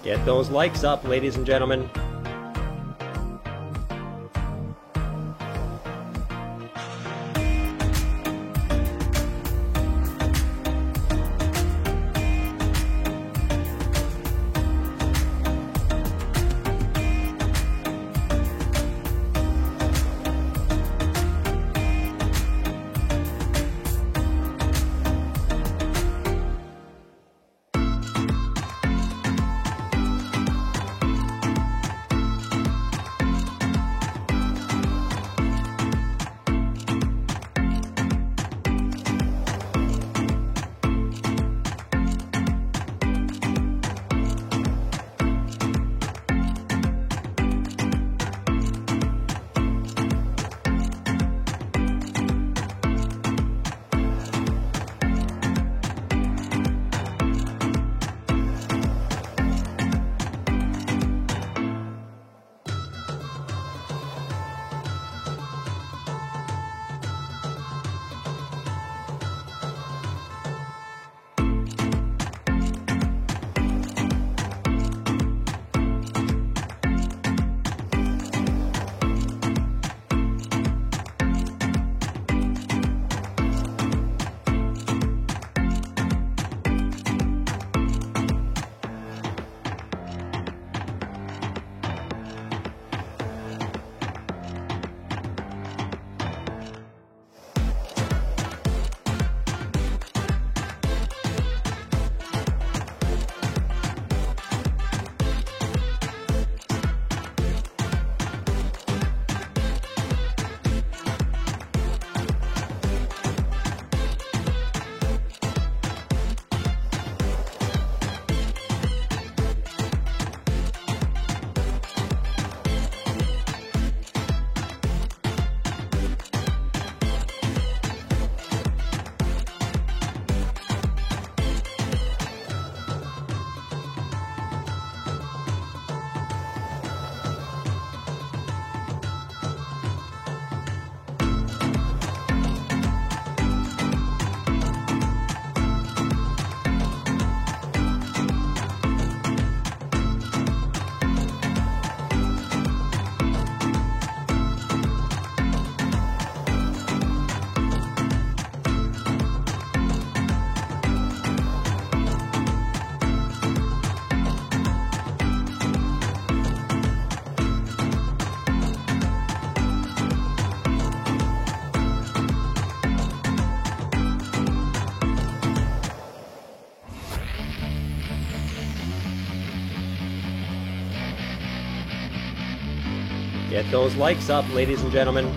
Get those likes up, ladies and gentlemen. Get those likes up, ladies and gentlemen.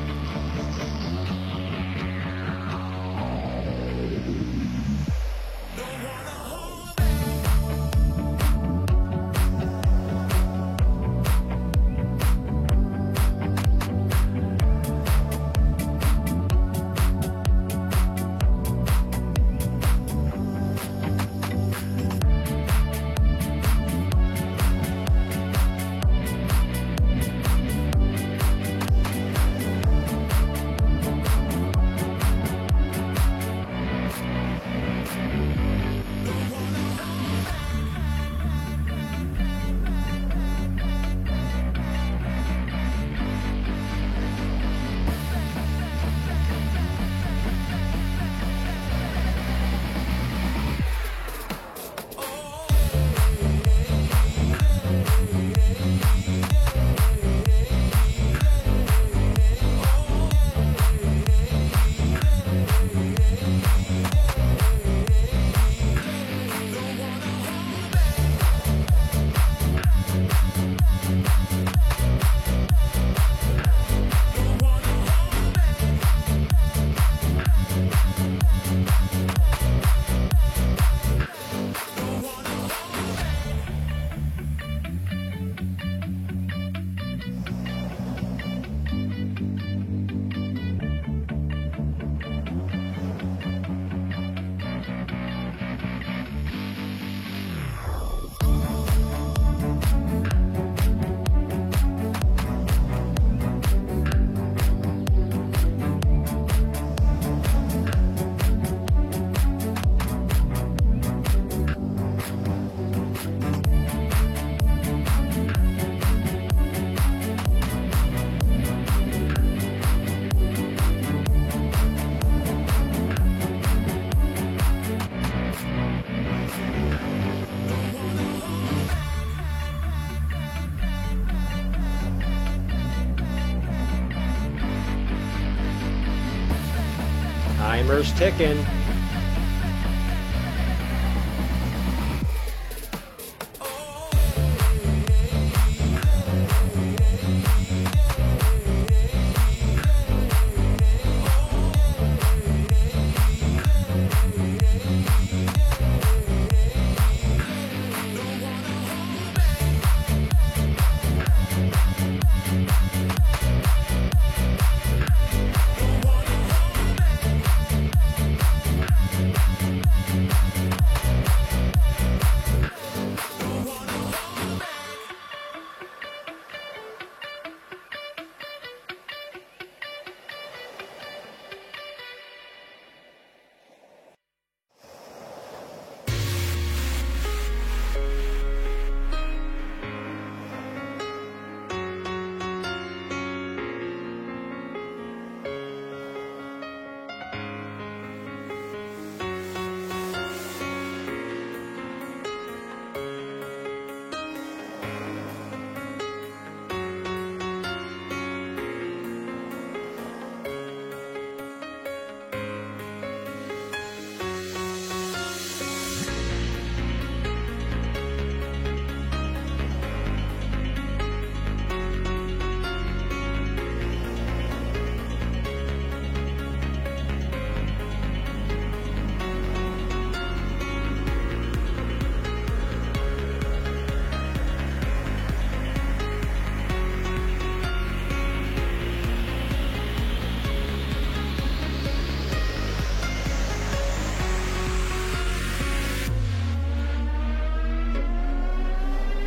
Timer's ticking.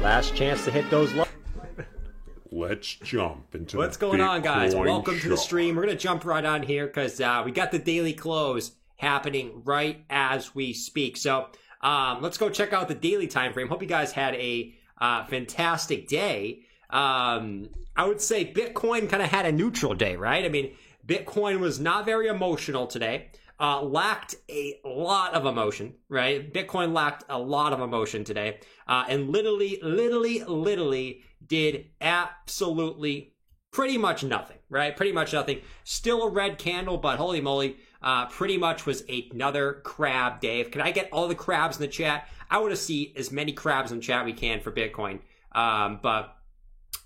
Last chance to hit those. Let's jump into What's going on, guys? Welcome to the stream. We're going to jump right on here because we got the daily close happening right as we speak. So let's go check out the daily time frame. Hope you guys had a fantastic day. I would say Bitcoin kind of had a neutral day, right? I mean, Bitcoin was not very emotional today. Lacked a lot of emotion, right? Bitcoin lacked a lot of emotion today. And literally did absolutely pretty much nothing, right? Pretty much nothing. Still a red candle, but holy moly, pretty much was another crab day. Can I get all the crabs in the chat? I want to see as many crabs in the chat we can for Bitcoin. But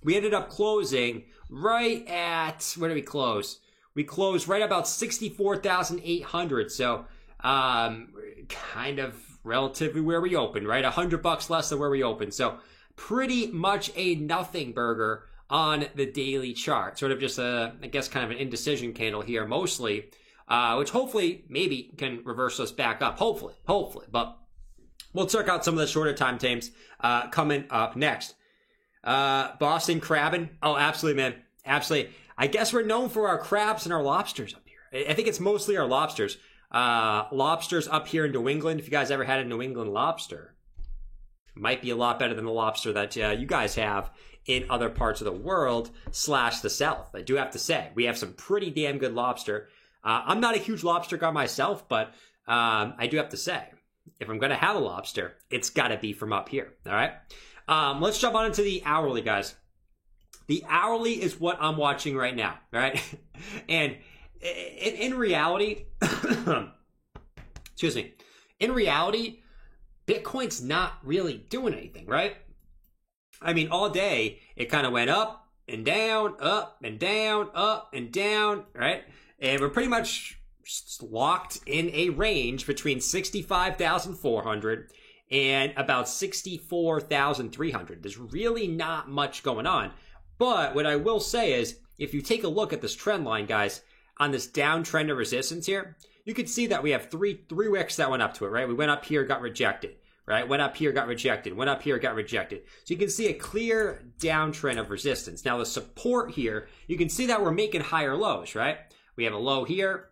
we ended up closing right at, where did we close? We closed right about 64,800. So, kind of relatively where we opened, right? $100 less than where we opened. So pretty much a nothing burger on the daily chart. Sort of just a, I guess, kind of an indecision candle here mostly, which hopefully maybe can reverse us back up. Hopefully. But we'll check out some of the shorter time frames coming up next. Boston crabbing. Oh, absolutely, man. Absolutely. I guess we're known for our crabs and our lobsters up here. I think it's mostly our lobsters. Lobsters up here in New England. If you guys ever had a New England lobster, might be a lot better than the lobster that you guys have in other parts of the world / the South. I do have to say, we have some pretty damn good lobster. I'm not a huge lobster guy myself, but I do have to say, if I'm going to have a lobster, it's got to be from up here. All right. Let's jump on into the hourly, guys. The hourly is what I'm watching right now, right? And in reality, excuse me, in reality, Bitcoin's not really doing anything, right? I mean, all day, it kind of went up and down, up and down, up and down, right? And we're pretty much locked in a range between 65,400 and about 64,300. There's really not much going on. But what I will say is, if you take a look at this trend line, guys, on this downtrend of resistance here, you can see that we have three wicks that went up to it, right? We went up here, got rejected, right? Went up here, got rejected. Went up here, got rejected. So you can see a clear downtrend of resistance. Now the support here, you can see that we're making higher lows, right? We have a low here,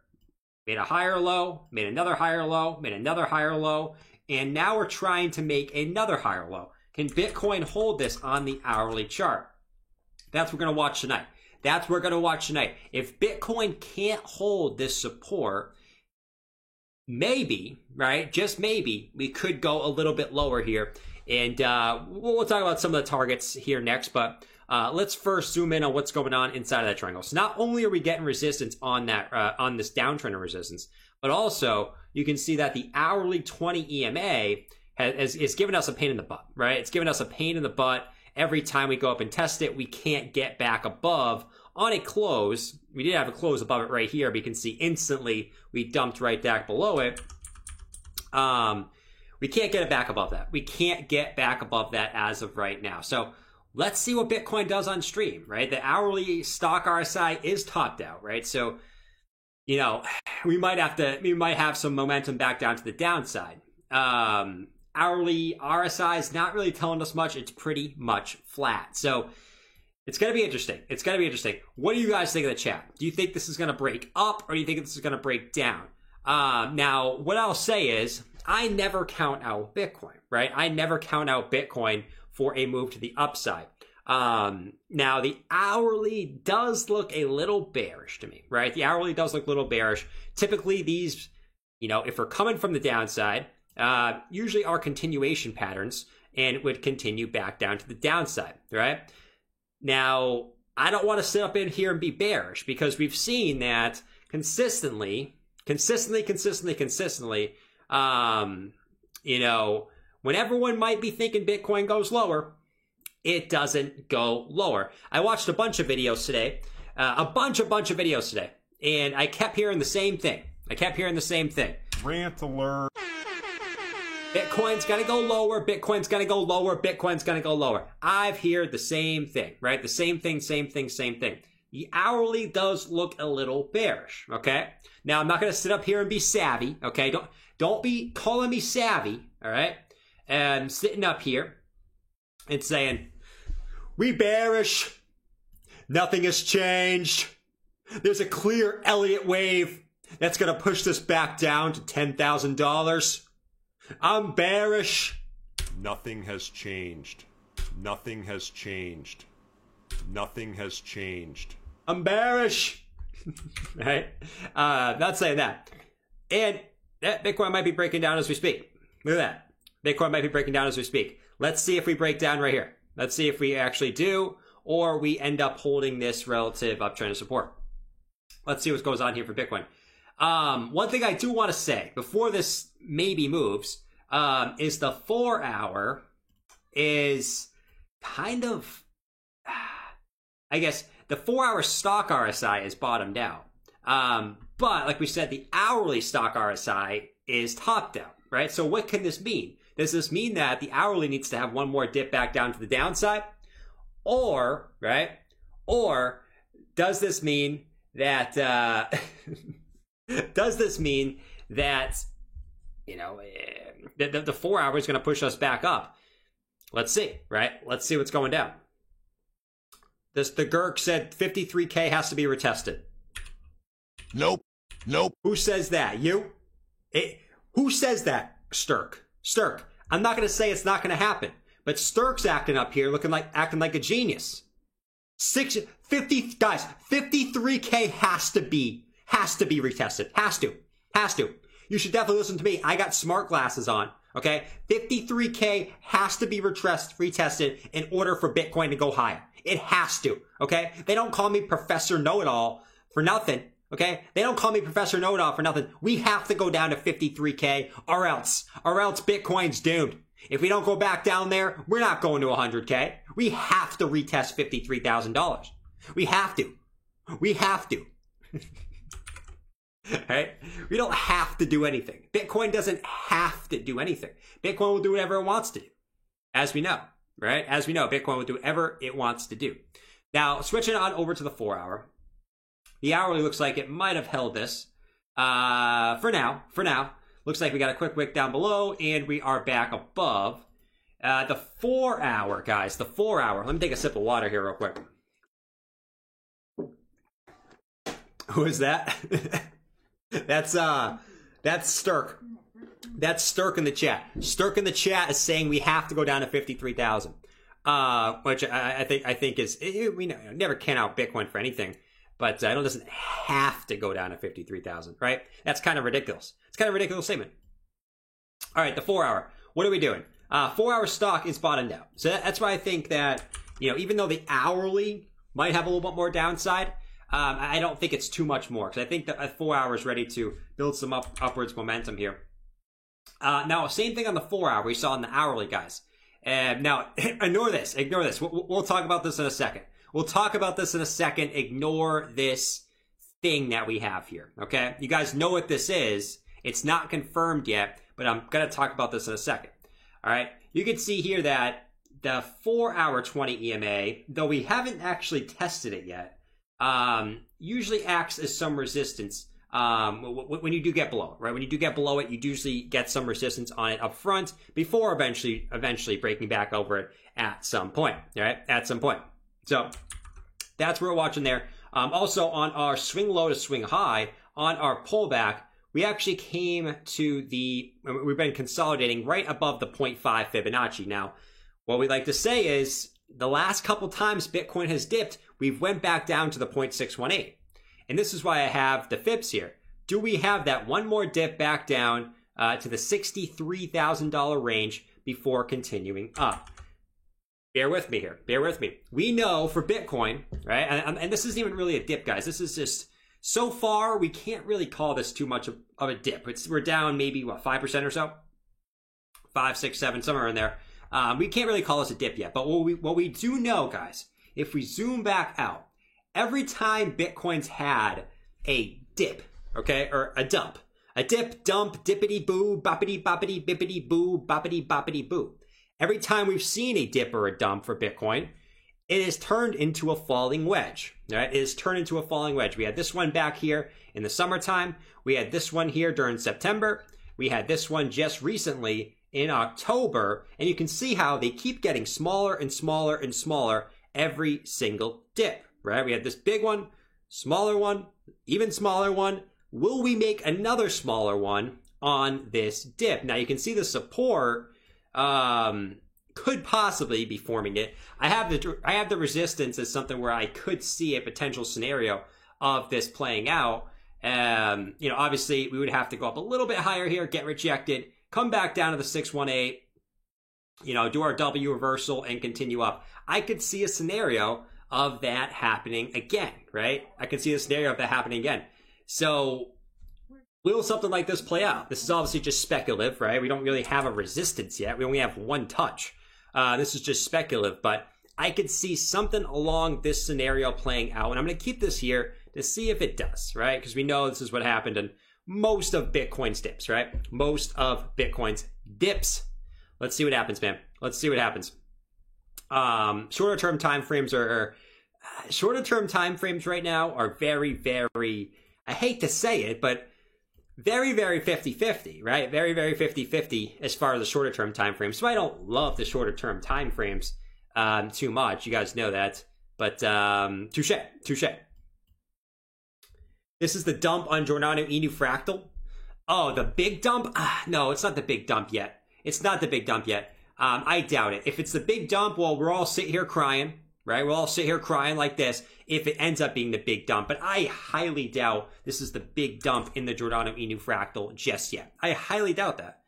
made a higher low, made another higher low, made another higher low, and now we're trying to make another higher low. Can Bitcoin hold this on the hourly chart? That's what we're going to watch tonight. That's what we're going to watch tonight. If Bitcoin can't hold this support, maybe, right, just maybe, we could go a little bit lower here. And we'll talk about some of the targets here next. But let's first zoom in on what's going on inside of that triangle. So not only are we getting resistance on that on this downtrend of resistance, but also you can see that the hourly 20 EMA is giving us a pain in the butt, right? It's giving us a pain in the butt every time we go up and test it. We can't get back above on a close. We did have a close above it right here, but you can see instantly we dumped right back below it. We can't get it back above that. We can't get back above that as of right now. So let's see what Bitcoin does on stream, right? The hourly stock RSI is topped out, right? So, you know, we might have some momentum back down to the downside. Hourly RSI is not really telling us much. It's pretty much flat. So it's going to be interesting. It's going to be interesting. What do you guys think of the chat? Do you think this is going to break up, or do you think this is going to break down? Now, what I'll say is I never count out Bitcoin, right? I never count out Bitcoin for a move to the upside. Now, the hourly does look a little bearish to me, right? The hourly does look a little bearish. Typically, these, you know, if we're coming from the downside, usually are continuation patterns and would continue back down to the downside, right? Now, I don't want to sit up in here and be bearish because we've seen that consistently, you know, when everyone might be thinking Bitcoin goes lower, it doesn't go lower. I watched a bunch of videos today, a bunch of videos today, and I kept hearing the same thing. Rant alert. Bitcoin's gonna go lower, Bitcoin's gonna go lower, Bitcoin's gonna go lower. I've heard the same thing, right? The same thing. The hourly does look a little bearish, okay? Now, I'm not gonna sit up here and be savvy, okay? Don't be calling me savvy, all right? And I'm sitting up here and saying, we bearish, nothing has changed. There's a clear Elliott wave that's gonna push this back down to $10,000. I'm bearish. Nothing has changed. Nothing has changed. Nothing has changed. I'm bearish. Right? Not saying that. And that Bitcoin might be breaking down as we speak. Look at that. Bitcoin might be breaking down as we speak. Let's see if we break down right here. Let's see if we actually do, or we end up holding this relative uptrend of support. Let's see what goes on here for Bitcoin. One thing I do want to say before this maybe moves is the 4 hour is kind of, I guess the 4 hour stock RSI is bottomed out. But like we said, the hourly stock RSI is topped out, right? So what can this mean? Does this mean that the hourly needs to have one more dip back down to the downside? Or, right? Or does this mean that, does this mean that, you know, the 4 hour is going to push us back up? Let's see, right? Let's see what's going down. The Gurk said 53K has to be retested. Nope. Who says that? You? Who says that? Stirk. I'm not going to say it's not going to happen, but Stirk's acting up here, acting like a genius. 53K has to be retested. Has to. You should definitely listen to me. I got smart glasses on. Okay, 53K has to be retested in order for Bitcoin to go higher. It has to. Okay, they don't call me Professor Know-It-All for nothing. Okay, they don't call me Professor Know-It-All for nothing. We have to go down to 53K, or else Bitcoin's doomed. If we don't go back down there, we're not going to 100K. We have to retest $53,000. We have to. Right? We don't have to do anything. Bitcoin doesn't have to do anything. Bitcoin will do whatever it wants to do. As we know, right? As we know, Bitcoin will do whatever it wants to do. Now, switching on over to the 4 hour. The hourly looks like it might have held this. For now. Looks like we got a quick wick down below, and we are back above. The 4 hour, guys. The 4 hour. Let me take a sip of water here real quick. Who is that? That's Stirk. That's Stirk in the chat. Stirk in the chat is saying we have to go down to 53,000. Which I think is, we never count out Bitcoin for anything, but it doesn't have to go down to 53,000, right? That's kind of ridiculous. It's kind of a ridiculous statement. All right, the 4 hour. What are we doing? 4 hour stock is bottomed out. So that's why I think that, you know, even though the hourly might have a little bit more downside, I don't think it's too much more, because I think that 4 hour is ready to build some upwards momentum here. Now, same thing on the 4 hour we saw in the hourly, guys. Now, ignore this. We'll talk about this in a second. Ignore this thing that we have here, okay? You guys know what this is. It's not confirmed yet, but I'm going to talk about this in a second. All right? You can see here that the 4 hour 20 EMA, though we haven't actually tested it yet, usually acts as some resistance when you do get below it, right? When you do get below it, you usually get some resistance on it up front before eventually breaking back over it at some point, all right? At some point. So that's what we're watching there. Also, on our swing low to swing high, on our pullback, we actually came to we've been consolidating right above the 0.5 Fibonacci. Now, what we like to say is the last couple times Bitcoin has dipped, we've went back down to the 0.618. And this is why I have the fibs here. Do we have that one more dip back down to the $63,000 range before continuing up? Bear with me here. Bear with me. We know for Bitcoin, right? And this isn't even really a dip, guys. This is just, so far, we can't really call this too much of a dip. We're down maybe, 5% or so? 5, 6, 7, somewhere in there. We can't really call this a dip yet. But what we do know, guys, if we zoom back out, every time Bitcoin's had a dip, okay, or a dump, a dip, dump, dippity boo, boppity boppity bippity boo, boppity boppity boo. Every time we've seen a dip or a dump for Bitcoin, it is turned into a falling wedge. Right? It is turned into a falling wedge. We had this one back here in the summertime. We had this one here during September. We had this one just recently in October. And you can see how they keep getting smaller and smaller and smaller every single dip. Right? We had this big one, smaller one, even smaller one. Will we make another smaller one on this dip? Now you can see the support could possibly be forming it. I have the resistance as something where I could see a potential scenario of this playing out. You know, obviously we would have to go up a little bit higher here, get rejected, come back down to the 618, you know, do our W reversal and continue up. I could see a scenario of that happening again, right? I could see a scenario of that happening again. So will something like this play out? This is obviously just speculative, right? We don't really have a resistance yet. We only have one touch. This is just speculative, but I could see something along this scenario playing out. And I'm going to keep this here to see if it does, right? Because we know this is what happened in most of Bitcoin's dips, right? Most of Bitcoin's dips. Let's see what happens, man. Let's see what happens. Shorter term time frames right now are very, very, I hate to say it, but very, very 50-50, right? Very, very 50-50 as far as the shorter term time frames. So I don't love the shorter term time frames too much. You guys know that. But touche. This is the dump on Giordano Inu Fractal. Oh, the big dump? No, it's not the big dump yet. I doubt it. If it's the big dump, well, we're all sitting here crying, right? We'll all sit here crying like this if it ends up being the big dump. But I highly doubt this is the big dump in the Giordano Inu Fractal just yet. I highly doubt that.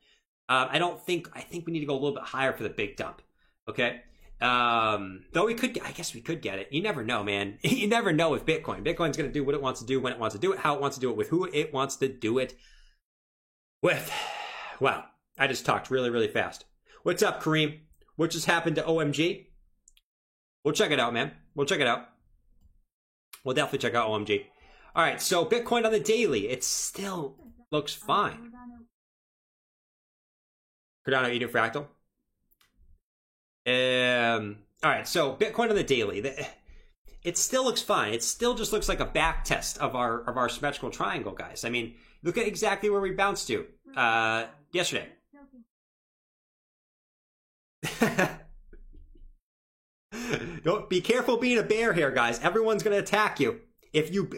I think we need to go a little bit higher for the big dump. Okay? Though we could, I guess we could get it. You never know, man. You never know with Bitcoin. Bitcoin's going to do what it wants to do, when it wants to do it, how it wants to do it, with who it wants to do it with. Wow. I just talked really, really fast. What's up, Kareem? What just happened to OMG? We'll check it out, man. We'll check it out. We'll definitely check out OMG. All right, so Bitcoin on the daily, it still looks fine. Cardano Inu Fractal. All right, so Bitcoin on the daily, it still looks fine. It still just looks like a back test of our symmetrical triangle, guys. I mean, look at exactly where we bounced to yesterday. Don't be careful being a bear here, guys. Everyone's going to attack you.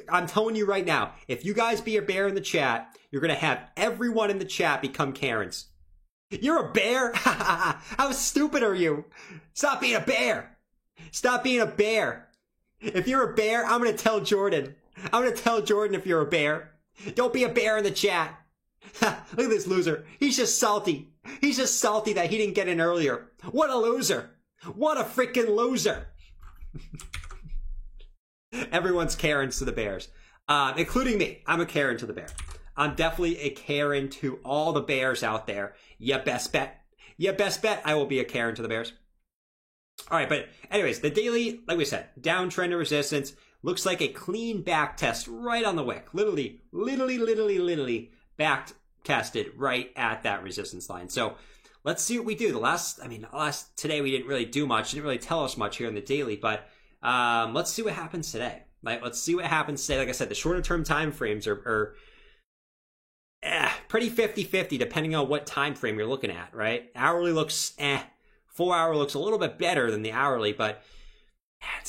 I'm telling you right now, if you guys be a bear in the chat, you're going to have everyone in the chat become Karens. You're a bear? How stupid are you? Stop being a bear. Stop being a bear. If you're a bear, I'm going to tell Jordan. I'm going to tell Jordan if you're a bear. Don't be a bear in the chat. Look at this loser. He's just salty. He's just salty that he didn't get in earlier. What a loser. What a freaking loser. Everyone's Karens to the bears, including me. I'm a Karen to the bear. I'm definitely a Karen to all the bears out there. You best bet. You best bet I will be a Karen to the bears. All right, but anyways, the daily, like we said, downtrend to resistance looks like a clean back test right on the wick. Literally back tested right at that resistance line. So let's see what we do. Today we didn't really do much. Didn't really tell us much here in the daily, but let's see what happens today. Let's see what happens today. Like I said, the shorter term time frames are pretty 50-50 depending on what time frame you're looking at, right? Hourly looks 4 hour looks a little bit better than the hourly, but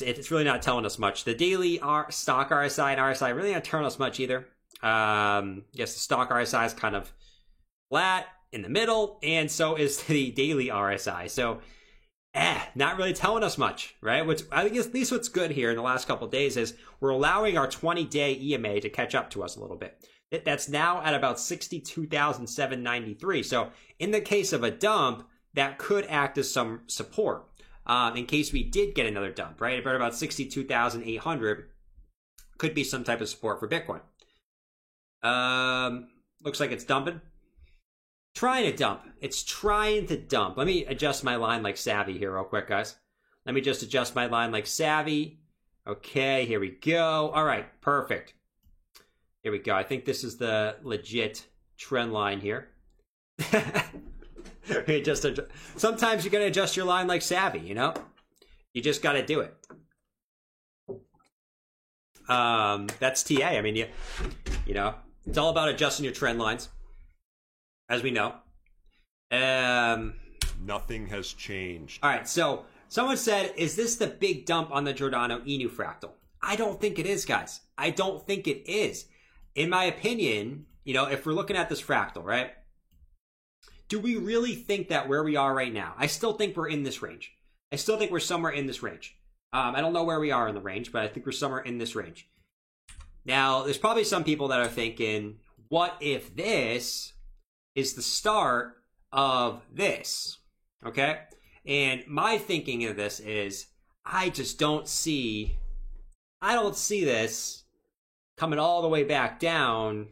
it's really not telling us much. The daily stock RSI and RSI really not telling us much either. Yes, the stock RSI is kind of flat in the middle, and so is the daily RSI. So, not really telling us much, right? I think at least what's good here in the last couple of days is we're allowing our 20-day EMA to catch up to us a little bit. That's now at about 62,793. So, in the case of a dump, that could act as some support in case we did get another dump, right? About 62,800 could be some type of support for Bitcoin. Looks like it's dumping. Trying to dump. It's trying to dump. Let me adjust my line like savvy here real quick, guys. Let me just adjust my line like savvy. Okay, here we go. All right, perfect. Here we go. I think this is the legit trend line here. Sometimes you gotta adjust your line like savvy, you know? You just gotta do it. That's TA. I mean, you know, it's all about adjusting your trend lines, as we know. Nothing has changed. All right, so someone said, is this the big dump on the Giordano Inu fractal? I don't think it is, guys. I don't think it is. In my opinion, you know, if we're looking at this fractal, right? Do we really think that where we are right now? I still think we're in this range. I still think we're somewhere in this range. I don't know where we are in the range, but I think we're somewhere in this range. Now, there's probably some people that are thinking, what if this is the start of this? Okay? And my thinking of this is, I don't see this coming all the way back down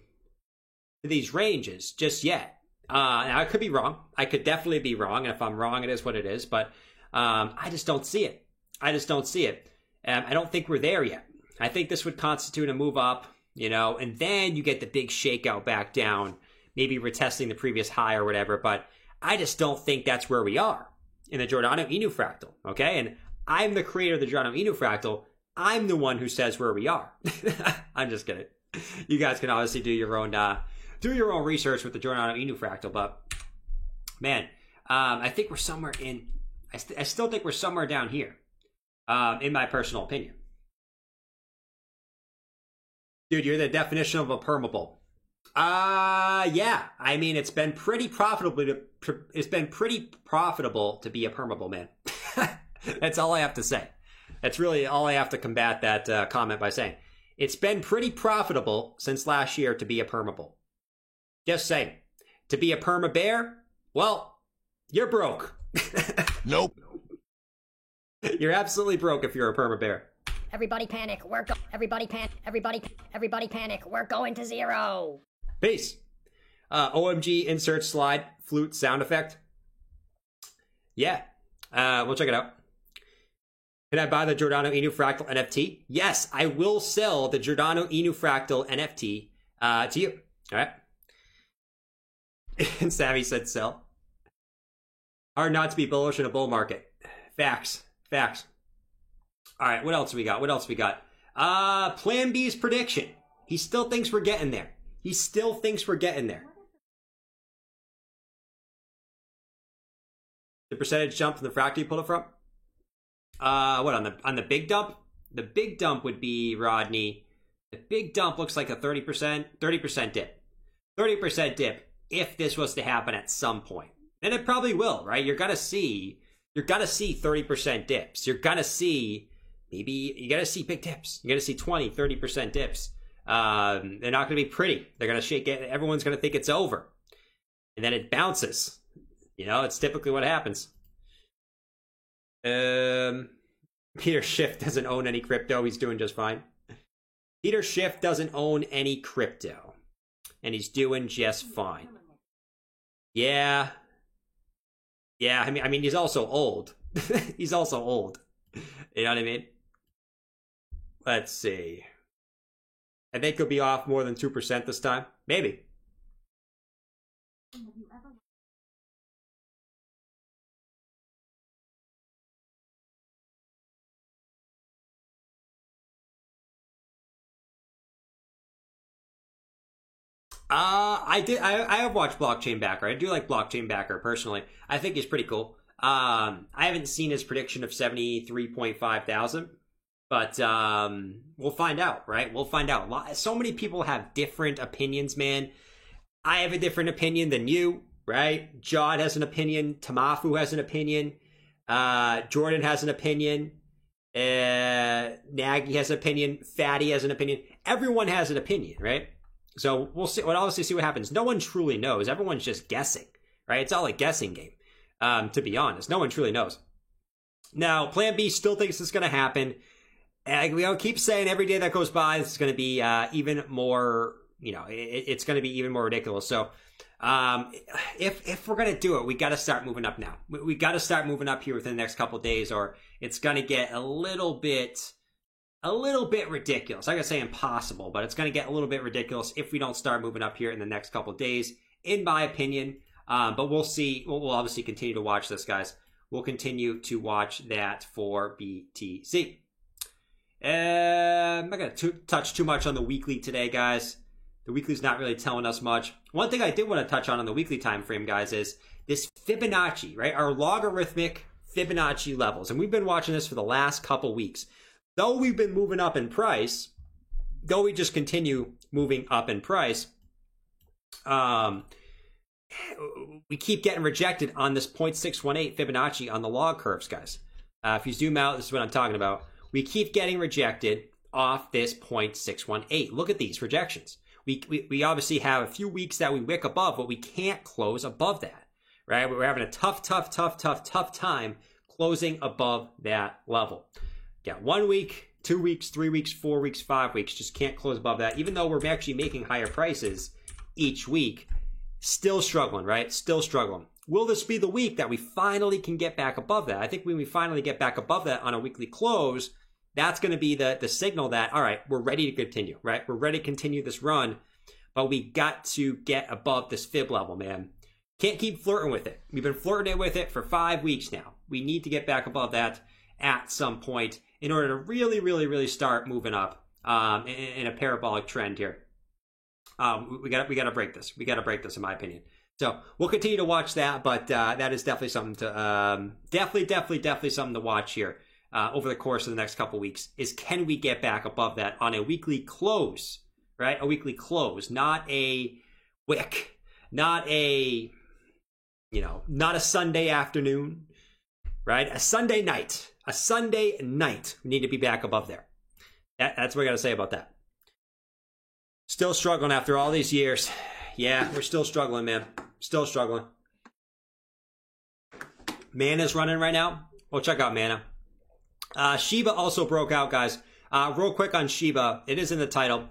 to these ranges just yet. Now, I could be wrong. I could definitely be wrong. And if I'm wrong, it is what it is. But I just don't see it. I just don't see it. I don't think we're there yet. I think this would constitute a move up, you know, and then you get the big shakeout back down, maybe retesting the previous high or whatever. But I just don't think that's where we are in the Giordano Inu fractal. Okay. And I'm the creator of the Giordano Inu fractal. I'm the one who says where we are. I'm just kidding. You guys can obviously do your own research with the Giordano Inu fractal, but man, I think we're somewhere in. I still think we're somewhere down here, in my personal opinion. Dude, you're the definition of a permabull. Yeah. I mean, it's been pretty profitable to be a permabull, man. That's all I have to say. That's really all I have to combat that comment by saying. It's been pretty profitable since last year to be a permabull. Just saying. To be a perma bear, well, you're broke. Nope. You're absolutely broke if you're a perma bear. Everybody panic. Everybody panic. We're going to zero. Peace. OMG insert slide flute sound effect. Yeah. We'll check it out. Can I buy the Giordano Inu Fractal NFT? Yes, I will sell the Giordano Inu Fractal NFT to you. All right. And Savvy said sell. Hard not to be bullish in a bull market. Facts. All right, what else we got? Plan B's prediction. He still thinks we're getting there. The percentage jump from the fractal you pulled it from? What, on the big dump? The big dump would be, Rodney, the big dump looks like a 30% dip. 30% dip if this was to happen at some point. And it probably will, right? You're gonna see 30% dips. You gotta see big dips. You're gonna see 20, 30% dips. They're not gonna be pretty. They're gonna shake it. Everyone's gonna think it's over. And then it bounces. You know, it's typically what happens. Peter Schiff doesn't own any crypto. He's doing just fine. Peter Schiff doesn't own any crypto. And he's doing just fine. Yeah. Yeah, I mean, he's also old. He's also old. You know what I mean? Let's see. I think he'll be off more than 2% this time. Maybe. I have watched Blockchain Backer. I do like Blockchain Backer personally. I think he's pretty cool. I haven't seen his prediction of 73.5 thousand, but we'll find out, right? We'll find out. So many people have different opinions, man. I have a different opinion than you, right? Jod has an opinion. Tamafu has an opinion. Jordan has an opinion. Nagy has an opinion. Fatty has an opinion. Everyone has an opinion, right? So we'll see. We'll obviously see what happens. No one truly knows. Everyone's just guessing, right? It's all a guessing game. To be honest, no one truly knows. Now, Plan B still thinks it's going to happen. And we keep saying every day that goes by, it's going to be even more. You know, it's going to be even more ridiculous. So, if we're going to do it, we got to start moving up now. We got to start moving up here within the next couple of days, or it's going to get a little bit ridiculous. I'm going to say impossible, but it's going to get a little bit ridiculous if we don't start moving up here in the next couple of days, in my opinion. But we'll see. We'll obviously continue to watch this, guys. We'll continue to watch that for BTC. I'm not going to touch too much on the weekly today, guys. The weekly's not really telling us much. One thing I did want to touch on the weekly time frame, guys, is this Fibonacci, right? Our logarithmic Fibonacci levels. And we've been watching this for the last couple weeks. Though we've been moving up in price, though we just continue moving up in price, we keep getting rejected on this 0.618 Fibonacci on the log curves, guys. If you zoom out, this is what I'm talking about. We keep getting rejected off this 0.618. Look at these rejections. We obviously have a few weeks that we wick above, but we can't close above that, right? We're having a tough time closing above that level. Yeah, 1 week, 2 weeks, 3 weeks, 4 weeks, 5 weeks, just can't close above that. Even though we're actually making higher prices each week, still struggling, right? Still struggling. Will this be the week that we finally can get back above that? I think when we finally get back above that on a weekly close, that's going to be the signal that, all right, we're ready to continue, right? We're ready to continue this run, but we got to get above this fib level, man. Can't keep flirting with it. We've been flirting with it for 5 weeks now. We need to get back above that at some point in order to really start moving up in a parabolic trend here. We got to break this. We got to break this, in my opinion. So we'll continue to watch that, but that is definitely something to definitely something to watch here over the course of the next couple weeks. Is can we get back above that on a weekly close, right? A weekly close, not a wick, not a not a Sunday afternoon, right? A Sunday night. A Sunday night. We need to be back above there. That's what I got to say about that. Still struggling after all these years. Yeah, we're still struggling, man. Still struggling. Mana's running right now. Well, check out Mana. Shiba also broke out, guys. Real quick on Shiba. It is in the title.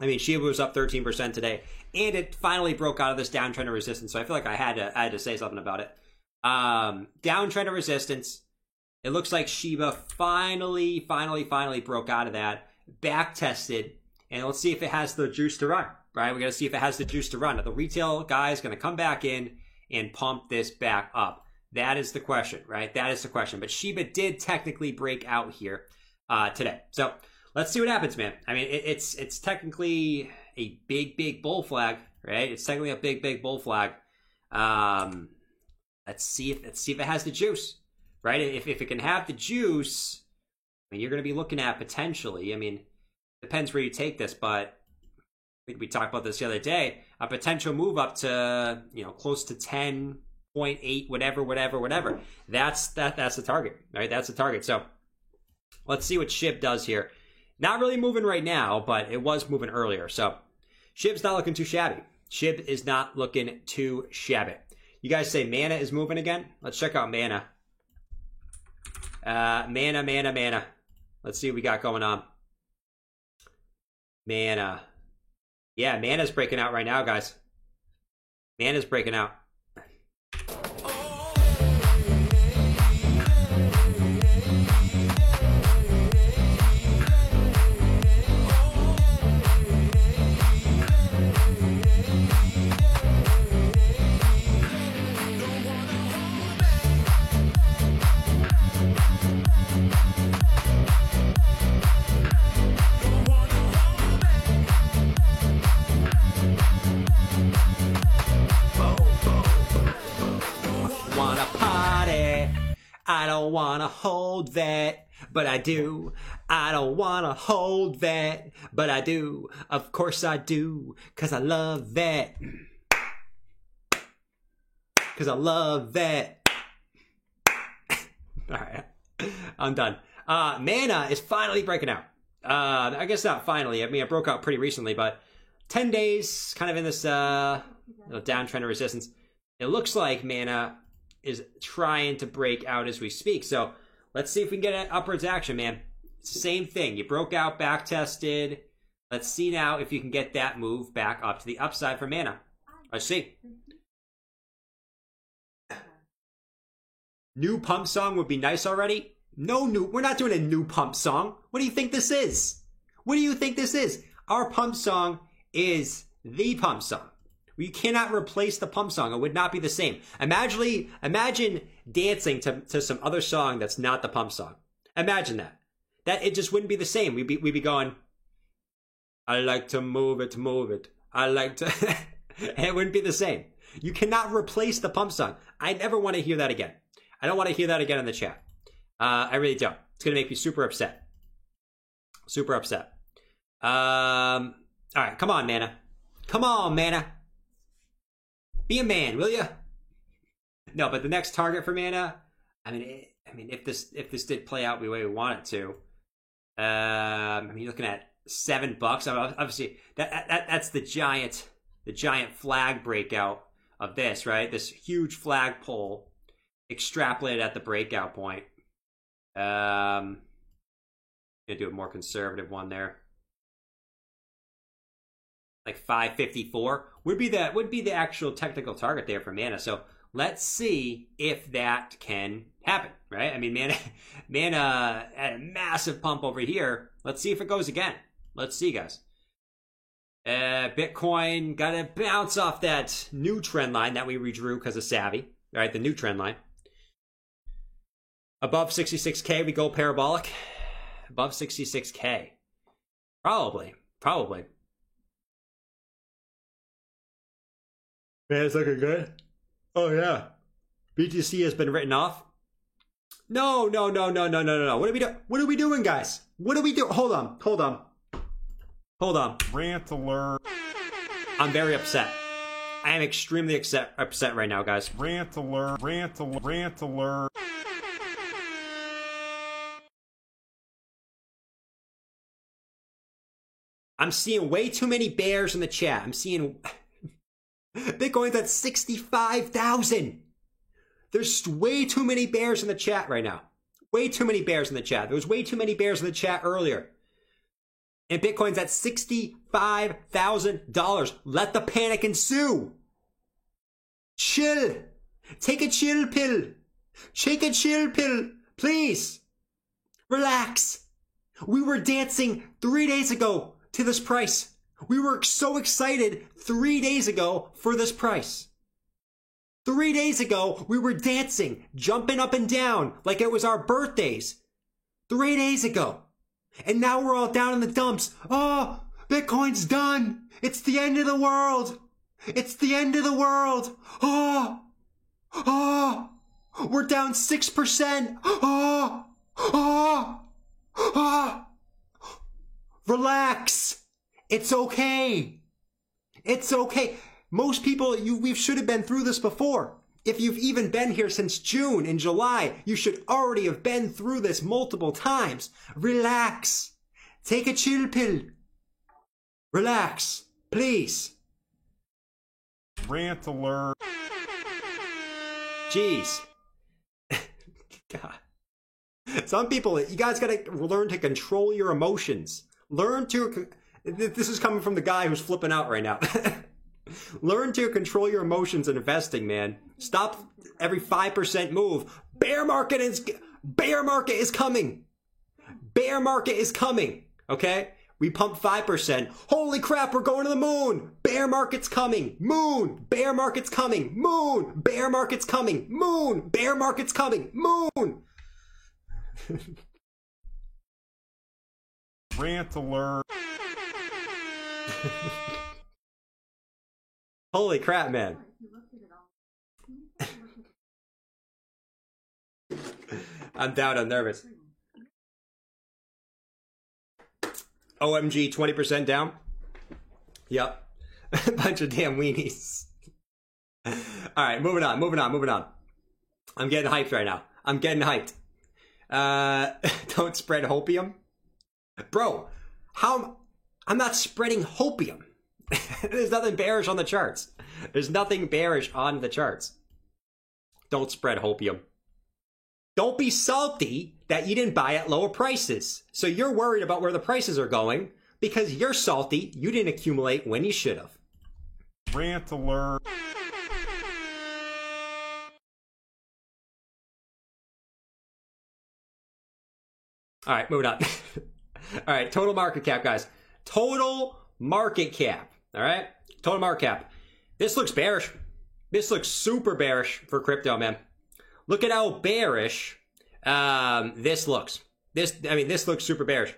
I mean, Shiba was up 13% today. And it finally broke out of this downtrend of resistance. So I feel like I had to say something about it. Downtrend of resistance. It looks like Shiba finally broke out of that. Back tested. And let's see if it has the juice to run, right? We got to see if it has the juice to run. The retail guy is going to come back in and pump this back up. That is the question, right? That is the question. But Shiba did technically break out here today. So let's see what happens, man. I mean, it's technically a big bull flag, right? It's technically a big bull flag. Let's see if it has the juice, right? If it can have the juice, I mean, you're going to be looking at potentially, I mean, depends where you take this, but I think we talked about this the other day, a potential move up to, close to 10.8, whatever. That's the target, right? That's the target. So let's see what SHIB does here. Not really moving right now, but it was moving earlier. So SHIB's not looking too shabby. SHIB is not looking too shabby. You guys say Mana is moving again? Let's check out Mana. Mana, mana, mana. Let's see what we got going on. Mana. Yeah, mana's breaking out right now, guys. Mana's breaking out. I don't wanna hold that, but I do. I don't wanna hold that, but I do. Of course I do, cause I love that. Cause I love that. Alright, I'm done. Mana is finally breaking out. I guess not finally. I mean, it broke out pretty recently, but 10 days, kind of in this downtrend of resistance. It looks like Mana is trying to break out as we speak. So let's see if we can get an upwards action, man. It's the same thing. You broke out, back tested. Let's see now if you can get that move back up to the upside for Mana. Let's see. New pump song would be nice already. No new. We're not doing a new pump song. What do you think this is? What do you think this is? Our pump song is the pump song. You cannot replace the pump song. It would not be the same. Imagine dancing to some other song that's not the pump song. Imagine that. That it just wouldn't be the same. We'd be going, I like to move it, move it. I like to... And it wouldn't be the same. You cannot replace the pump song. I never want to hear that again. I don't want to hear that again in the chat. I really don't. It's going to make me super upset. Super upset. All right, come on, Mana. Come on, Mana. Be a man, will you? No, but the next target for Mana, I mean, if this did play out the way we want it to, I mean, you're looking at $7. Obviously, that's the giant flag breakout of this, right? This huge flagpole extrapolated at the breakout point. Gonna do a more conservative one there. Like 554 would be the actual technical target there for Mana. So let's see if that can happen, right? I mean, Mana had a massive pump over here. Let's see if it goes again. Let's see, guys. Bitcoin got to bounce off that new trend line that we redrew because of Savvy, right? The new trend line. Above 66K, we go parabolic. Above 66K. Probably. Man, it's looking good. Oh, yeah. BTC has been written off. No. What are we doing, guys? What are we doing? Hold on. Rant alert. I'm very upset. I am extremely upset right now, guys. Rant alert. I'm seeing way too many bears in the chat. I'm seeing... Bitcoin's at 65,000. There's way too many bears in the chat right now. Way too many bears in the chat. There was way too many bears in the chat earlier. And Bitcoin's at $65,000. Let the panic ensue. Chill. Take a chill pill. Take a chill pill, please. Relax. We were dancing 3 days ago to this price. We were so excited 3 days ago for this price. 3 days ago, we were dancing, jumping up and down like it was our birthdays. 3 days ago. And now we're all down in the dumps. Oh, Bitcoin's done. It's the end of the world. It's the end of the world. Oh, we're down 6%. Relax. It's okay. It's okay. Most people, we should have been through this before. If you've even been here since June and July, you should already have been through this multiple times. Relax. Take a chill pill. Relax, please. Rant alert. Jeez. God. Some people, you guys gotta learn to control your emotions. Learn to, this is coming from the guy who's flipping out right now. Learn to control your emotions in investing, man. Stop every 5% move. Bear market is coming. Bear market is coming. Okay? We pump 5%. Holy crap, we're going to the moon. Bear market's coming. Moon. Bear market's coming. Moon. Bear market's coming. Moon. Bear market's coming. Moon. Rant alert. Holy crap, man. I'm down, I'm nervous. OMG, 20% down? Yep. Bunch of damn weenies. Alright, moving on. I'm getting hyped right now. I'm getting hyped. Don't spread hopium. Bro, I'm not spreading hopium. There's nothing bearish on the charts. There's nothing bearish on the charts. Don't spread hopium. Don't be salty that you didn't buy at lower prices. So you're worried about where the prices are going because you're salty you didn't accumulate when you should have. Rant alert. All right, moving on. All right, total market cap, guys. Total market cap. All right, total market cap. This looks bearish. This looks super bearish for crypto, man. Look at how bearish this looks. This looks super bearish.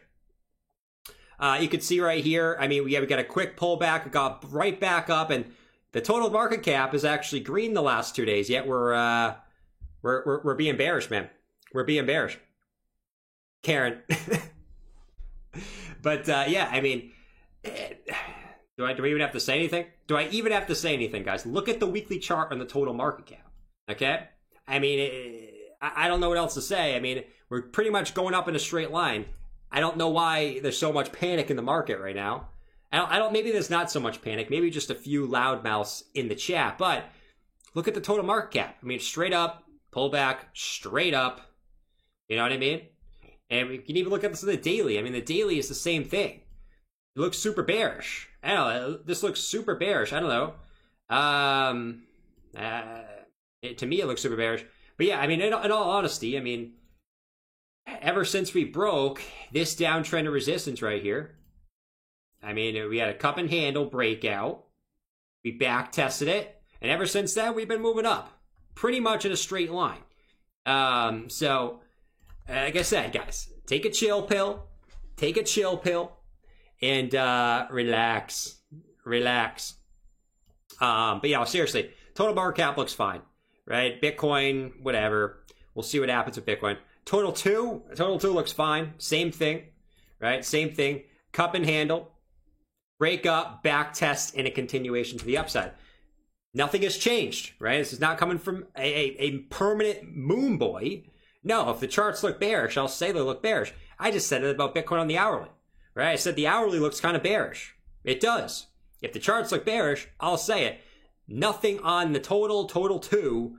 You can see right here. I mean, we got a quick pullback. It got right back up, and the total market cap is actually green the last 2 days. Yet we're being bearish, man. We're being bearish, Karen. But yeah, I mean, do I even have to say anything? Do I even have to say anything, guys? Look at the weekly chart on the total market cap. Okay. I mean, I don't know what else to say. I mean, we're pretty much going up in a straight line. I don't know why there's so much panic in the market right now. I don't. Maybe there's not so much panic. Maybe just a few loudmouths in the chat. But look at the total market cap. I mean, straight up, pull back, straight up. You know what I mean? And we can even look at this in the daily. I mean, the daily is the same thing. It looks super bearish. I don't know. This looks super bearish. I don't know. To me, it looks super bearish. But yeah, I mean, in all honesty, I mean, ever since we broke this downtrend of resistance right here, I mean, we had a cup and handle breakout. We back tested it. And ever since then, we've been moving up pretty much in a straight line. So, like I said, guys, take a chill pill. Take a chill pill. And relax. Relax. But yeah, seriously, total market cap looks fine. Right? Bitcoin, whatever. We'll see what happens with Bitcoin. Total 2 looks fine. Same thing. Right? Same thing. Cup and handle. Break up, back test, and a continuation to the upside. Nothing has changed, right? This is not coming from a permanent moon boy. No, if the charts look bearish, I'll say they look bearish. I just said it about Bitcoin on the hourly, right? I said the hourly looks kind of bearish. It does. If the charts look bearish, I'll say it. Nothing on the total 2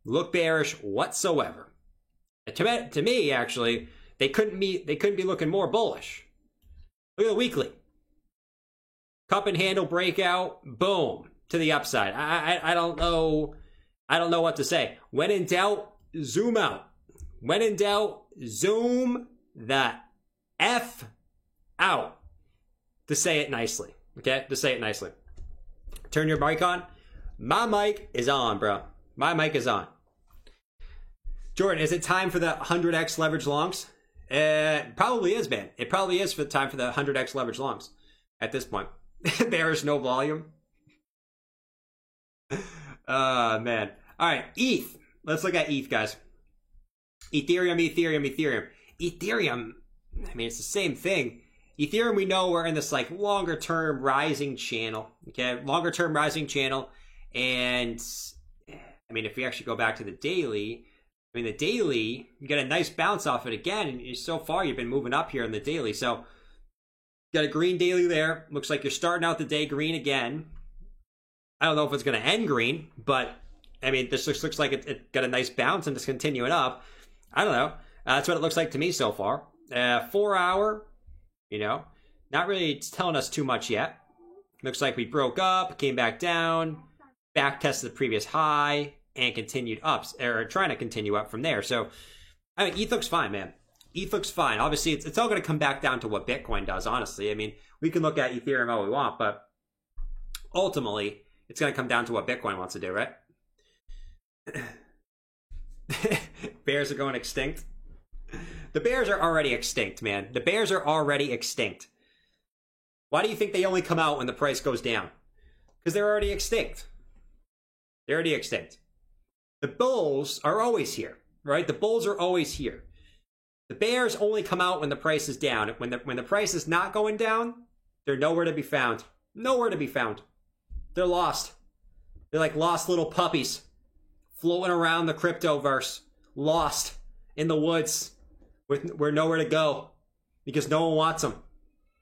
look bearish whatsoever. To me, actually, they couldn't be looking more bullish. Look at the weekly. Cup and handle breakout, boom, to the upside. I don't know what to say. When in doubt, zoom out. When in doubt, zoom the F out. To say it nicely. Okay? To say it nicely. Turn your mic on. My mic is on, bro. My mic is on. Jordan, is it time for the 100x leverage longs? It probably is, man. It probably is for the time for the 100x leverage longs at this point. There is no volume. Man. All right, ETH. Let's look at ETH, guys. Ethereum. Ethereum, I mean, it's the same thing. Ethereum, we know we're in this like longer term rising channel. Okay, longer term rising channel. And I mean, if we actually go back to the daily, I mean, the daily, you get a nice bounce off it again. And so far, you've been moving up here in the daily. So, got a green daily there. Looks like you're starting out the day green again. I don't know if it's going to end green, but I mean, this looks like it got a nice bounce and it's continuing up. I don't know. That's what it looks like to me so far. 4 hour, you know, not really telling us too much yet. Looks like we broke up, came back down, back tested the previous high, and continued up, or trying to continue up from there. So, I mean, ETH looks fine, man. ETH looks fine. Obviously, it's all going to come back down to what Bitcoin does, honestly. I mean, we can look at Ethereum all we want, but ultimately, it's going to come down to what Bitcoin wants to do, right? Bears are going extinct. The bears are already extinct, man. The bears are already extinct. Why do you think they only come out when the price goes down? Because they're already extinct. They're already extinct. The bulls are always here, right? The bulls are always here. The bears only come out when the price is down. When the price is not going down, they're nowhere to be found. Nowhere to be found. They're lost. They're like lost little puppies floating around the cryptoverse, lost in the woods with nowhere to go because no one wants them.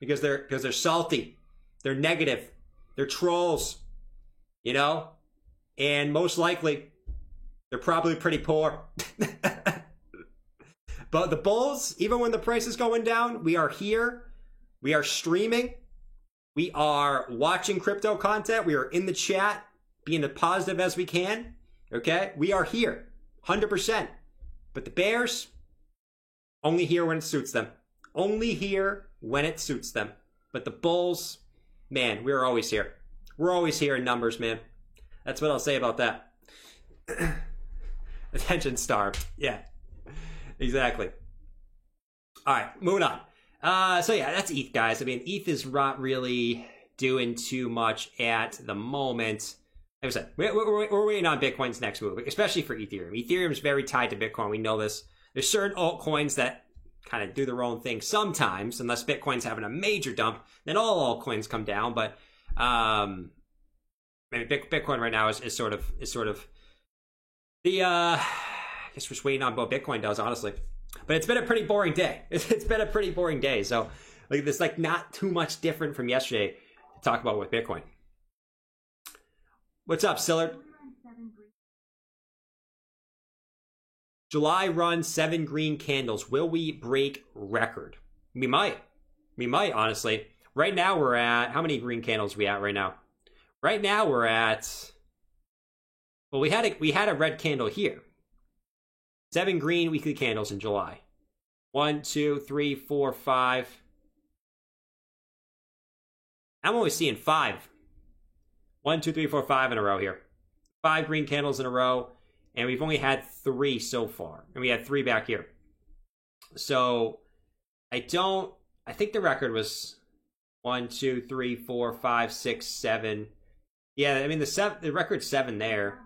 Because they're salty, they're negative, they're trolls, you know, and most likely they're probably pretty poor. But the bulls, even when the price is going down, we are here, we are streaming, we are watching crypto content, we are in the chat, being as positive as we can. Okay, we are here, 100%. But the bears, only here when it suits them. Only here when it suits them. But the bulls, man, we're always here. We're always here in numbers, man. That's what I'll say about that. Attention starved. Yeah, exactly. All right, moving on. So yeah, that's ETH, guys. I mean, ETH is not really doing too much at the moment. Like I said, we're waiting on Bitcoin's next move, especially for Ethereum. Ethereum is very tied to Bitcoin. We know this. There's certain altcoins that kind of do their own thing sometimes, unless Bitcoin's having a major dump, then all altcoins come down. But I mean, Bitcoin right now is sort of the I guess we're just waiting on what Bitcoin does, honestly. But it's been a pretty boring day. It's been a pretty boring day. So like there's like not too much different from yesterday to talk about with Bitcoin. What's up, Sillard? July run 7 green candles. Will we break record? We might. We might, honestly. Right now we're at, how many green candles are we at right now? Right now we're at, well, we had a red candle here. 7 green weekly candles in July. 1, 2, 3, 4, 5. I'm only seeing 5. 1, 2, 3, 4, 5 in a row here. 5 green candles in a row. And we've only had 3 so far. And we had 3 back here. So, I think the record was 1, 2, 3, 4, 5, 6, 7. Yeah, I mean, the record's 7 there.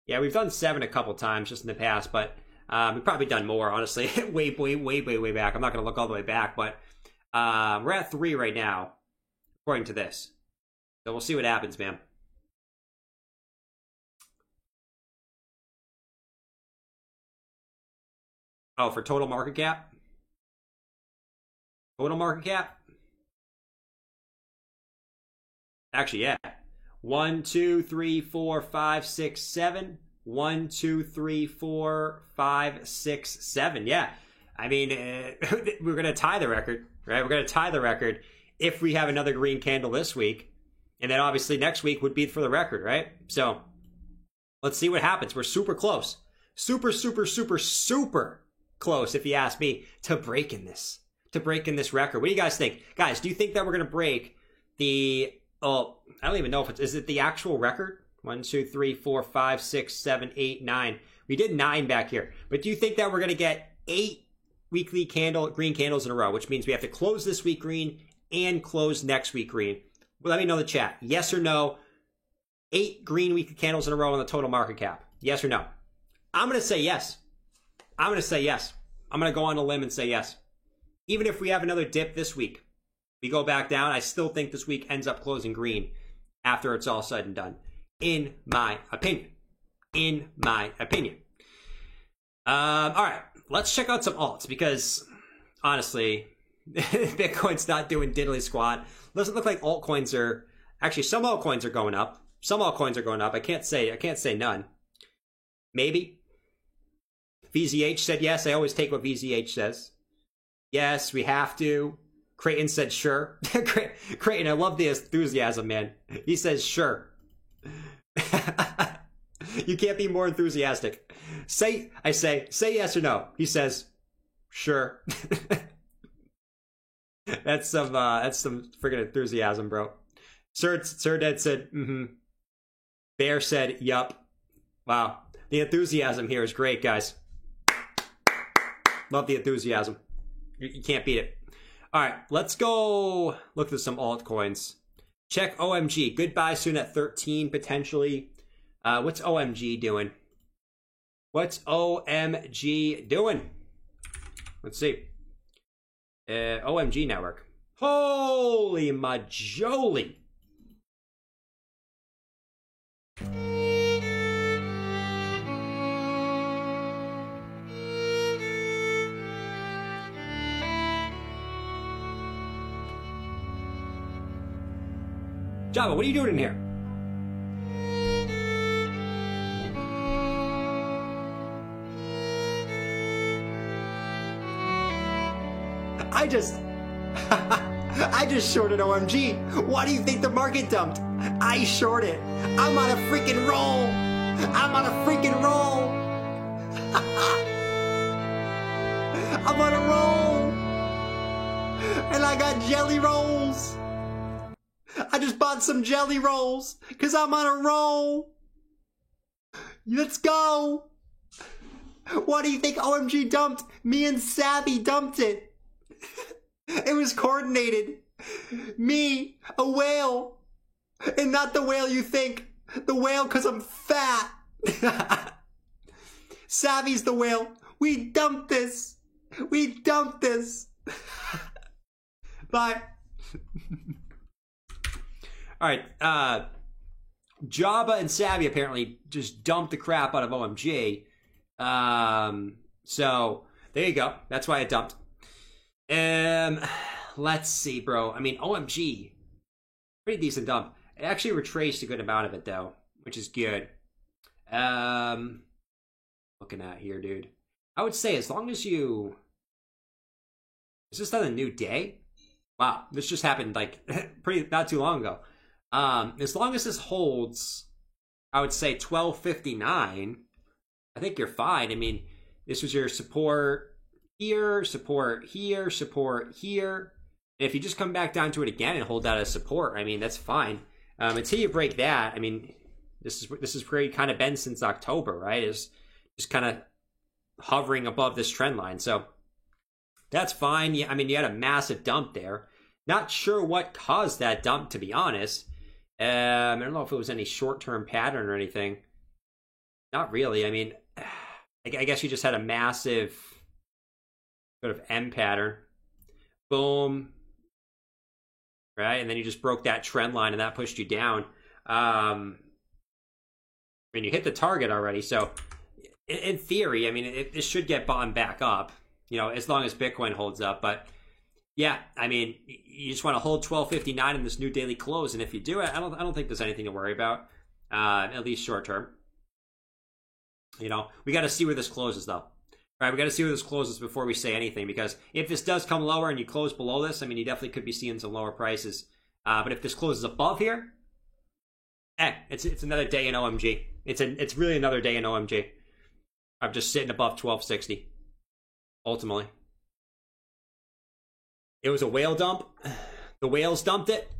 Yeah, we've done 7 a couple times just in the past, but we've probably done more, honestly. way back. I'm not going to look all the way back, but we're at 3 right now, according to this. So we'll see what happens, man. Oh, for total market cap? Total market cap? Actually, yeah. 1, 2, 3, 4, 5, 6, 7. 1, 2, 3, 4, 5, 6, 7. Yeah. I mean, we're going to tie the record, right? We're going to tie the record if we have another green candle this week. And then obviously next week would be for the record, right? So let's see what happens. We're super close. Super close, if you ask me, to breaking this record. What do you guys think? Guys, do you think that we're going to break the, oh, I don't even know if it's, is it the actual record? 1, 2, 3, 4, 5, 6, 7, 8, 9. We did 9 back here. But do you think that we're going to get 8 weekly green candles in a row, which means we have to close this week green and close next week green? Well, let me know in the chat. Yes or no? 8 green weekly candles in a row on the total market cap. Yes or no? I'm going to say yes. I'm going to say yes. I'm going to go on a limb and say yes. Even if we have another dip this week, we go back down, I still think this week ends up closing green after it's all said and done. In my opinion. In my opinion. All right. Let's check out some alts because, honestly, Bitcoin's not doing diddly squat. Doesn't look like altcoins are... Actually, some altcoins are going up. Some altcoins are going up. I can't say none. Maybe. VZH said yes. I always take what VZH says. Yes, we have to. Creighton said sure. Creighton, I love the enthusiasm, man. He says sure. You can't be more enthusiastic. I say yes or no. He says sure. That's some friggin' enthusiasm, bro. Sir Dead said mm-hmm. Bear said yup. Wow. The enthusiasm here is great, guys. Love the enthusiasm. You can't beat it. All right, let's go look at some altcoins. Check OMG. Goodbye soon at 13, potentially. What's OMG doing? What's OMG doing? Let's see. OMG Network. Holy majoli. Java, what are you doing in here? I just shorted OMG. Why do you think the market dumped? I shorted. I'm on a freaking roll. I'm on a freaking roll. I'm on a roll. And I got jelly rolls. I just bought some jelly rolls because I'm on a roll. Let's go. Why do you think OMG dumped? Me and Savvy dumped it. It was coordinated. Me, a whale. And not the whale you think. The whale because I'm fat. Savvy's the whale. We dumped this. We dumped this. Bye. All right. Jabba and Savvy apparently just dumped the crap out of OMG. So there you go. That's why it dumped. Let's see, bro. I mean, OMG, pretty decent dump. It actually retraced a good amount of it though, which is good. Looking at here, dude. I would say as long as you... Is this on a new day? Wow, this just happened like not too long ago. As long as this holds, I would say 1259. I think you're fine. I mean, this was your support here, support here, support here. And if you just come back down to it again and hold that as support, I mean, that's fine. Until you break that, I mean, this is where you kind of been since October, right? Is just kind of hovering above this trend line. So that's fine. Yeah, I mean, you had a massive dump there. Not sure what caused that dump, to be honest. I don't know if it was any short-term pattern or anything. Not really. I mean, I guess you just had a massive sort of M pattern. Boom. Right? And then you just broke that trend line and that pushed you down. I mean, you hit the target already. So, in theory, I mean, it should get bottomed back up, you know, as long as Bitcoin holds up. But, yeah, I mean, you just want to hold 1259 in this new daily close. And if you do it, I don't think there's anything to worry about, at least short term. You know, we got to see where this closes, though. Right, we got to see where this closes before we say anything, because if this does come lower and you close below this, I mean, you definitely could be seeing some lower prices. But if this closes above here, it's another day in OMG. It's really another day in OMG. I'm just sitting above 1260. Ultimately, it was a whale dump. The whales dumped it.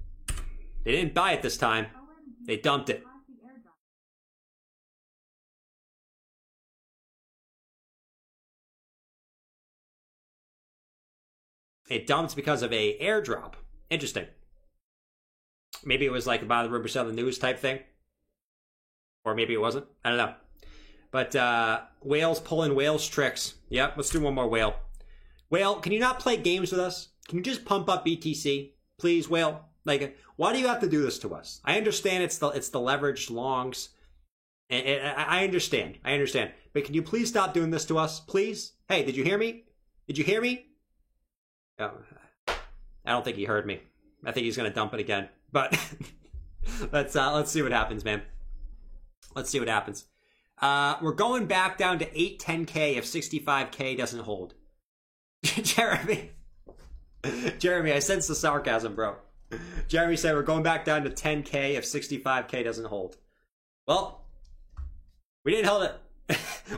They didn't buy it this time. They dumped it. It dumped because of a airdrop. Interesting. Maybe it was like about the rumors on the news type thing. Or maybe it wasn't. I don't know. But whales pulling whales tricks. Yep, let's do one more whale. Whale, can you not play games with us? Can you just pump up BTC? Please, whale. Like, why do you have to do this to us? I understand it's the leveraged longs. And I understand. I understand. But can you please stop doing this to us? Please? Hey, did you hear me? Did you hear me? Oh, I don't think he heard me. I think he's going to dump it again. But let's see what happens, man. Let's see what happens. We're going back down to 810K if 65K doesn't hold. Jeremy, I sense the sarcasm, bro. Jeremy said we're going back down to 10K if 65K doesn't hold. Well, we didn't hold it.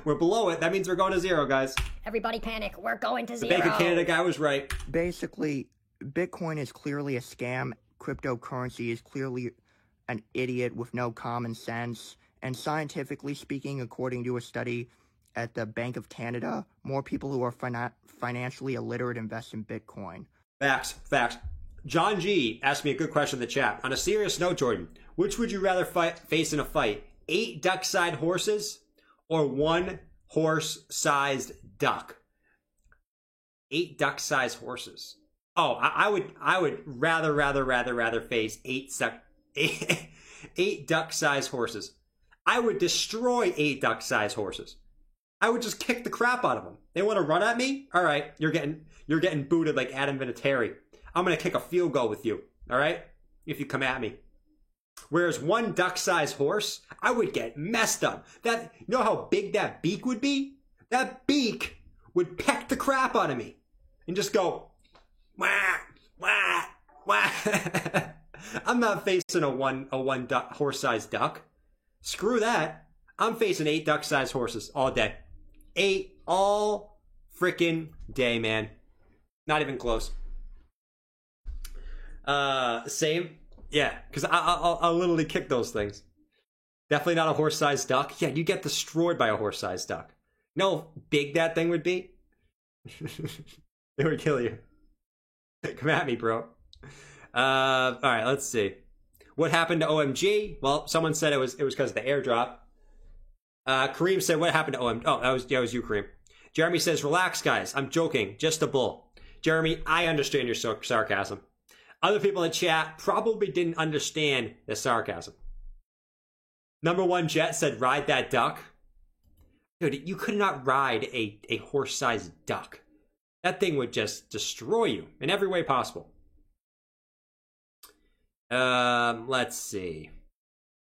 We're below it. That means we're going to zero, guys. Everybody panic. We're going to The zero. Bank of Canada guy was right. Basically, Bitcoin is clearly a scam. Cryptocurrency is clearly an idiot with no common sense. And scientifically speaking, according to a study at the Bank of Canada, more people who are financially illiterate invest in Bitcoin. Facts. John G asked me a good question in the chat. On a serious note, Jordan, which would you rather face in a fight? 8 duck-sized horses or 1 horse-sized duck? 8 duck-sized horses. Oh, I would rather face 8 duck-sized horses. I would destroy 8 duck-sized horses. I would just kick the crap out of them. They want to run at me? All right, you're getting booted like Adam Vinatieri. I'm gonna kick a field goal with you. All right, if you come at me. Whereas 1 duck-sized horse, I would get messed up. You know how big that beak would be? That beak would peck the crap out of me and just go, wah, wah, wah. I'm not facing a one horse-sized duck. Screw that. I'm facing 8 duck-sized horses all day. 8 all freaking day, man. Not even close. Same. Yeah, because I'll literally kick those things. Definitely not a horse-sized duck. Yeah, you get destroyed by a horse-sized duck. You know how big that thing would be? It would kill you. Come at me, bro. Alright, let's see. What happened to OMG? Well, someone said it was because of the airdrop. Kareem said, what happened to OMG? Oh, that was you, Kareem. Jeremy says, relax, guys. I'm joking. Just a bull. Jeremy, I understand your sarcasm. Other people in chat probably didn't understand the sarcasm. Number 1 Jet said, ride that duck. Dude, you could not ride a horse-sized duck. That thing would just destroy you in every way possible. Let's see.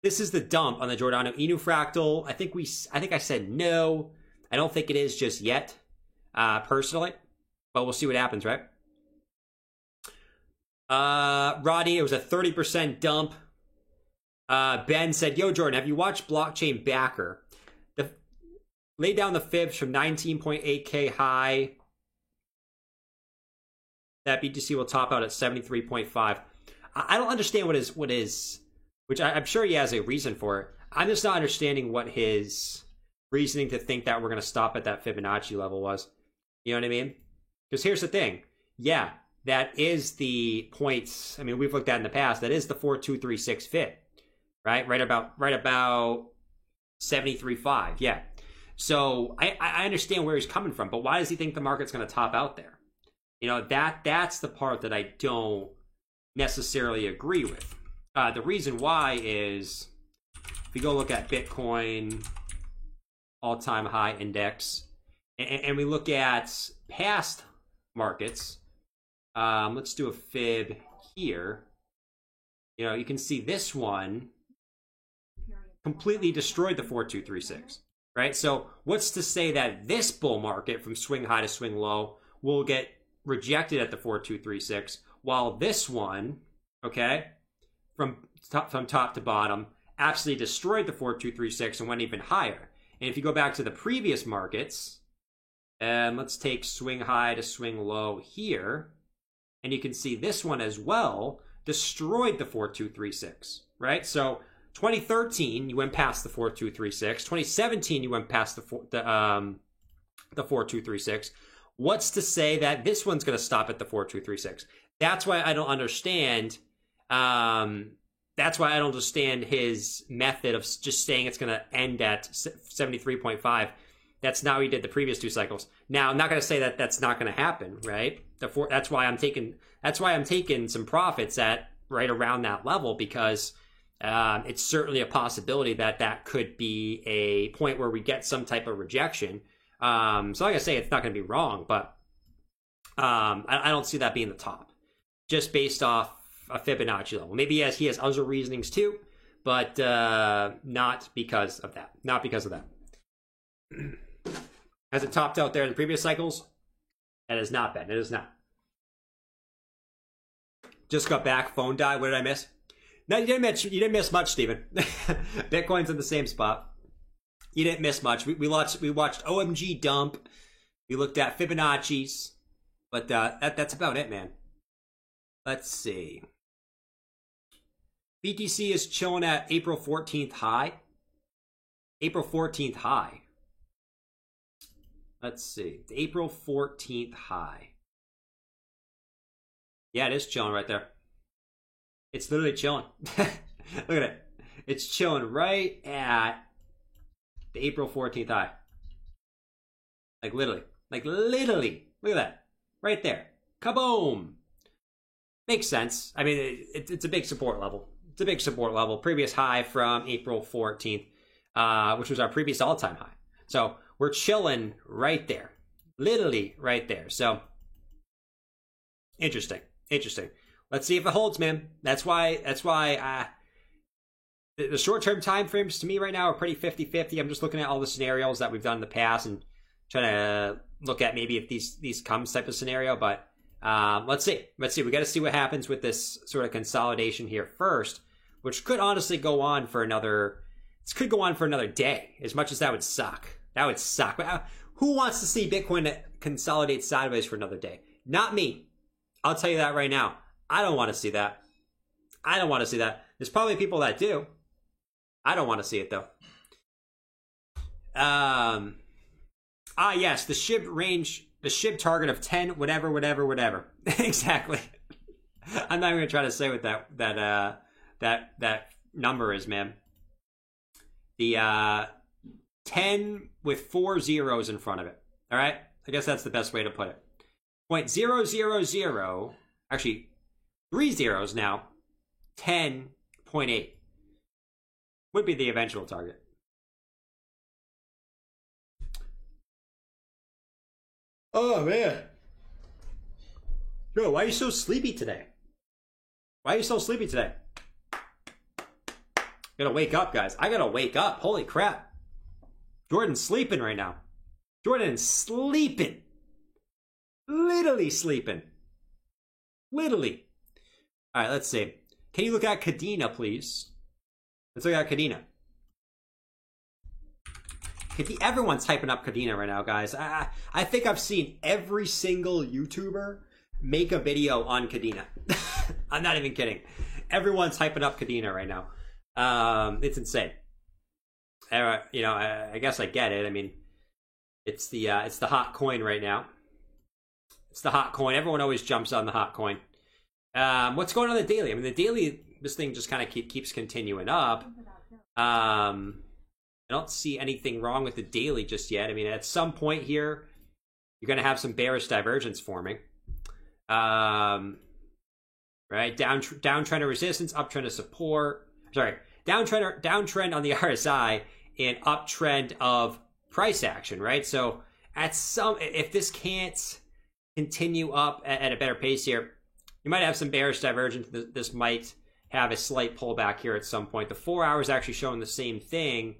This is the dump on the Giordano Inu fractal. I think I said no. I don't think it is just yet, personally. But we'll see what happens, right? Roddy, it was a 30% dump. Ben said, yo, Jordan, have you watched Blockchain Backer? Lay down the fibs from 19.8K high. That BTC will top out at 73.5. I don't understand what is, which I'm sure he has a reason for it. I'm just not understanding what his reasoning to think that we're going to stop at that Fibonacci level was. You know what I mean? Because here's the thing. Yeah, that is the points. I mean, we've looked at in the past. That is the 4236 fit, right? Right about 73.5. Yeah. So I understand where he's coming from, but why does he think the market's going to top out there? You know, that's the part that I don't necessarily agree with. The reason why is if you go look at Bitcoin all-time high index and we look at past markets, let's do a fib here. You know, you can see this one completely destroyed the 4236, right? So what's to say that this bull market from swing high to swing low will get rejected at the 4236, while this one, okay, from top to bottom, absolutely destroyed the 4236 and went even higher. And if you go back to the previous markets, let's take swing high to swing low here, and you can see this one as well destroyed the 4236, right? So 2013, you went past the 4236. 2017, you went past the 4236. What's to say that this one's going to stop at the 4236? That's why I don't understand. That's why I don't understand his method of just saying it's going to end at 73.5. That's not what he did the previous 2 cycles. Now, I'm not going to say that that's not going to happen, right? That's why I'm taking some profits at right around that level, because it's certainly a possibility that could be a point where we get some type of rejection. So like I say, it's not going to be wrong, but I don't see that being the top, just based off a Fibonacci level. Maybe he has other reasonings too, but not because of that. Not because of that. Has it topped out there in the previous cycles? It has not been. It is not. Just got back. Phone died. What did I miss? No, you didn't miss much, Steven. Bitcoin's in the same spot. You didn't miss much. We watched OMG dump. We looked at Fibonacci's, but that's about it, man. Let's see. BTC is chilling at April 14th high. April 14th high. Let's see. The April 14th high. Yeah, it is chilling right there. It's literally chilling. Look at it. It's chilling right at the April 14th high. Like literally. Like literally. Look at that. Right there. Kaboom. Makes sense. I mean, it's a big support level. It's a big support level. Previous high from April 14th, which was our previous all-time high. So we're chilling right there. Literally right there. So interesting. Interesting. Let's see if it holds, man. That's why the short-term time frames to me right now are pretty 50-50. I'm just looking at all the scenarios that we've done in the past and trying to look at maybe if these comes type of scenario. But let's see. We got to see what happens with this sort of consolidation here first, which could honestly go on for another. This could go on for another day. As much as that would suck. That would suck. But who wants to see Bitcoin consolidate sideways for another day? Not me. I'll tell you that right now. I don't want to see that. I don't want to see that. There's probably people that do. I don't want to see it though. Yes, the SHIB range, the SHIB target of 10, whatever. Exactly. I'm not even gonna try to say what that number is, man. The 10 with 4 zeros in front of it. All right, I guess that's the best way to put it. 0.000, actually 3 zeros now. 10.8 would be the eventual target. Oh man, yo, why are you so sleepy today? Gotta wake up, guys. I gotta wake up. Holy crap. Jordan's sleeping right now. Jordan's sleeping. Literally sleeping. Literally. All right, let's see. Can you look at Kadena, please? Let's look at Kadena. Everyone's hyping up Kadena right now, guys. I think I've seen every single YouTuber make a video on Kadena. I'm not even kidding. Everyone's hyping up Kadena right now. It's insane. I guess I get it. I mean, it's the hot coin right now. It's the hot coin. Everyone always jumps on the hot coin. What's going on the daily? I mean, the daily, this thing just kind of keeps continuing up. I don't see anything wrong with the daily just yet. I mean, at some point here, you're going to have some bearish divergence forming. Right? Downtrend of resistance, uptrend of support. Sorry, downtrend on the RSI and uptrend of price action, right? So if this can't continue up at a better pace here, you might have some bearish divergence. This might have a slight pullback here at some point. The 4 hours actually showing the same thing,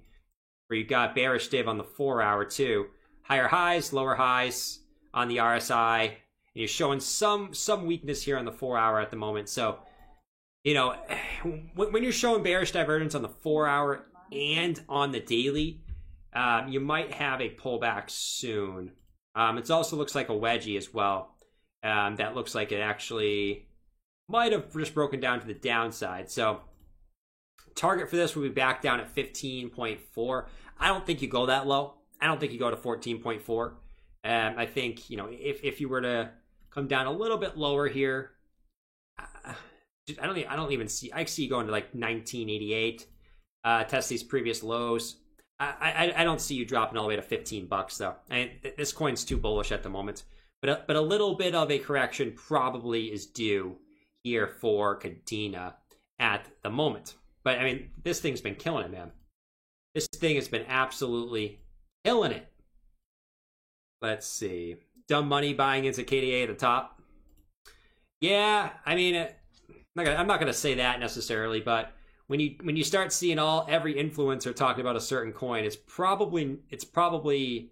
where you got bearish div on the 4 hour too. Higher highs, lower highs on the RSI. And you're showing some weakness here on the 4 hour at the moment. So, when you're showing bearish divergence on the 4 hour and on the daily, you might have a pullback soon. It also looks like a wedgie as well. That looks like it actually might have just broken down to the downside. So target for this will be back down at 15.4. I don't think you go that low. I don't think you go to 14.4. I think, if you were to come down a little bit lower here, I don't even see, I see you going to like 1988, test these previous lows. I don't see you dropping all the way to $15 though. This coin's too bullish at the moment. But a little bit of a correction probably is due here for Kadena at the moment. But I mean, this thing's been killing it, man. This thing has been absolutely killing it. Let's see. Dumb money buying into KDA at the top. Yeah, I mean, I'm not gonna say that necessarily, but when you start seeing every influencer talking about a certain coin, it's probably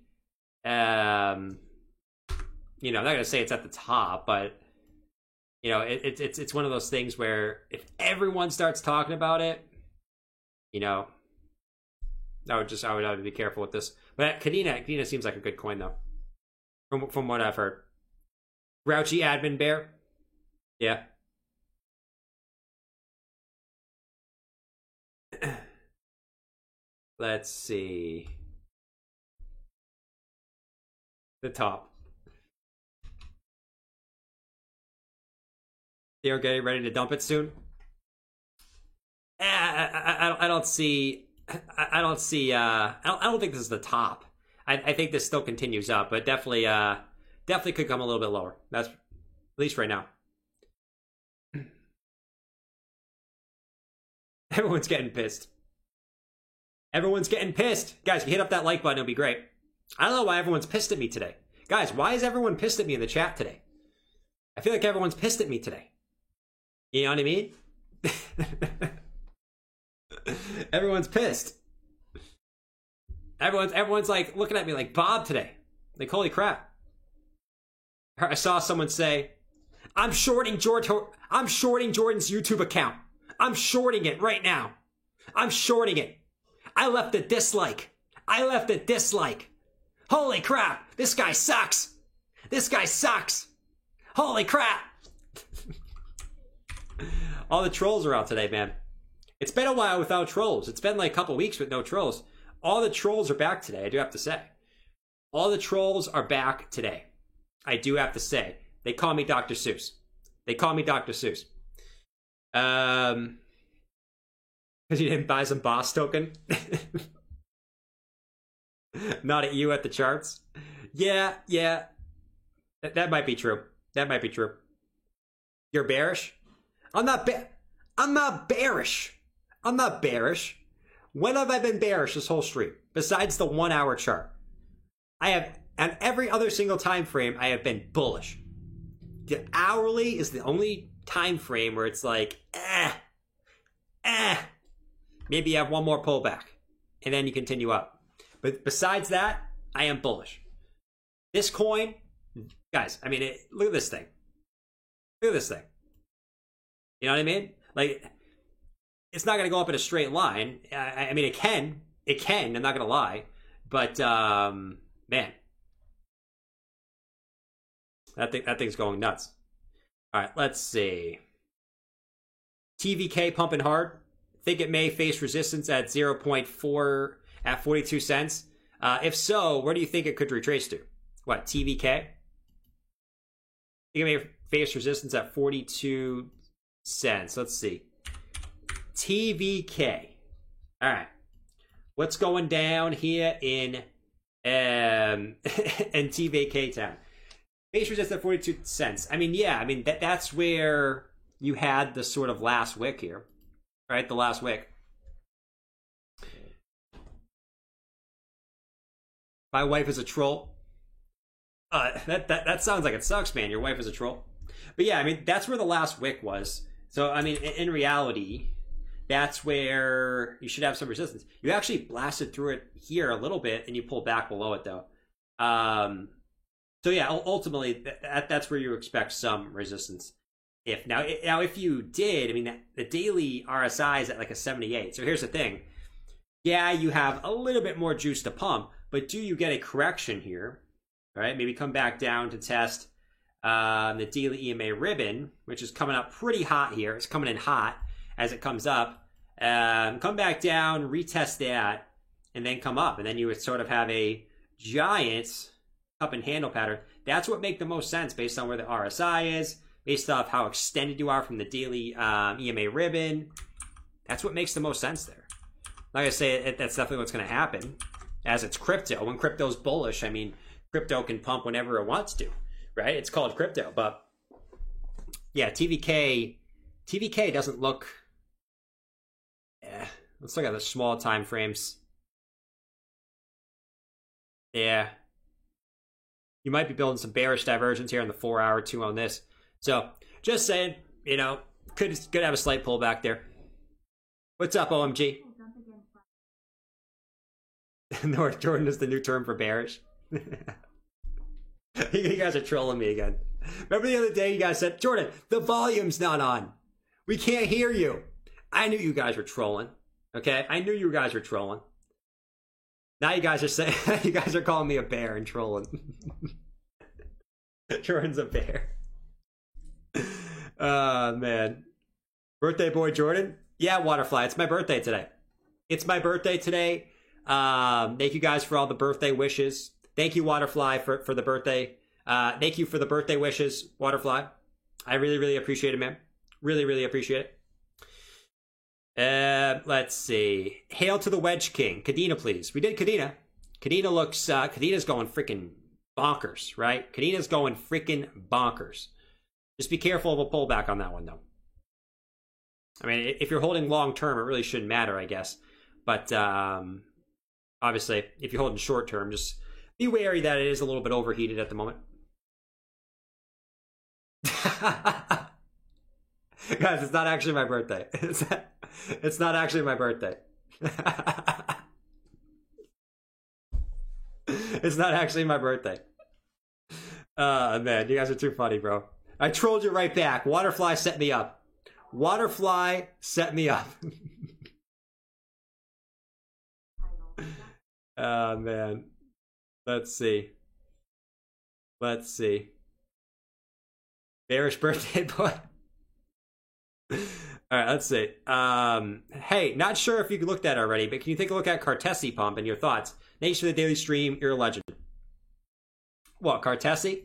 you know, I'm not gonna say it's at the top, but you know, it's one of those things where if everyone starts talking about it, you know, I would be careful with this. But Kadena seems like a good coin though, from what I've heard. Grouchy admin bear, yeah. Let's see. The top. They're getting ready to dump it soon. I don't see. I don't see. I don't think this is the top. I think this still continues up, but definitely could come a little bit lower. That's at least right now. Everyone's getting pissed. Everyone's getting pissed. Guys, if you hit up that like button, it'll be great. I don't know why everyone's pissed at me today. Guys, why is everyone pissed at me in the chat today? I feel like everyone's pissed at me today. You know what I mean? Everyone's pissed. Everyone's like looking at me like Bob today. Like, holy crap. I saw someone say, I'm shorting Jordan's YouTube account. I'm shorting it right now. I'm shorting it. I left a dislike. Holy crap. This guy sucks. Holy crap. All the trolls are out today, man. It's been a while without trolls. It's been like a couple weeks with no trolls. All the trolls are back today, I do have to say. All the trolls are back today. I do have to say. They call me Dr. Seuss. Because you didn't buy some boss token? Not at you at the charts? Yeah. That might be true. You're bearish? I'm not bearish. When have I been bearish this whole stream? Besides the 1 hour chart. I have, on every other single time frame, I have been bullish. The hourly is the only time frame where it's like, maybe you have one more pullback, and then you continue up. But besides that, I am bullish. This coin, guys, I mean, look at this thing. You know what I mean? Like, it's not going to go up in a straight line. I mean, it can. I'm not going to lie. But, man. That thing's going nuts. All right, let's see. TVK pumping hard. Think it may face resistance at 0.4 at 42 cents. If so, where do you think it could retrace to? What, TVK? Think it may face resistance at 42 cents. Let's see. TVK. All right. What's going down here in TVK town? Face resistance at 42 cents. I mean, yeah. I mean, that's where you had the sort of last wick here. Right? The last wick. My wife is a troll. That sounds like it sucks, man. Your wife is a troll. But yeah, I mean, that's where the last wick was. So, I mean, in reality, that's where you should have some resistance. You actually blasted through it here a little bit, and you pulled back below it, though. So yeah, ultimately, that's where you expect some resistance. If you did, I mean, the daily RSI is at like a 78. So here's the thing. Yeah, you have a little bit more juice to pump, but do you get a correction here? All right, maybe come back down to test the daily EMA ribbon, which is coming up pretty hot here. It's coming in hot as it comes up. Come back down, retest that, and then come up. And then you would sort of have a giant cup and handle pattern. That's what makes the most sense based on where the RSI is, based off how extended you are from the daily EMA ribbon. That's what makes the most sense there. Like I say, that's definitely what's going to happen as it's crypto. When crypto's bullish, I mean, crypto can pump whenever it wants to, right? It's called crypto. But yeah, TVK doesn't look... Let's look at the small time frames. Yeah. You might be building some bearish divergence here on the 4 hour, 2 on this. So, just saying, you know, could have a slight pullback there. What's up, OMG? North Jordan is the new term for bearish. You guys are trolling me again. Remember the other day you guys said, Jordan, the volume's not on. We can't hear you. I knew you guys were trolling. Okay? I knew you guys were trolling. Now you guys are saying, you guys are calling me a bear and trolling. Jordan's a bear. Man. Birthday boy Jordan? Yeah, Waterfly. It's my birthday today. It's my birthday today. Thank you guys for all the birthday wishes. Thank you, Waterfly, for the birthday. Thank you for the birthday wishes, Waterfly. I really, really appreciate it, man. Really, really appreciate it. Let's see. Hail to the Wedge King. Kadena, please. We did Kadena. Kadena looks, Kadena's going freaking bonkers, right? Kadena's going freaking bonkers. Just be careful of a pullback on that one, though. I mean, if you're holding long term, it really shouldn't matter, I guess. But obviously, if you're holding short term, just be wary that it is a little bit overheated at the moment. Guys, it's not actually my birthday. It's not actually my birthday. It's not actually my birthday. Man, you guys are too funny, bro. I trolled you right back. Waterfly set me up. Waterfly set me up. Man. Let's see. Bearish birthday boy. Alright, let's see. Hey, not sure if you looked at it already, but can you take a look at Cartesi pump and your thoughts? Thanks for the daily stream. You're a legend. What, Cartesi?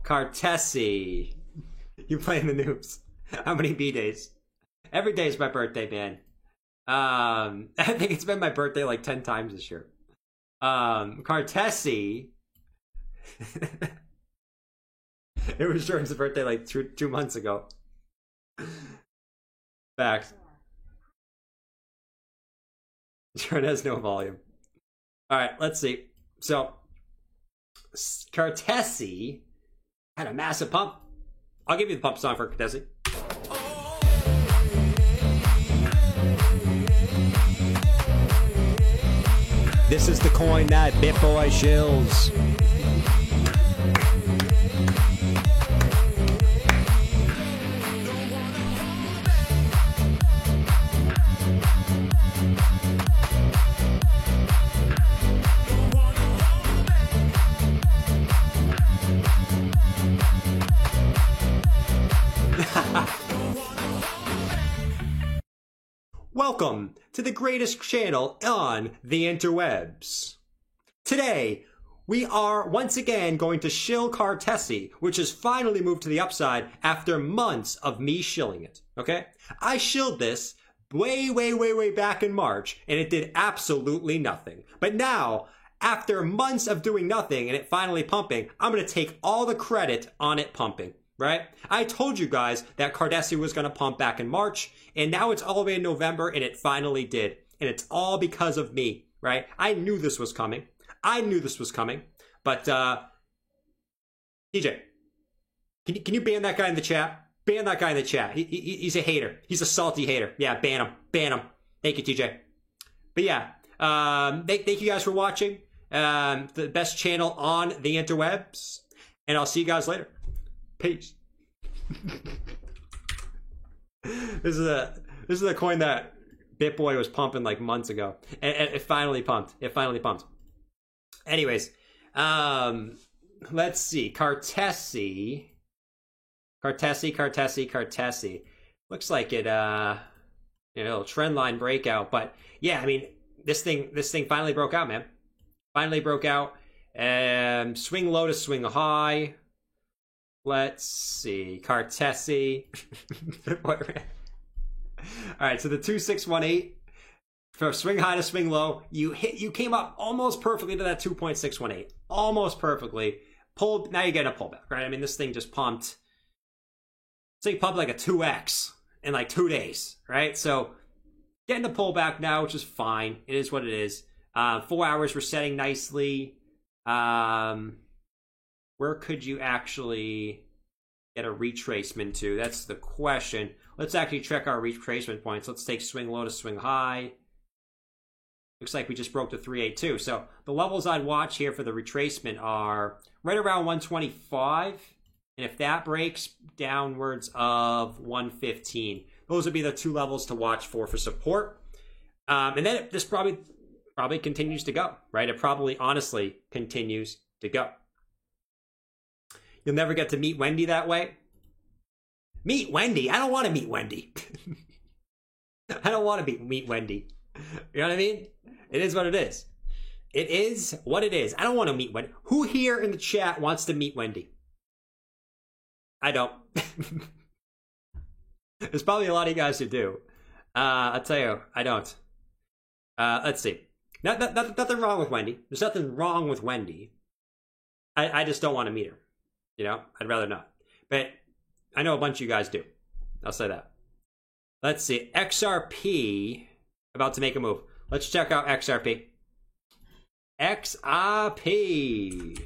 Cartesi. You playing the noobs. How many B-days? Every day is my birthday, man. I think it's been my birthday like 10 times this year. Cartesi. It was Jordan's birthday like two months ago. Facts. Jordan has no volume. Alright, let's see. So, Cartesi had a massive pump. I'll give you the pump song for Cartesi. This is the coin that BitBoy shills. Welcome to the greatest channel on the interwebs. Today, we are once again going to shill Cartesi, which has finally moved to the upside after months of me shilling it, okay? I shilled this way back in March, and it did absolutely nothing. But now, after months of doing nothing and it finally pumping, I'm going to take all the credit on it pumping. Right? I told you guys that Cartesi was going to pump back in March, and now it's all the way in November, and it finally did. And it's all because of me, right? I knew this was coming. But, DJ, can you ban that guy in the chat? Ban that guy in the chat. He's a hater. He's a salty hater. Yeah, ban him. Ban him. Thank you, TJ. But yeah, thank you guys for watching. The best channel on the interwebs. And I'll see you guys later. Peace. This is a coin that BitBoy was pumping like months ago, and it finally pumped. Anyways, let's see. Cartesi. Looks like it. Trend line breakout, but yeah, I mean, this thing finally broke out, man. Finally broke out. Swing low to swing high. Let's see. Cartesi. Alright, so the 2618 from swing high to swing low, you came up almost perfectly to that 2.618. Almost perfectly. Pulled, now you get a pullback, right? I mean, this thing just pumped. This thing pumped like a 2x in like 2 days, right? So getting the pullback now, which is fine. It is what it is. 4 hours we're setting nicely. Where could you actually... get a retracement to? That's the question. Let's actually check our retracement points. Let's take swing low to swing high. Looks like we just broke the 382. So the levels I'd watch here for the retracement are right around 125. And if that breaks, downwards of 115. Those would be the two levels to watch for support. And then this probably continues to go, right? It probably honestly continues to go. You'll never get to meet Wendy that way. Meet Wendy? I don't want to meet Wendy. I don't want to meet Wendy. You know what I mean? It is what it is. It is what it is. I don't want to meet Wendy. Who here in the chat wants to meet Wendy? I don't. There's probably a lot of you guys who do. I'll tell you, I don't. Let's see. Nothing wrong with Wendy. There's nothing wrong with Wendy. I just don't want to meet her. You know, I'd rather not. But I know a bunch of you guys do. I'll say that. Let's see. XRP about to make a move. Let's check out XRP. XRP.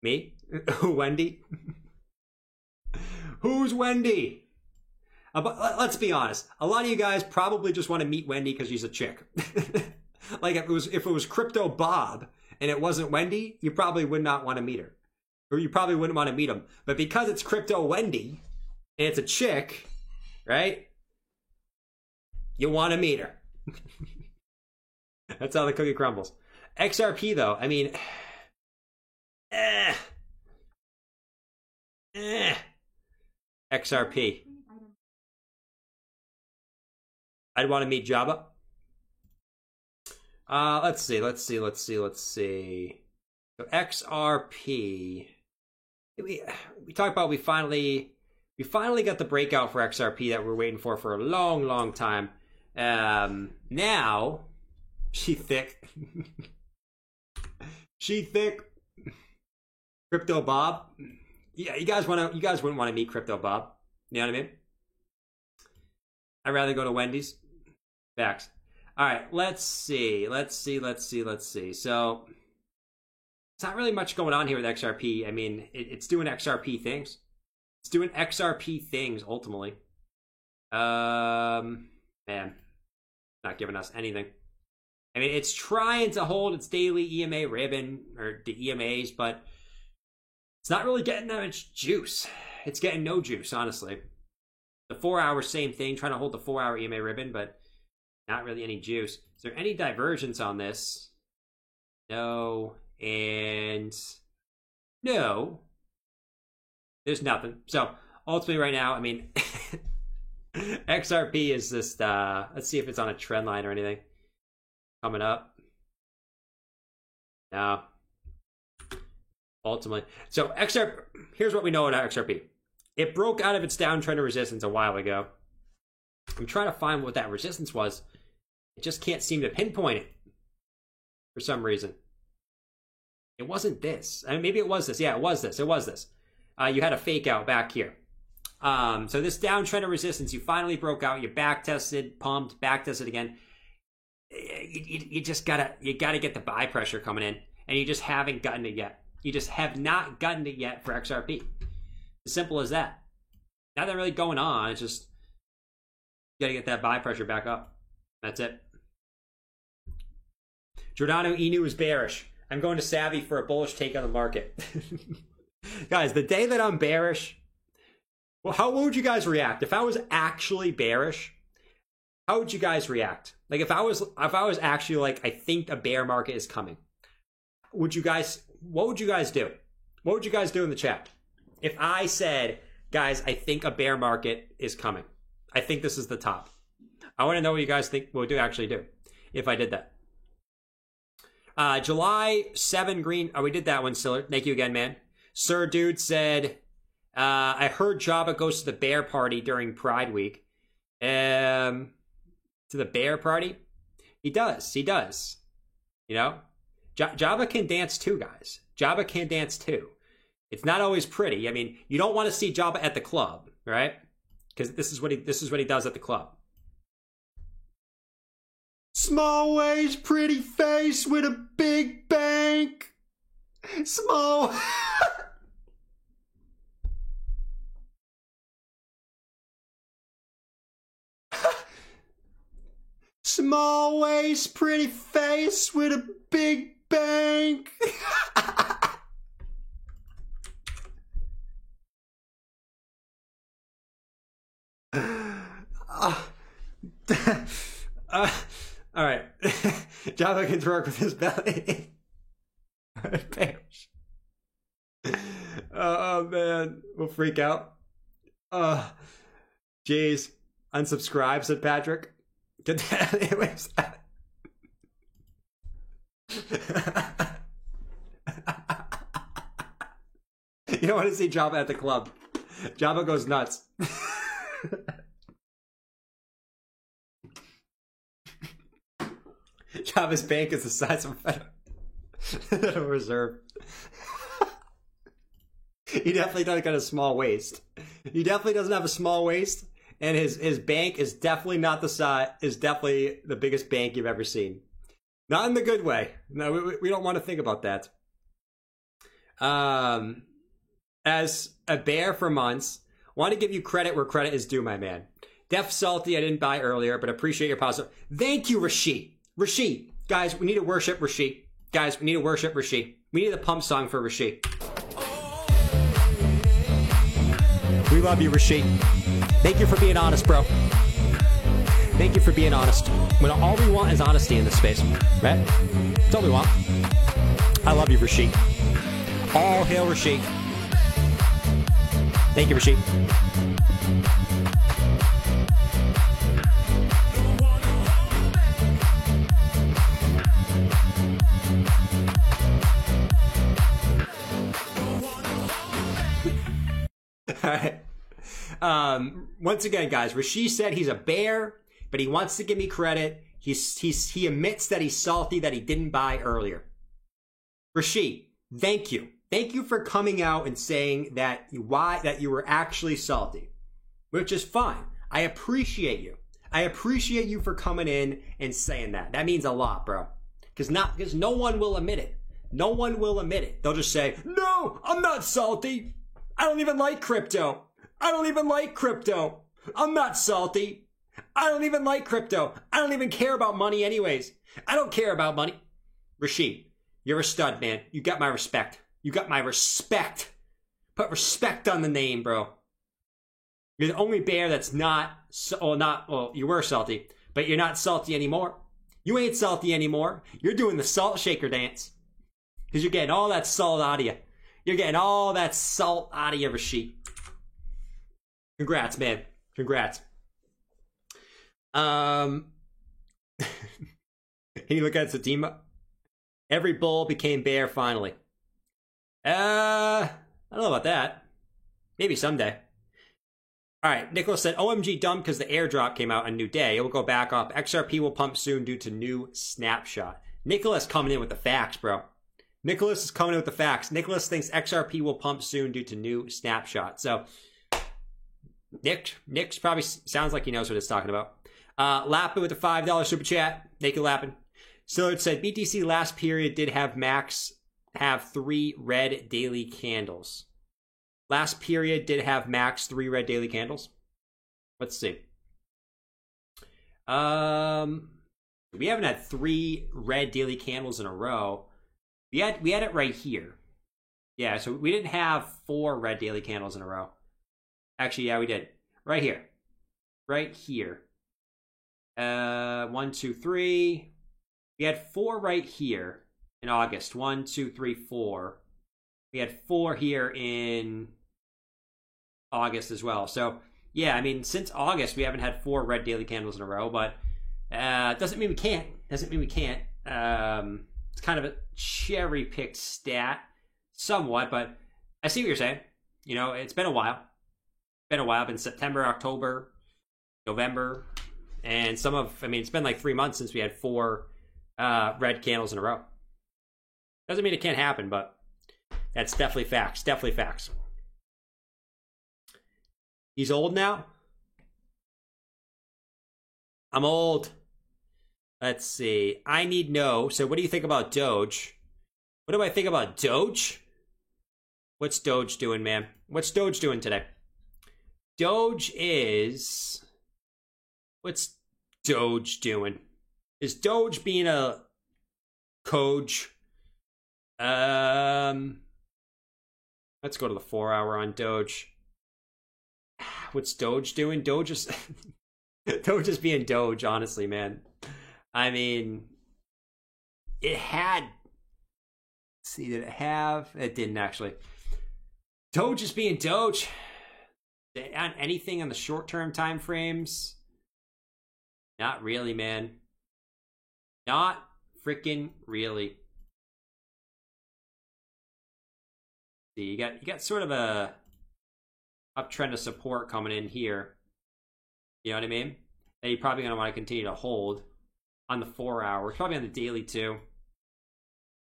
Me? Wendy? Who's Wendy? Let's be honest. A lot of you guys probably just want to meet Wendy because she's a chick. Like if it was Crypto Bob and it wasn't Wendy, you probably would not want to meet her. Or you probably wouldn't want to meet him. But because it's Crypto Wendy and it's a chick, right? You want to meet her. That's how the cookie crumbles. XRP though, I mean, XRP. I'd want to meet Jabba. Let's see. So XRP. We talked about we finally got the breakout for XRP that we're waiting for a long time. Now she thick. She thick. Crypto Bob. Yeah, you guys wouldn't want to meet Crypto Bob. You know what I mean? I'd rather go to Wendy's. Facts. All right, let's see. So it's not really much going on here with XRP. I mean, it's doing XRP things. It's doing XRP things ultimately. Man, not giving us anything. I mean, it's trying to hold its daily EMA ribbon or the EMAs, but it's not really getting that much juice. It's getting no juice, honestly. The 4 hour, same thing, trying to hold the 4 hour EMA ribbon, but not really any juice. Is there any divergence on this? No, and no. There's nothing. So ultimately right now, I mean, XRP is just, let's see if it's on a trend line or anything. Coming up. No. Ultimately. So XRP, here's what we know about XRP. It broke out of its downtrend of resistance a while ago. I'm trying to find what that resistance was. I just can't seem to pinpoint it for some reason. It wasn't this. I mean, maybe it was this. Yeah, it was this. You had a fake out back here. So this downtrend of resistance, you finally broke out. You back tested, pumped, back tested again. You gotta get the buy pressure coming in, and you just haven't gotten it yet. You just have not gotten it yet for XRP. As simple as that. Nothing really going on. It's just you gotta get that buy pressure back up. That's it. Giordano Inu is bearish. I'm going to Savvy for a bullish take on the market. Guys, the day that I'm bearish, well, how would you guys react? If I was actually bearish, how would you guys react? Like if I was actually like, I think a bear market is coming. What would you guys do? What would you guys do in the chat? If I said, guys, I think a bear market is coming. I think this is the top. I want to know what you guys think would actually do if I did that. July 7 green. Oh, we did that one, Siller. Thank you again, man. Sir Dude said, I heard Jabba goes to the bear party during Pride Week. To the bear party? He does. You know? Jabba can dance too, guys. Jabba can dance too. It's not always pretty. I mean, you don't want to see Jabba at the club, right? Because this is what he does at the club. Small waist, pretty face with a big bank. Small. Small waist, pretty face with a big bank. All right. Java can work with his belly. Oh man, we'll freak out. Jeez, unsubscribe, said Patrick. Get that. Anyways. You don't want to see Java at the club. Java goes nuts. Java's bank is the size of a Federal Reserve. He definitely doesn't got a small waist. He definitely doesn't have a small waist, and his bank is definitely not the size. Is definitely the biggest bank you've ever seen. Not in the good way. No, we don't want to think about that. As a bear for months, want to give you credit where credit is due, my man. Def Salty, I didn't buy earlier, but appreciate your positive. Thank you, Rashid. Rashid, guys, we need to worship Rashid. Guys, we need to worship Rashid. We need a pump song for Rashid. We love you, Rashid. Thank you for being honest, bro. Thank you for being honest. When all we want is honesty in this space, right? That's all we want. I love you, Rashid. All hail Rashid. Thank you, Rashid. All right. Once again, guys, Rashid said he's a bear, but he wants to give me credit. He admits that he's salty that he didn't buy earlier. Rashid, thank you. Thank you for coming out and saying that you were actually salty, which is fine. I appreciate you. I appreciate you for coming in and saying that. That means a lot, bro. Because no one will admit it. No one will admit it. They'll just say, "No, I'm not salty. I don't even like crypto. I don't even like crypto. I'm not salty. I don't even like crypto. I don't even care about money anyways. I don't care about money." Rashid, you're a stud, man. You got my respect. You got my respect. Put respect on the name, bro. You're the only bear that's not, you were salty, but you're not salty anymore. You ain't salty anymore. You're doing the salt shaker dance. Because you're getting all that salt out of you. You're getting all that salt out of you, Rashid. Congrats, man. Congrats. Can you look at Satima? Every bull became bear finally. I don't know about that. Maybe someday. All right, Nicholas said, OMG dumb because the airdrop came out on new day. It will go back up. XRP will pump soon due to new snapshot. Nicholas coming in with the facts, bro. Nicholas is coming in with the facts. Nicholas thinks XRP will pump soon due to new snapshot. So, Nick's probably sounds like he knows what it's talking about. Lappin with the $5 super chat. Thank you, Lappin. So it said BTC last period did have max have 3 red daily candles. Last period did have max 3 red daily candles. Let's see. We haven't had 3 red daily candles in a row. We had it right here. Yeah, so we didn't have 4 red daily candles in a row. Actually, yeah, we did. Right here. Right here. 1, 2, 3. We had 4 right here in August. 1, 2, 3, 4. We had 4 here in August as well. So, yeah, I mean, since August, we haven't had 4 red daily candles in a row, but doesn't mean we can't. Doesn't mean we can't. It's kind of a cherry-picked stat, somewhat, but I see what you're saying. You know, it's been a while. Been September, October, November, and it's been like 3 months since we had 4 red candles in a row. Doesn't mean it can't happen, but that's definitely facts. Definitely facts. He's old now? I'm old. Let's see. I need no. So what do you think about Doge? What do I think about Doge? What's Doge doing, man? What's Doge doing today? Doge is... What's Doge doing? Is Doge being a coach? Let's go to the 4 hour on Doge. What's Doge doing? Doge is Doge is being Doge, honestly, man. I mean, it had. Let's see, did it have? It didn't actually. Doge is being Doge. On anything on the short-term time frames? Not really, man. Not freaking really. See, you got sort of a uptrend of support coming in here. You know what I mean? That you're probably going to want to continue to hold on the 4 hour. Probably on the daily too.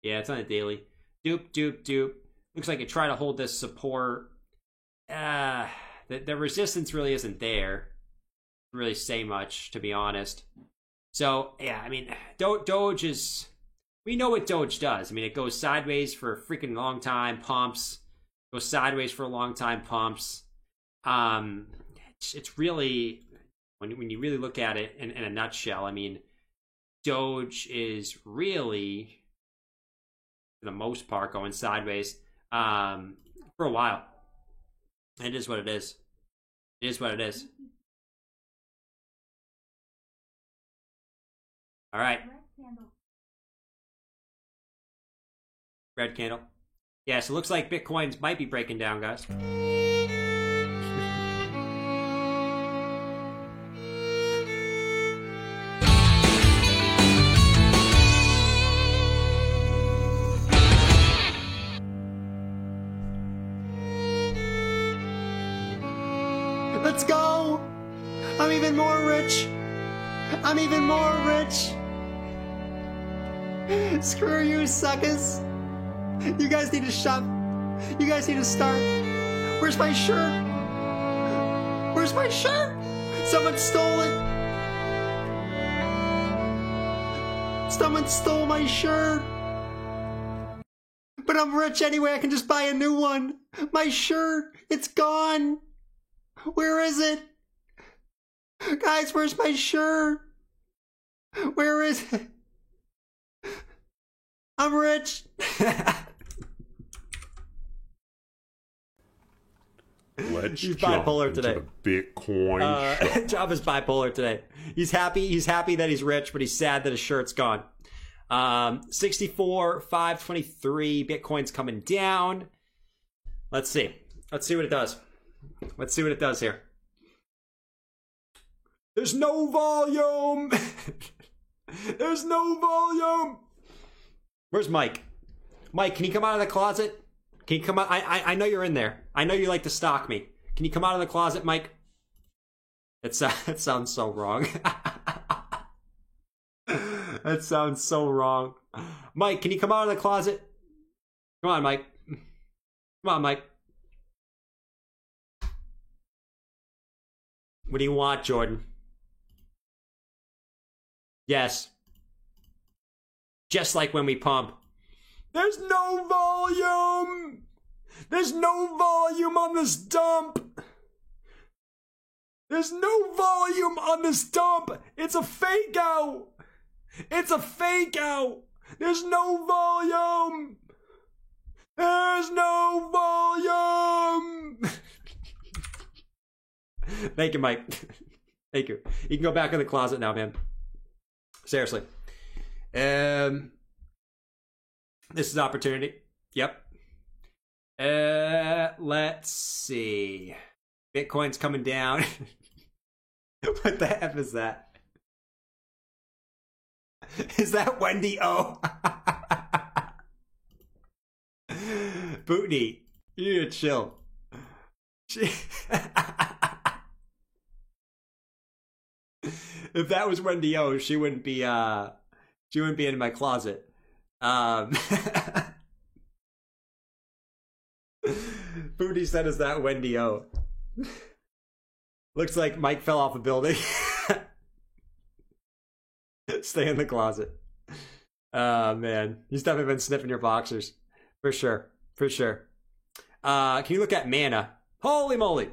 Yeah, it's on the daily. Doop, doop, doop. Looks like it tried to hold this support. The resistance really isn't there. Really say much, to be honest. So, yeah, I mean, Doge is... We know what Doge does. I mean, it goes sideways for a freaking long time, pumps. Goes sideways for a long time, pumps. It's really... When you really look at it in a nutshell, I mean, Doge is really, for the most part, going sideways for a while. It is what it is. It is what it is. All right. Red candle. Yeah, so it looks like Bitcoins might be breaking down, guys. Let's go! I'm even more rich! I'm even more rich! Screw you, suckers! You guys need to shop. You guys need to start. Where's my shirt? Where's my shirt? Someone stole it! Someone stole my shirt! But I'm rich anyway, I can just buy a new one! My shirt! It's gone! Where is it? Guys, where's my shirt? Where is it? I'm rich. Let's He's jump bipolar into today. the Bitcoin shop. Job is bipolar today. He's happy that he's rich, but he's sad that his shirt's gone. 64,523. Bitcoin's coming down. Let's see what it does. Let's see what it does here. There's no volume. There's no volume. Where's Mike? Mike, can you come out of the closet? Can you come out? I know you're in there. I know you like to stalk me. Can you come out of the closet, Mike? It sounds so wrong. That sounds so wrong. Mike, can you come out of the closet? Come on, Mike. Come on, Mike. What do you want, Jordan? Yes. Just like when we pump. There's no volume! There's no volume on this dump! There's no volume on this dump! It's a fake out! It's a fake out! There's no volume! There's no volume! Thank you, Mike. Thank you. You can go back in the closet now, man. Seriously. This is opportunity. Yep. Let's see. Bitcoin's coming down. What the F is that? Is that Wendy O? Bootney, you need to chill. If that was Wendy O, she wouldn't be in my closet. Booty said, is that Wendy O? Looks like Mike fell off a building. Stay in the closet. Man. He's definitely been sniffing your boxers. For sure. For sure. Can you look at mana? Holy moly.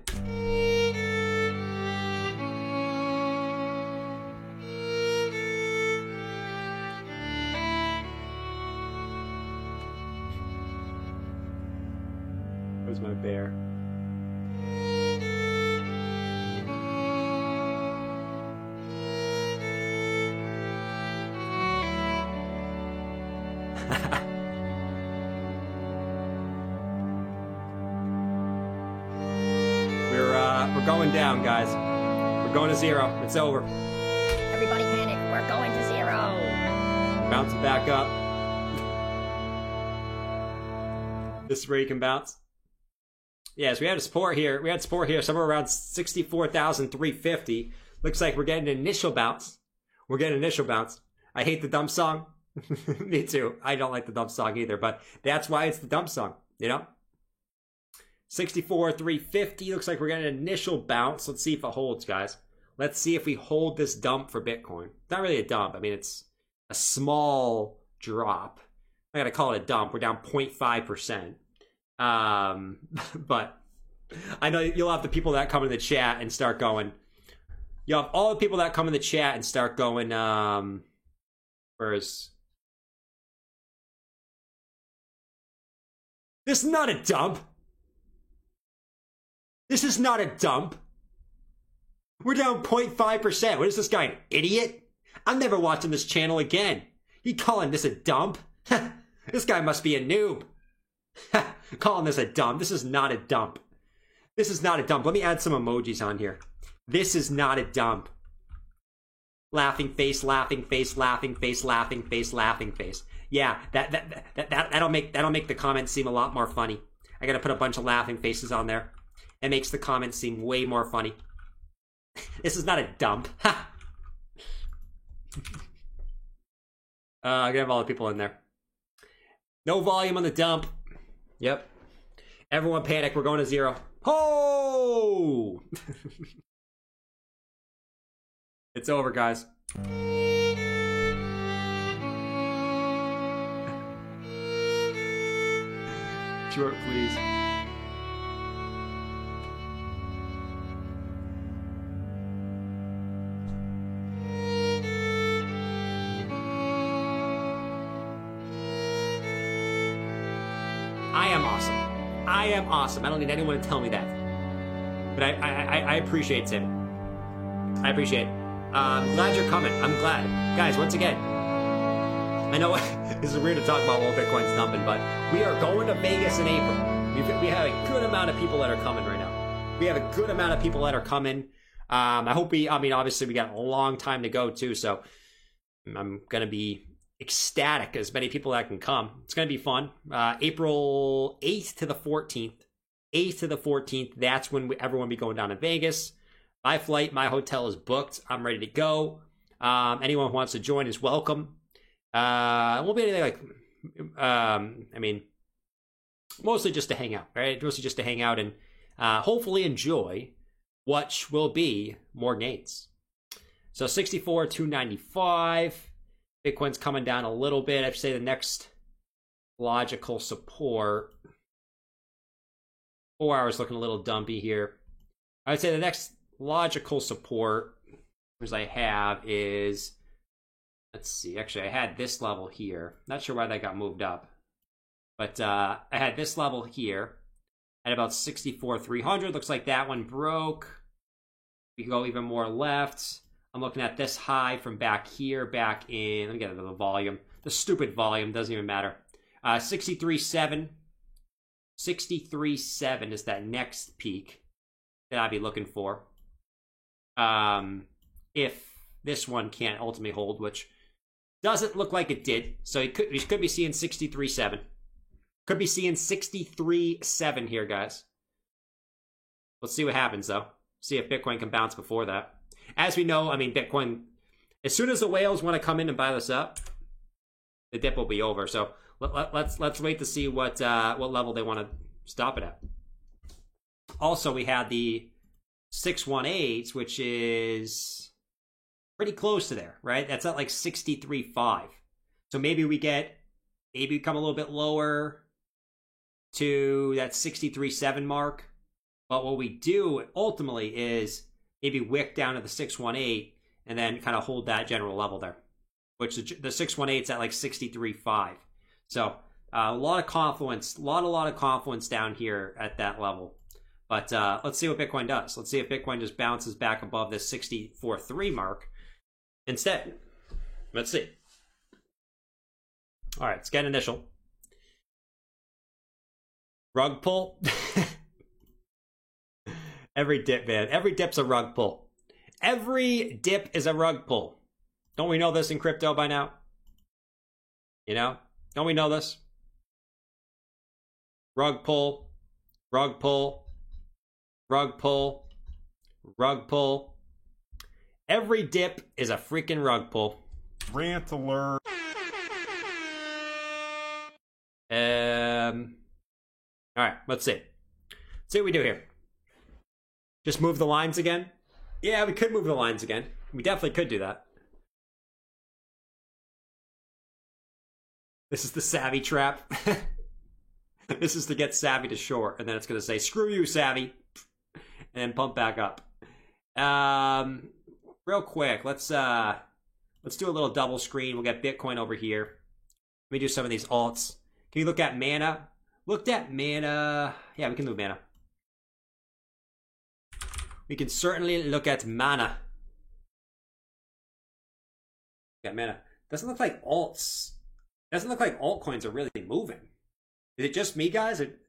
We're going down, guys. We're going to 0. It's over. Everybody panic. We're going to 0. Bouncing back up. This is where you can bounce. Yes, we had a support here. We had support here somewhere around 64,350. Looks like we're getting an initial bounce. We're getting an initial bounce. I hate the dump song. Me too. I don't like the dump song either, but that's why it's the dump song, you know? 64,350. Looks like we're getting an initial bounce. Let's see if it holds, guys. Let's see if we hold this dump for Bitcoin. It's not really a dump. I mean, it's a small drop. I gotta call it a dump. We're down 0.5%. But I know you'll have the people that come in the chat and start going. You'll have all the people that come in the chat and start going, whereas this is not a dump. This is not a dump. We're down 0.5%. What is this guy, an idiot? I'm never watching this channel again. You calling this a dump? This guy must be a noob. Calling this a dump. This is not a dump. This is not a dump. Let me add some emojis on here. This is not a dump. Laughing face, laughing face, laughing face, laughing face, laughing face. Yeah, that'll make the comments seem a lot more funny. I gotta put a bunch of laughing faces on there. It makes the comments seem way more funny. This is not a dump. I gotta have all the people in there. No volume on the dump. Yep. Everyone panic. We're going to 0. Ho! It's over, guys. Short, please. I am awesome. I am awesome. I don't need anyone to tell me that. But I appreciate it, Tim. I appreciate it. I'm glad you're coming. I'm glad. Guys, once again, I know this is weird to talk about while Bitcoin's dumping, but we are going to Vegas in April. We have a good amount of people that are coming right now. We have a good amount of people that are coming. I mean, obviously we got a long time to go too, so I'm going to be ecstatic as many people that can come. It's going to be fun. April 8th to the 14th. 8th to the 14th, that's when everyone will be going down to Vegas. My flight, my hotel is booked. I'm ready to go. Anyone who wants to join is welcome. It won't be anything like, I mean, mostly just to hang out, right? Mostly just to hang out and hopefully enjoy what will be more gains. So 64,295. Bitcoin's coming down a little bit. I'd say the next logical support. 4 hours looking a little dumpy here. I'd say the next logical support as I have is, let's see, actually I had this level here. Not sure why that got moved up. But I had this level here at about 64,300. Looks like that one broke. We can go even more left. I'm looking at this high from back here, back in, let me get the volume. The stupid volume, doesn't even matter. 63.7. 63.7 is that next peak that I'd be looking for. If this one can't ultimately hold, which doesn't look like it did. So you could be seeing 63.7. Could be seeing 63.7 here, guys. Let's see what happens, though. See if Bitcoin can bounce before that. As we know, I mean, Bitcoin, as soon as the whales want to come in and buy this up, the dip will be over. So let's wait to see what level they want to stop it at. Also, we had the 618s, which is pretty close to there, right? That's at like 63.5. So maybe we come a little bit lower to that 63.7 mark. But what we do ultimately is maybe wick down to the 618 and then kind of hold that general level there, which the 618 is at like 63.5. So a lot of confluence, a lot of confluence down here at that level. But let's see what Bitcoin does. Let's see if Bitcoin just bounces back above this 64.3 mark instead. Let's see. All right, let's get initial. Rug pull. Every dip, man. Every dip's a rug pull. Every dip is a rug pull. Don't we know this in crypto by now? You know? Don't we know this? Rug pull. Rug pull. Rug pull. Rug pull. Every dip is a freaking rug pull. Rant alert. All right, let's see. Let's see what we do here. Just move the lines again? Yeah, we could move the lines again. We definitely could do that. This is the savvy trap. This is to get savvy to short, and then it's going to say, screw you, savvy, and then pump back up. Real quick, let's do a little double screen. We'll get Bitcoin over here. Let me do some of these alts. Can you look at Mana? Looked at Mana. Yeah, we can move Mana. We can certainly look at Mana. Look at Mana. Doesn't look like alts. Doesn't look like altcoins are really moving. Is it just me, guys? It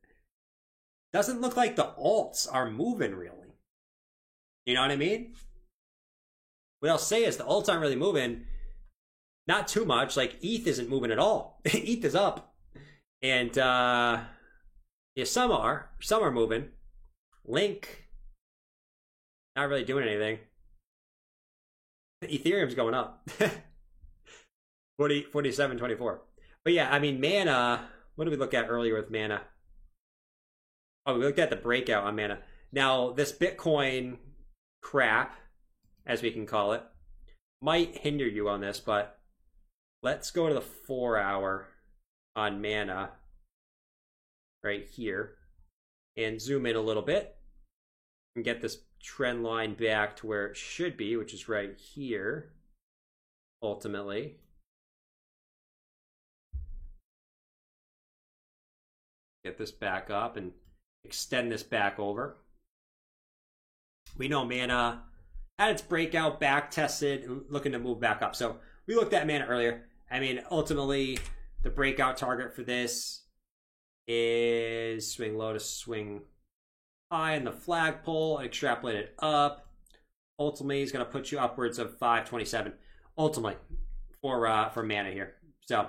doesn't look like the alts are moving really. You know what I mean? What I'll say is the alts aren't really moving. Not too much. Like ETH isn't moving at all. ETH is up. And yeah, some are moving. Link, not really doing anything. Ethereum's going up. 47.24. But yeah, I mean, Mana, what did we look at earlier with Mana? Oh, we looked at the breakout on Mana. Now, this Bitcoin crap, as we can call it, might hinder you on this, but let's go to the 4-hour on Mana right here and zoom in a little bit and get this trend line back to where it should be, which is right here ultimately. Get this back up and extend this back over. We know Mana had its breakout, back tested, and looking to move back up. So we looked at Mana earlier. I mean, ultimately, the breakout target for this is swing low to swing high in the flagpole and extrapolate it up. Ultimately, it's going to put you upwards of 527. Ultimately, for Mana here. So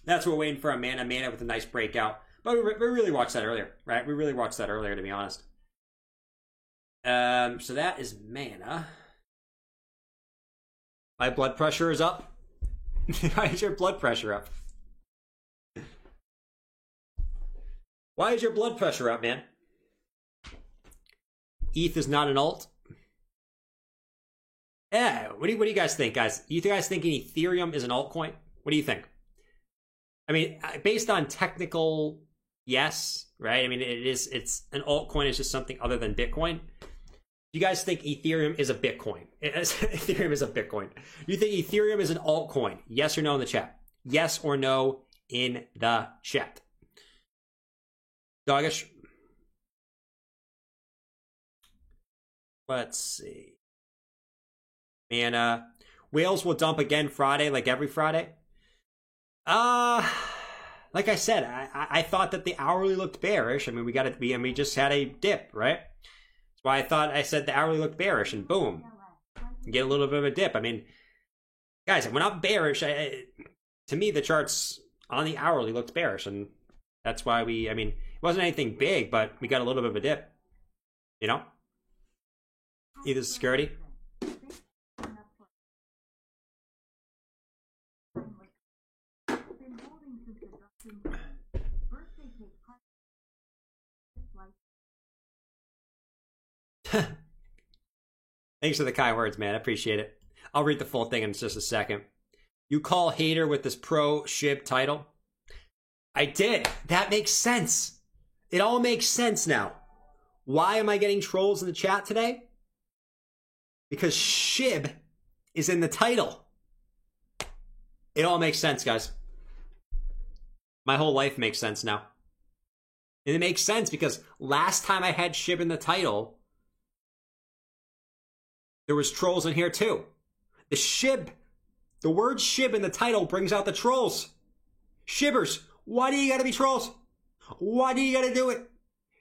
that's what we're waiting for a Mana with a nice breakout. But we really watched that earlier, right? We really watched that earlier, to be honest. So that is Mana. My blood pressure is up. Why is your blood pressure up? Why is your blood pressure up, man? ETH is not an alt. Yeah, what do you guys think, guys? You guys thinking Ethereum is an altcoin? What do you think? I mean, based on technical, yes, right? I mean, it's an altcoin is just something other than Bitcoin. You guys think Ethereum is a Bitcoin? Ethereum is a Bitcoin. You think Ethereum is an altcoin? Yes or no in the chat? Yes or no in the chat? Doggish. Let's see. Mana. Whales will dump again Friday, like every Friday. Like I said, I thought that the hourly looked bearish. I mean, we just had a dip, right? That's why I said the hourly looked bearish, and boom, you get a little bit of a dip. I mean, guys, we're not bearish. To me, the charts on the hourly looked bearish, and that's why I mean, it wasn't anything big, but we got a little bit of a dip. You know? Either security. Thanks for the kind words, man. I appreciate it. I'll read the full thing in just a second. You call hater with this pro SHIB title? I did. That makes sense. It all makes sense now. Why am I getting trolls in the chat today? Because SHIB is in the title. It all makes sense, guys. My whole life makes sense now. And it makes sense because last time I had SHIB in the title, there was trolls in here too. The SHIB, the word SHIB in the title brings out the trolls. Shibbers, why do you gotta be trolls? Why do you gotta do it?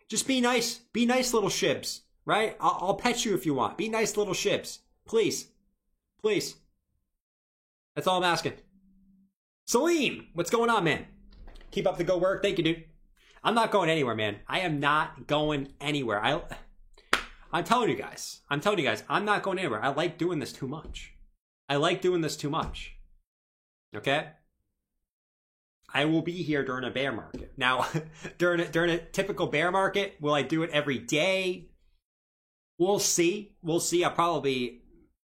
Just be nice. Be nice little shibs, right? I'll pet you if you want. Be nice little shibs. Please. Please. That's all I'm asking. Salim, what's going on, man? Keep up the good work. Thank you, dude. I'm not going anywhere, man. I am not going anywhere. I'm telling you guys, I'm not going anywhere. I like doing this too much. Okay? I will be here during a bear market. Now, during a typical bear market, will I do it every day? We'll see. I'll probably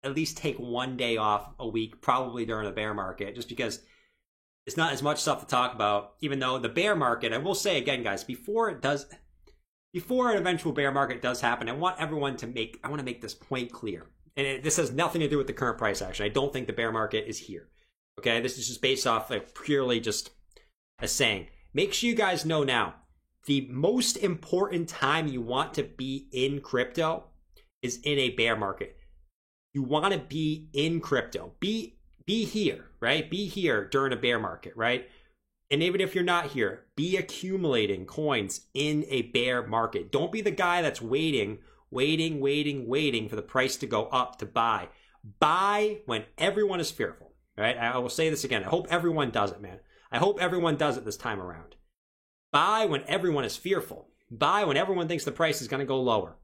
at least take one day off a week, probably during a bear market, just because it's not as much stuff to talk about. Even though the bear market, I will say again, guys, before an eventual bear market does happen, I want to make this point clear. And this has nothing to do with the current price action. I don't think the bear market is here. Okay, this is just based off like purely just a saying. Make sure you guys know now, the most important time you want to be in crypto is in a bear market. You want to be in crypto. Be here, right? Be here during a bear market, right? And even if you're not here, be accumulating coins in a bear market. Don't be the guy that's waiting for the price to go up to buy. Buy when everyone is fearful, right? I will say this again. I hope everyone does it, man. I hope everyone does it this time around. Buy when everyone is fearful. Buy when everyone thinks the price is going to go lower.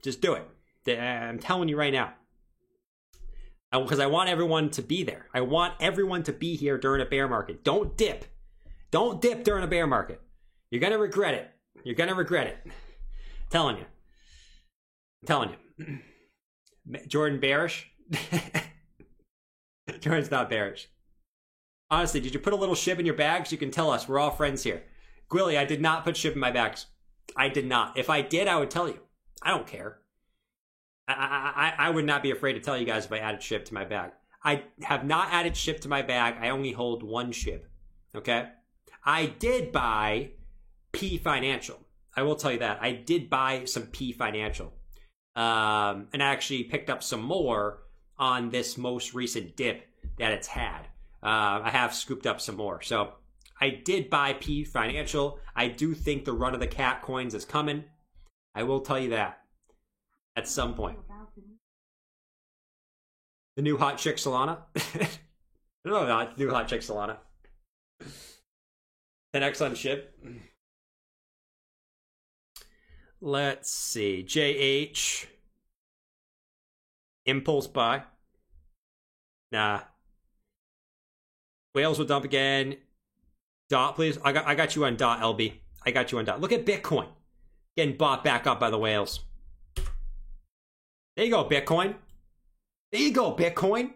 Just do it. I'm telling you right now. Because I want everyone to be there. I want everyone to be here during a bear market. Don't dip. Don't dip during a bear market. You're going to regret it. Telling you. Jordan bearish? Jordan's not bearish. Honestly, did you put a little SHIB in your bags? You can tell us. We're all friends here. Gwilly, I did not put SHIB in my bags. I did not. If I did, I would tell you. I don't care. I would not be afraid to tell you guys if I added SHIB to my bag. I have not added SHIB to my bag. I only hold one SHIB. Okay? I did buy P Financial. I will tell you that. I did buy some P Financial. And I actually picked up some more on this most recent dip that it's had. I have scooped up some more. So I did buy P Financial. I do think the run of the cat coins is coming. I will tell you that. At some point. The new hot chick Solana? I don't know about new hot chick Solana. 10x on SHIB. Let's see. JH. Impulse buy. Nah. Whales will dump again. Dot, please. I got you on Dot, LB. I got you on Dot. Look at Bitcoin. Getting bought back up by the whales. There you go, Bitcoin. There you go, Bitcoin.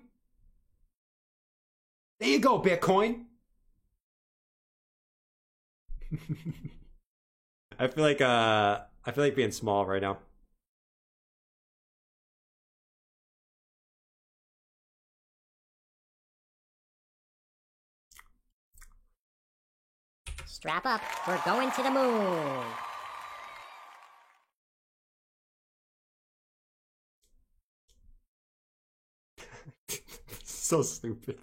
There you go, Bitcoin. I feel like being small right now. Strap up. We're going to the moon. So stupid.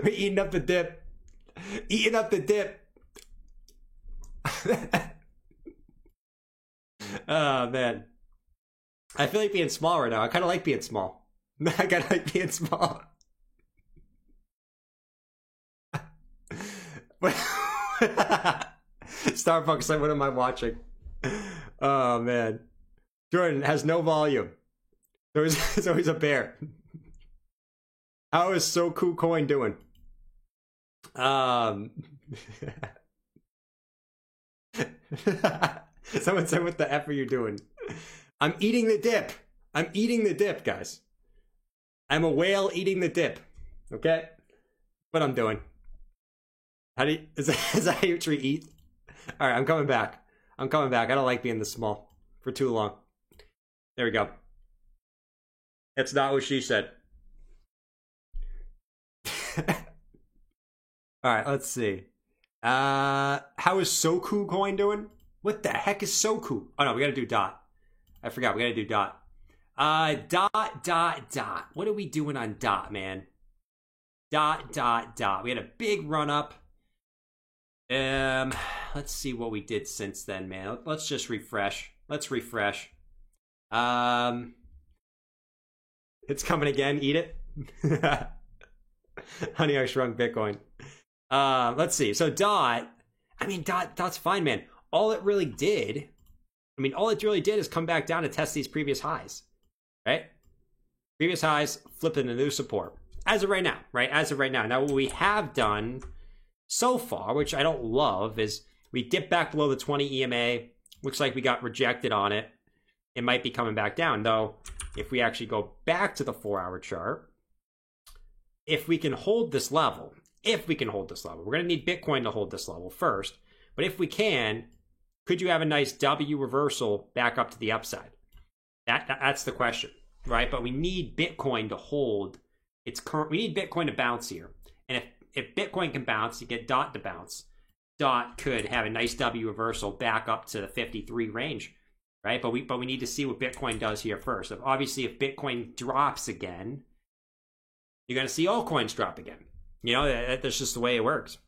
We're eating up the dip. Eating up the dip. Oh, man. I feel like being small right now. I kind of like being small. I kind of like being small. Starbucks, like, what am I watching? Oh, man. Jordan has no volume. So he's a bear. How is So Cool Coin doing? Someone said, what the F are you doing? I'm eating the dip. I'm eating the dip, guys. I'm a whale eating the dip. Okay? What I'm doing. How do you, is that how you treat ETH? Alright, I'm coming back. I don't like being this small for too long. There we go. That's not what she said. Alright, let's see. How is Soku coin doing? What the heck is Soku? Oh no, we gotta do dot. I forgot, we gotta do dot. Dot. What are we doing on dot, man? Dot. We had a big run up. Let's see what we did since then, man. Let's just refresh. Let's refresh. It's coming again. Eat it. Honey, I shrunk Bitcoin. Let's see. So dot. I mean, dot's fine, man. All it really did is come back down to test these previous highs, right? Previous highs, flipping the new support. As of right now, right? As of right now. Now, what we have done so far, which I don't love, is we dipped back below the 20 EMA. Looks like we got rejected on it. It might be coming back down, though. If we actually go back to the 4-hour chart, if we can hold this level, we're going to need Bitcoin to hold this level first. But if we can, could you have a nice W reversal back up to the upside? That's the question, right? But we need Bitcoin to hold its current. We need Bitcoin to bounce here, and if Bitcoin can bounce, you get dot to bounce. Dot could have a nice W reversal back up to the 53 range, right? But we need to see what Bitcoin does here first. Obviously, if Bitcoin drops again, you're going to see altcoins drop again. You know, that's just the way it works.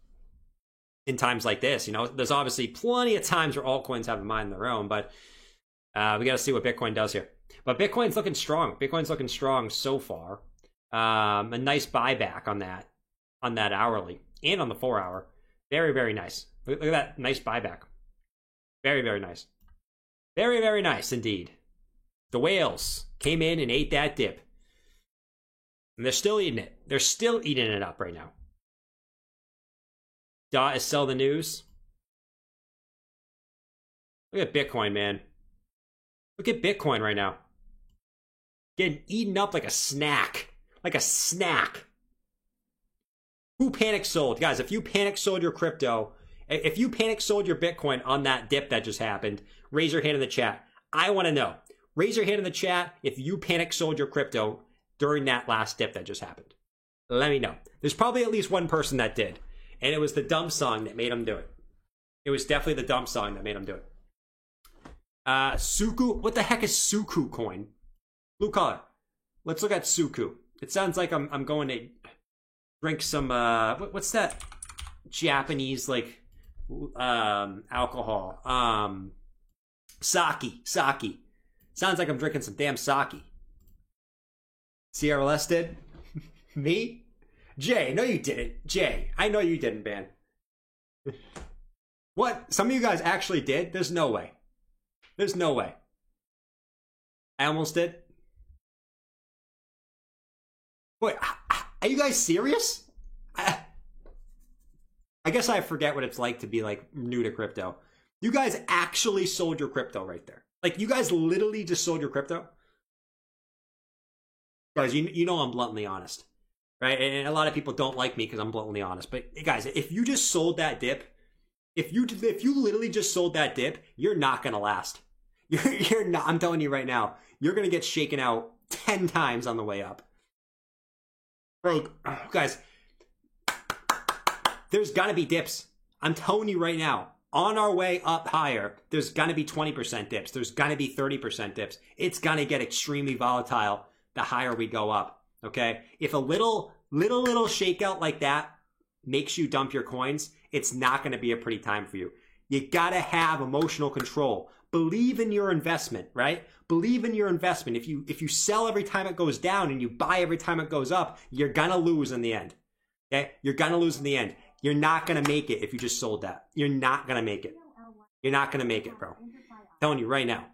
In times like this, you know, there's obviously plenty of times where altcoins have a mind of their own, but we got to see what Bitcoin does here. But Bitcoin's looking strong. Bitcoin's looking strong so far. A nice buyback on that hourly and on the 4-hour. Very, very nice. Look at that nice buyback. Very, very nice. Very, very nice indeed. The whales came in and ate that dip. And they're still eating it. They're still eating it up right now. Dot is sell the news. Look at Bitcoin, man. Look at Bitcoin right now. Getting eaten up like a snack. Like a snack. Who panic sold? Guys, if you panic sold your crypto, if you panic sold your Bitcoin on that dip that just happened, raise your hand in the chat. I want to know. Raise your hand in the chat if you panic sold your crypto during that last dip that just happened. Let me know. There's probably at least one person that did. And it was the dumb song that made him do it. It was definitely the dumb song that made him do it. Suku. What the heck is Suku coin? Blue color. Let's look at Suku. It sounds like I'm going to drink some, what's that Japanese, like, alcohol? Sake. Sounds like I'm drinking some damn sake. CRLS did? Me? Jay, no you didn't. Jay, I know you didn't, man. What? Some of you guys actually did? There's no way. There's no way. I almost did. Wait, are you guys serious? I guess I forget what it's like to be, like, new to crypto. You guys actually sold your crypto right there. Like, you guys literally just sold your crypto? Guys, you know I'm bluntly honest. Right? And a lot of people don't like me because I'm bluntly honest. But guys, if you just sold that dip, if you literally just sold that dip, you're not gonna last. You're not. I'm telling you right now, you're gonna get shaken out 10 times on the way up. Like, guys, there's gotta be dips. I'm telling you right now, on our way up higher, there's gonna be 20% dips. There's gonna be 30% dips. It's gonna get extremely volatile the higher we go up. Okay, if a little shakeout like that makes you dump your coins, it's not going to be a pretty time for you. You got to have emotional control. Believe in your investment, right? Believe in your investment. If you sell every time it goes down and you buy every time it goes up, you're going to lose in the end. Okay, you're going to lose in the end. You're not going to make it if you just sold that. You're not going to make it. You're not going to make it, bro. I'm telling you right now.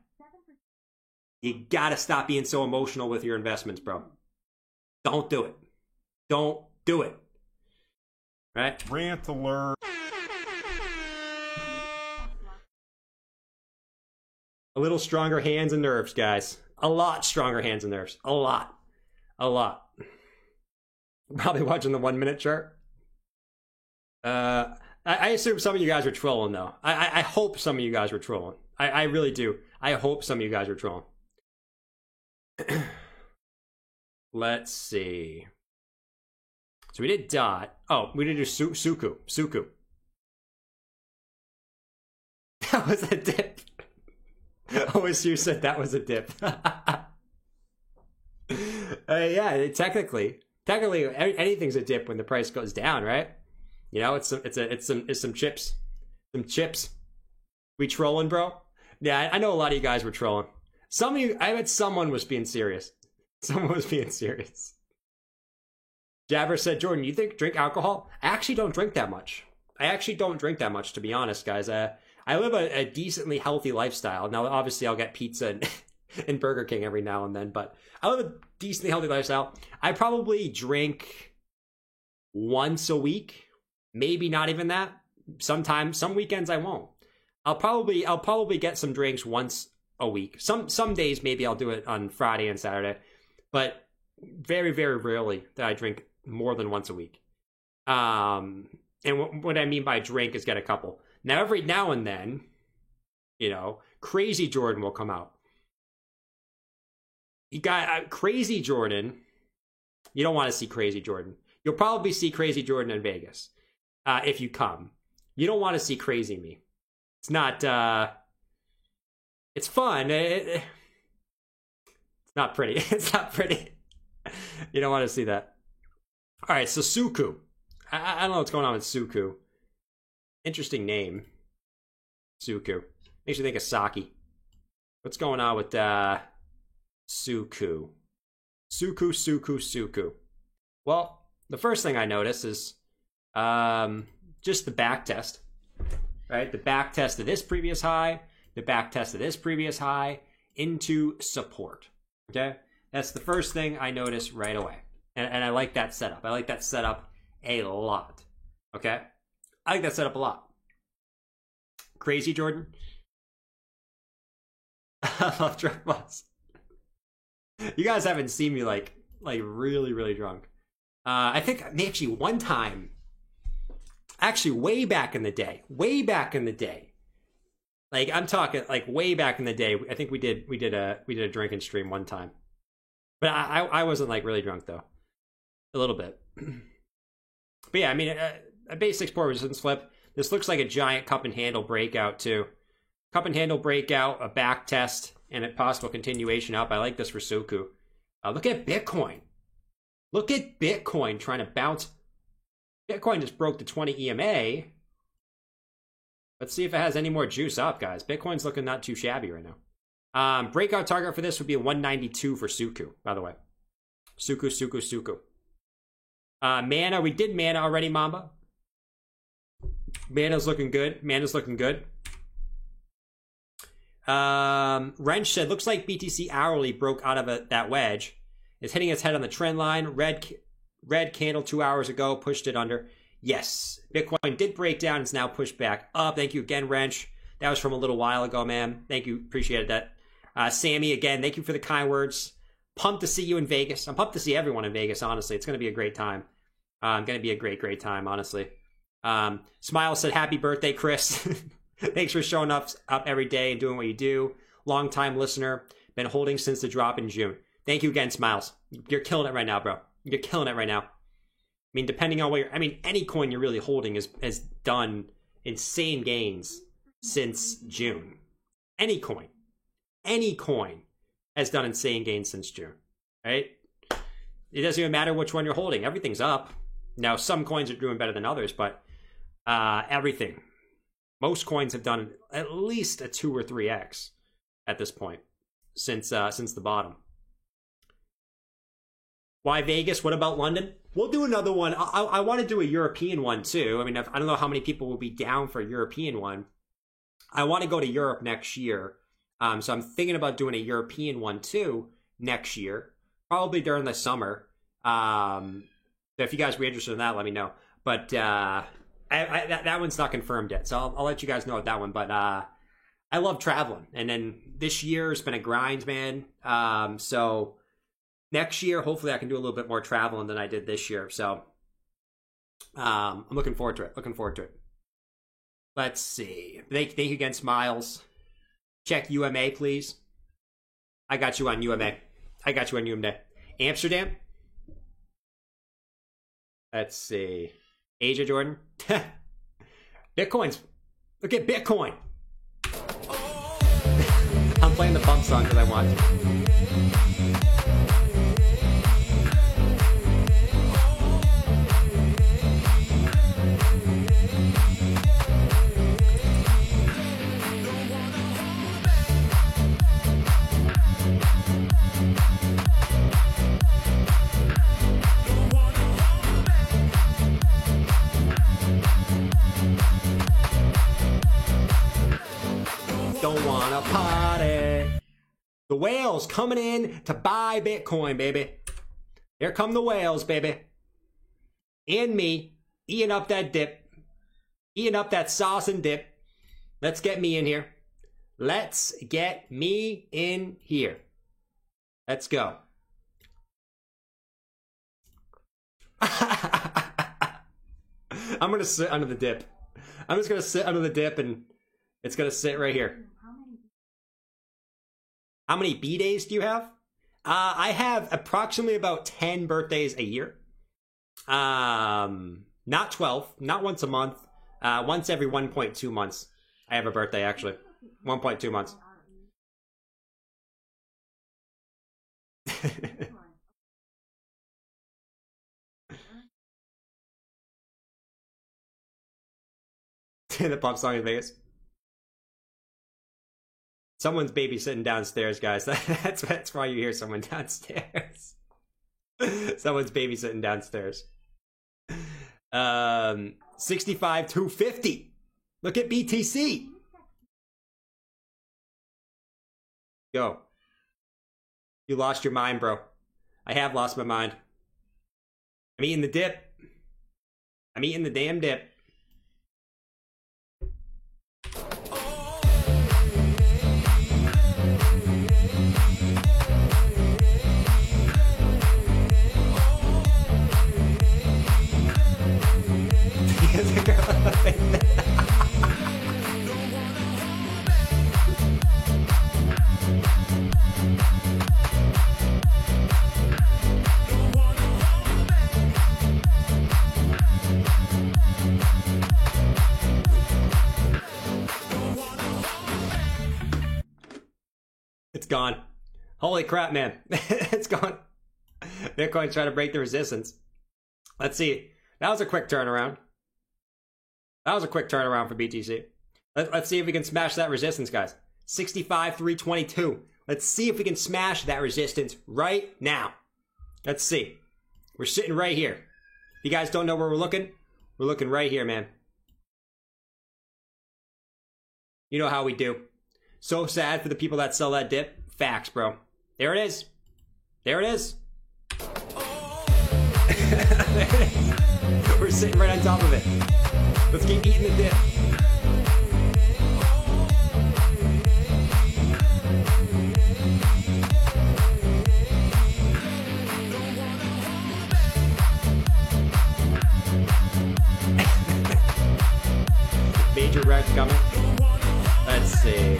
You got to stop being so emotional with your investments, bro. Don't do it. Don't do it. Right? Rant alert. A little stronger hands and nerves, guys. A lot stronger hands and nerves. A lot. Probably watching the 1 minute chart. I assume some of you guys are trolling though. I hope some of you guys were trolling. I really do. I hope some of you guys are trolling. Let's see. So we did dot. Oh, we did do Suku. Suku. That was a dip. OSU said that was a dip. Yeah, technically, anything's a dip when the price goes down, right? You know, it's some chips, We trolling, bro? Yeah, I know a lot of you guys were trolling. Some of you, I bet someone was being serious. Someone was being serious. Jabber said, Jordan, you drink alcohol? I actually don't drink that much. To be honest, guys. I live a decently healthy lifestyle. Now, obviously, I'll get pizza and Burger King every now and then, but I live a decently healthy lifestyle. I probably drink once a week, maybe not even that. Sometimes, some weekends I won't. I'll probably get some drinks once a week. Some days maybe I'll do it on Friday and Saturday, but very, very rarely that I drink more than once a week. And what I mean by drink is get a couple. Now, every now and then, you know, Crazy Jordan will come out. You got Crazy Jordan. You don't want to see Crazy Jordan. You'll probably see Crazy Jordan in Vegas if you come. You don't want to see Crazy Me. It's not. It's fun. It's not pretty. It's not pretty. You don't want to see that. All right, so Suku. I don't know what's going on with Suku. Interesting name. Suku. Makes you think of Saki. What's going on with Suku? Suku. Well, the first thing I notice is just the back test. Right? The back test of this previous high, the back test of this previous high into support. Okay? That's the first thing I notice right away. And I like that setup. I like that setup a lot. Okay? I like that setup a lot. Crazy Jordan. I love drunk boss. You guys haven't seen me like really, really drunk. I think actually one time, actually way back in the day, like I'm talking like way back in the day. I think we did a drinking stream one time, but I wasn't like really drunk though, a little bit. But yeah, I mean a basic support resistance flip. This looks like a giant cup and handle breakout too. Cup and handle breakout, a back test, and a possible continuation up. I like this for Suku. Look at Bitcoin. Look at Bitcoin trying to bounce. Bitcoin just broke the 20 EMA. Let's see if it has any more juice up, guys. Bitcoin's looking not too shabby right now. Breakout target for this would be 192 for Suku, by the way. Suku. Mana, we did Mana already, Mamba. Mana's looking good. Wrench said, looks like BTC hourly broke out of that wedge. It's hitting its head on the trend line. Red candle 2 hours ago, pushed it under. Yes, Bitcoin did break down. It's now pushed back up. Thank you again, Wrench. That was from a little while ago, man. Thank you. Appreciated that. Sammy, again, thank you for the kind words. Pumped to see you in Vegas. I'm pumped to see everyone in Vegas, honestly. It's going to be a great time. Going to be a great time, honestly. Smile said, happy birthday, Chris. Thanks for showing up every day and doing what you do. Long time listener. Been holding since the drop in June. Thank you again, Smiles. You're killing it right now, bro. You're killing it right now. I mean, depending on what any coin you're really holding has done insane gains since June. Any coin has done insane gains since June, right? It doesn't even matter which one you're holding. Everything's up. Now, some coins are doing better than others, but everything. Most coins have done at least a 2 or 3x at this point since the bottom. Why Vegas? What about London? We'll do another one. I want to do a European one too. I mean, I don't know how many people will be down for a European one. I want to go to Europe next year. So I'm thinking about doing a European one too next year, probably during the summer. So if you guys were interested in that, let me know. But that one's not confirmed yet, so I'll let you guys know about that one. But I love traveling, and then this year has been a grind, man. So next year, hopefully I can do a little bit more traveling than I did this year. So I'm looking forward to it. Looking forward to it. Let's see. Thank you again, Smiles. Check UMA, please. I got you on UMA. I got you on UMA. Amsterdam. Let's see. Asia Jordan. Bitcoins. Look at Bitcoin. I'm playing the pump song because I want to. Don't wanna party. The whales coming in to buy Bitcoin, baby. Here come the whales, baby. And me, eating up that dip. Eating up that sauce and dip. Let's get me in here. Let's get me in here. Let's go. I'm gonna sit under the dip. I'm just gonna sit under the dip and it's gonna sit right here. How many B-days do you have? I have approximately about 10 birthdays a year. Not 12, not once a month. Once every 1.2 months. I have a birthday, actually. 1.2 months. The pop song in Vegas. Someone's babysitting downstairs, guys. That's why you hear someone downstairs. Someone's babysitting downstairs. 65 250. Look at BTC. Go. You lost your mind, bro. I have lost my mind. I'm eating the dip. I'm eating the damn dip. It's gone. Holy crap, man. It's gone. Bitcoin's trying to break the resistance. Let's see. That was a quick turnaround. That was a quick turnaround for BTC. Let's see if we can smash that resistance, guys. 65 322. Let's see if we can smash that resistance right now. Let's see. We're sitting right here. If you guys don't know where we're looking right here, man. You know how we do. So sad for the people that sell that dip. Facts, bro. There it is. There it is. There it is. We're sitting right on top of it. Let's keep eating the dip. Major wreck coming. Let's see.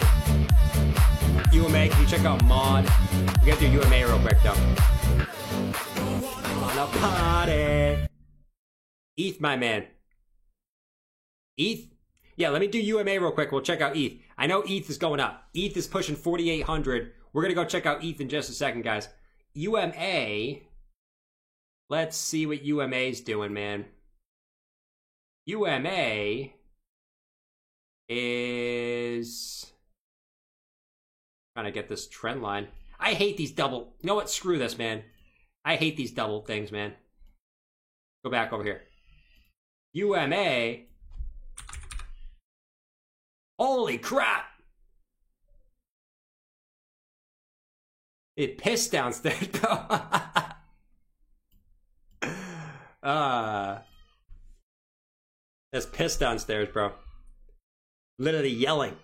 UMA, can you check out Mod? We gotta do UMA real quick though. On a party. ETH, my man. ETH? Yeah, let me do UMA real quick. We'll check out ETH. I know ETH is going up. ETH is pushing 4,800. We're gonna go check out ETH in just a second, guys. UMA. Let's see what UMA's doing, man. UMA is trying to get this trend line. I hate these double. You know what? Screw this, man. I hate these double things, man. Go back over here. UMA. Holy crap! It pissed downstairs, bro. There's piss downstairs, bro. Literally yelling.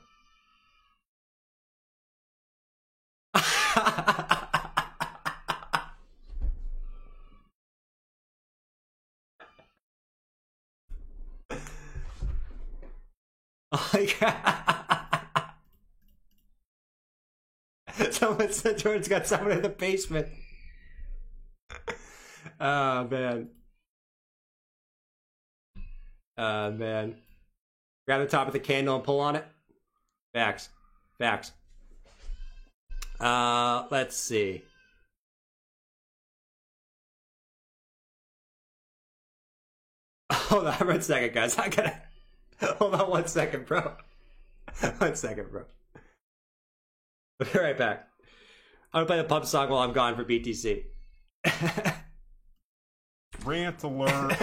Like, someone said Jordan's got someone in the basement. Oh, man. Man. Grab the top of the candle and pull on it. Facts. Facts. Let's see. Hold on 1 second, guys. I gotta... Hold on 1 second, bro. 1 second, bro. I'll be right back. I'm gonna play the pub song while I'm gone for BTC. Rant alert.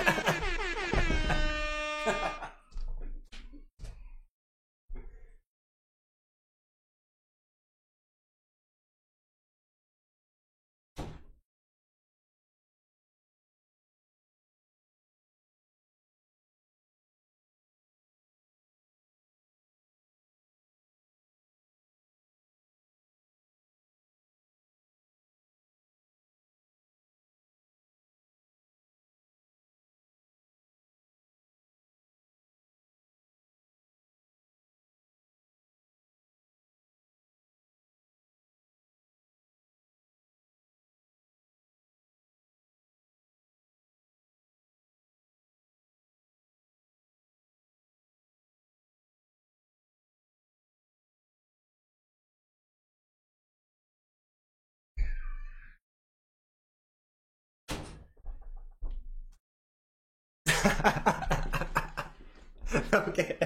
Okay.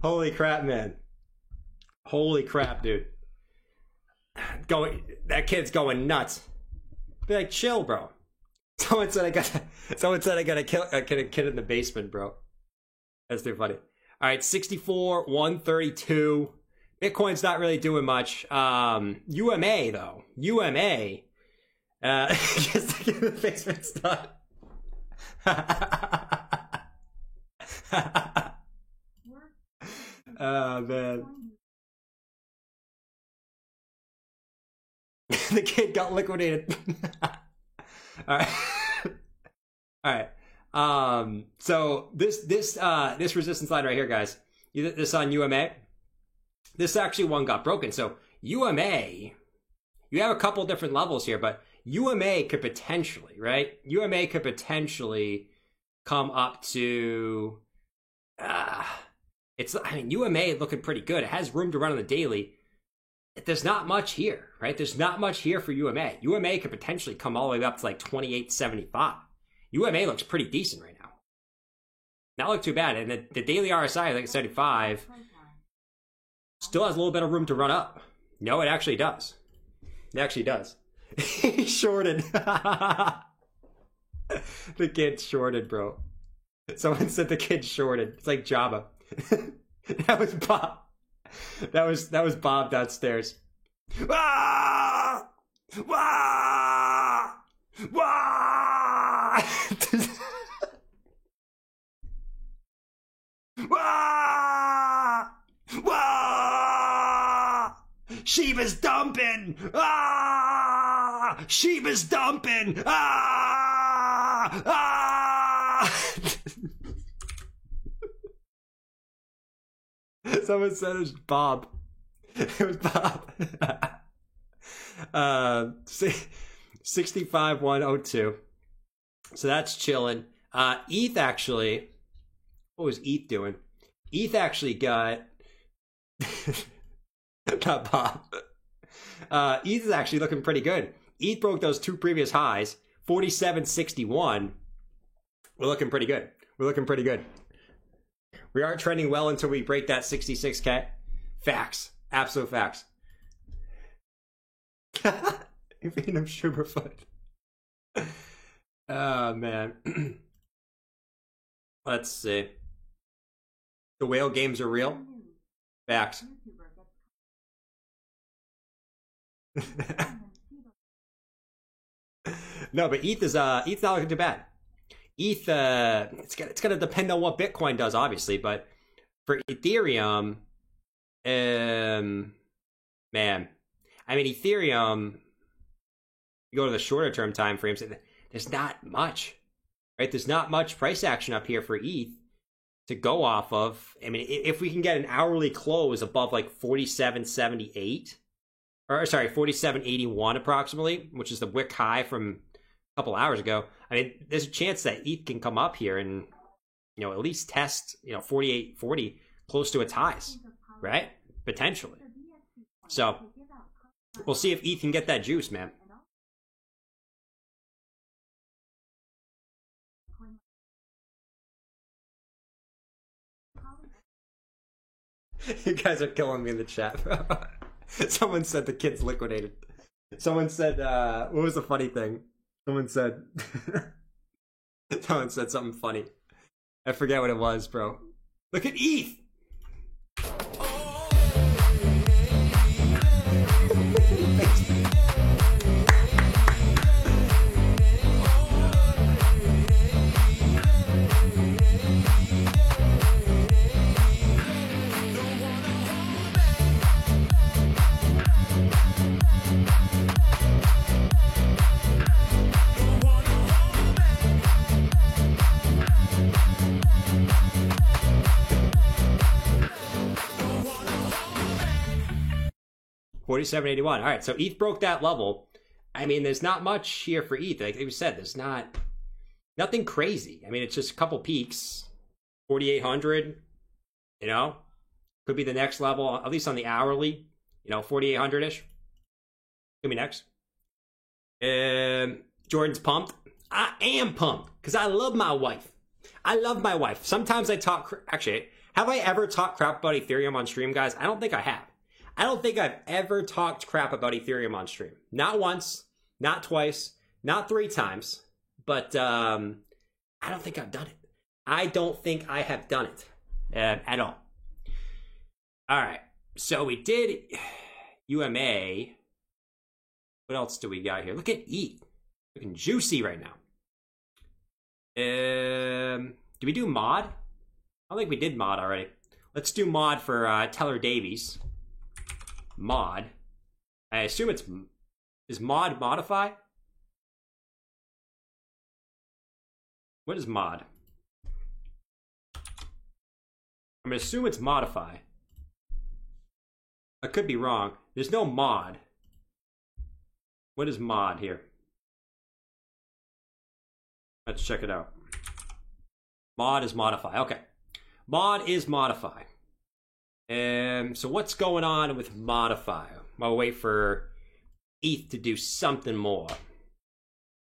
Holy crap, man. Holy crap, dude. That kid's going nuts. Be like, chill, bro. Someone said I got a kid in the basement, bro. That's too funny. All right, 64, 132. Bitcoin's not really doing much. UMA though. UMA. Just to get the basement stuff. Oh man. The kid got liquidated. All right. All right. So this resistance line right here, guys. This on UMA. This actually one got broken. So UMA, you have a couple different levels here, but UMA could potentially, right? UMA could potentially come up to UMA looking pretty good. It has room to run on the daily. There's not much here, right? There's not much here for UMA. UMA could potentially come all the way up to like 28.75. UMA looks pretty decent right now. Not look too bad. And the daily RSI, like 75, still has a little bit of room to run up. No, it actually does. It actually does. He shorted. The kid shorted, bro. Someone said the kid shorted. It's like Java. That was Bob. That was Bob downstairs. Ah! Wah! Wah! Wah! Wah! Shiba's dumping! Ah! Shiba's dumping! Ah! Ah! Someone said it was Bob. It was Bob. 65,102. So that's chilling. ETH actually. What was ETH doing? ETH actually got. Not Bob. ETH is actually looking pretty good. ETH broke those two previous highs. 47.61. We're looking pretty good. We're looking pretty good. We are trending well until we break that 66K. Facts. Absolute facts. You're feeding him Sugarfoot. Oh, man. Let's see. The whale games are real. Facts. No, but ETH is ETH's not looking too bad. ETH, it's gonna depend on what Bitcoin does, obviously, but for Ethereum, man, I mean, Ethereum, you go to the shorter term time frames, there's not much, right? There's not much price action up here for ETH. to go off of. I mean, if we can get an hourly close above like 47.78, or sorry, 47.81 approximately, which is the wick high from a couple hours ago. I mean, there's a chance that ETH can come up here and, at least test, 48.40 close to its highs, right? Potentially. So we'll see if ETH can get that juice, man. You guys are killing me in the chat, bro. Someone said the kid's liquidated. Someone said, what was the funny thing? Someone said something funny. I forget what it was, bro. Look at ETH! $47.81. All right, so ETH broke that level. I mean, there's not much here for ETH. Like we said, there's nothing crazy. I mean, it's just a couple peaks. 4,800, could be the next level, at least on the hourly, 4,800-ish. Could be next. Jordan's pumped. I am pumped because I love my wife. Sometimes I talk, actually, have I ever talked crap about Ethereum on stream, guys? I don't think I have. I don't think I've ever talked crap about Ethereum on stream. Not once, not twice, not 3 times, but I don't think I've done it. I don't think I have done it at all. All right, so we did UMA. What else do we got here? Look at ETH. Looking juicy right now. Do we do mod? I don't think we did mod already. Let's do mod for Teller Davies. Mod. I assume is mod modify? What is mod? I'm gonna assume it's modify. I could be wrong. There's no mod. What is mod here? Let's check it out. Mod is modify. Okay. Mod is modify. So what's going on with modify? I'll wait for ETH to do something more.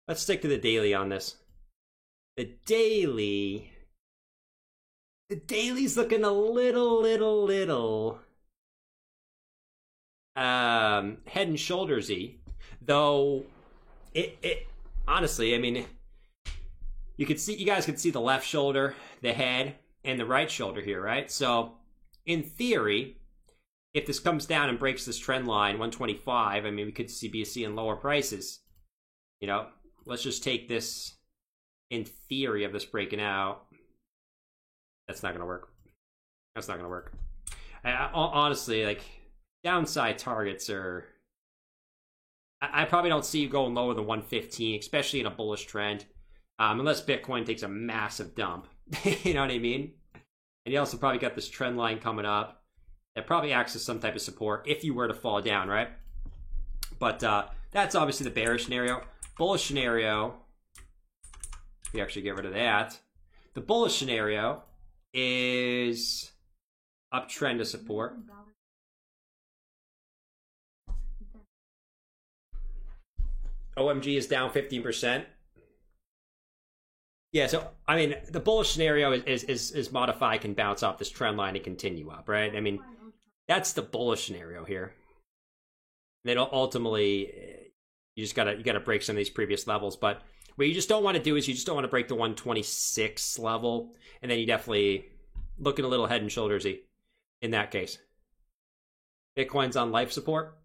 Let's stick to the daily on this. The daily's looking a little head and shoulders-y, though it honestly, I mean, you guys could see the left shoulder, the head, and the right shoulder here, right? So in theory, if this comes down and breaks this trend line 125, I mean, we could be seeing lower prices. Let's just take this in theory of this breaking out. That's not gonna work. That's not gonna work. Honestly, like, downside targets are, I probably don't see you going lower than 115, especially in a bullish trend, unless Bitcoin takes a massive dump. You know what I mean? And you also probably got this trend line coming up that probably acts as some type of support if you were to fall down, right? But that's obviously the bearish scenario. Bullish scenario, we actually get rid of that. The bullish scenario is uptrend to support. OMG is down 15%. Yeah, so, I mean, the bullish scenario is modify can bounce off this trend line and continue up, right? I mean, that's the bullish scenario here. Then ultimately, you gotta break some of these previous levels, but what you just don't want to do is you just don't want to break the 126 level, and then you definitely looking a little head and shoulders-y in that case. Bitcoin's on life support.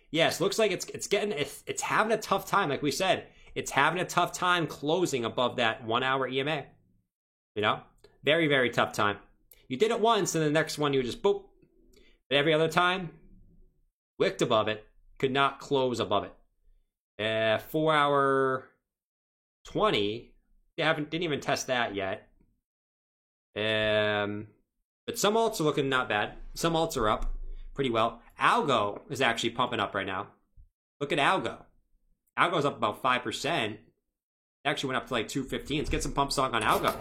Yes, looks like it's having a tough time, like we said. It's having a tough time closing above that 1 hour EMA. Very, very tough time. You did it once, and the next one you just boop. But every other time, wicked above it, could not close above it. 4 hour 20, didn't even test that yet. But some alts are looking not bad. Some alts are up pretty well. Algo is actually pumping up right now. Look at Algo. Algo's up about 5%. It actually went up to like 215. Let's get some pump song on Algo.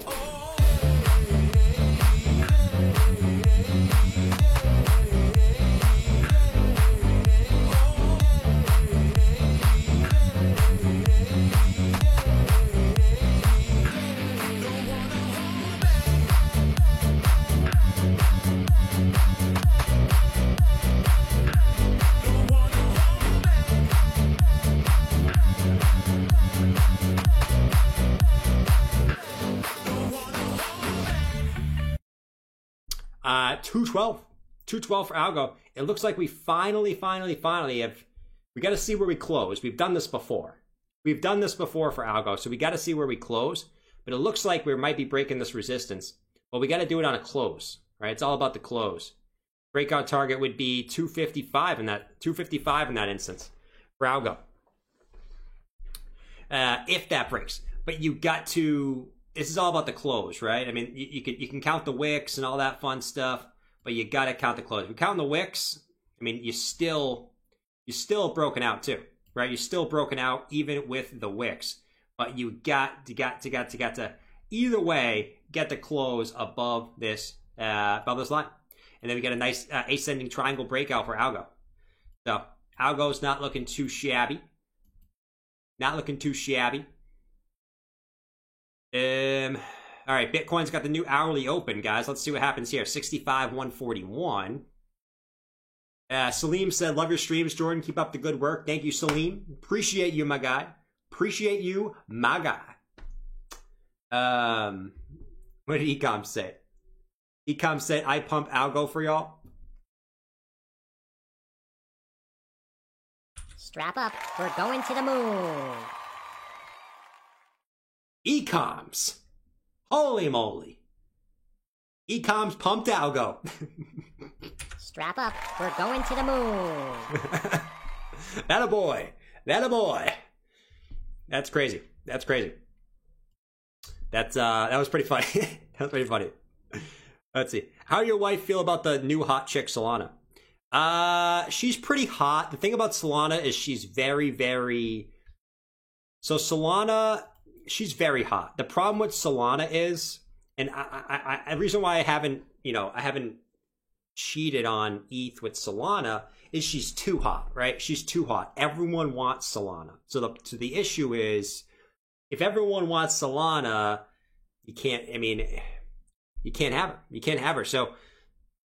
$212 for Algo. It looks like we finally have. We got to see where we close. We've done this before. We've done this before for Algo, so we got to see where we close. But it looks like we might be breaking this resistance. But we got to do it on a close, right? It's all about the close. Breakout target would be 255 in that instance for Algo. If that breaks, but you got to. This is all about the close, right? I mean, you can count the wicks and all that fun stuff, but you got to count the close. If you count the wicks, I mean, you're still broken out too, right? You're still broken out even with the wicks, but you got to either way get the close above this line, and then we get a nice ascending triangle breakout for Algo. So Algo's not looking too shabby. Not looking too shabby. All right, Bitcoin's got the new hourly open, guys. Let's see what happens here. 65,141. Salim said, love your streams, Jordan. Keep up the good work. Thank you, Salim. Appreciate you, my guy. Appreciate you, my guy. What did Ecom say? Ecom said, I pump Algo for y'all. Strap up. We're going to the moon. Ecoms. Holy moly. Ecoms pumped Algo. Strap up. We're going to the moon. That a boy. That a boy. That's crazy. That's crazy. That was pretty funny. That was pretty funny. Let's see. How do your wife feel about the new hot chick, Solana? She's pretty hot. The thing about Solana is she's very, very... So Solana, she's very hot. The problem with Solana is, and the reason why I haven't cheated on ETH with Solana is she's too hot, right? She's too hot. Everyone wants Solana. So the issue is, if everyone wants Solana, you can't have her. You can't have her. So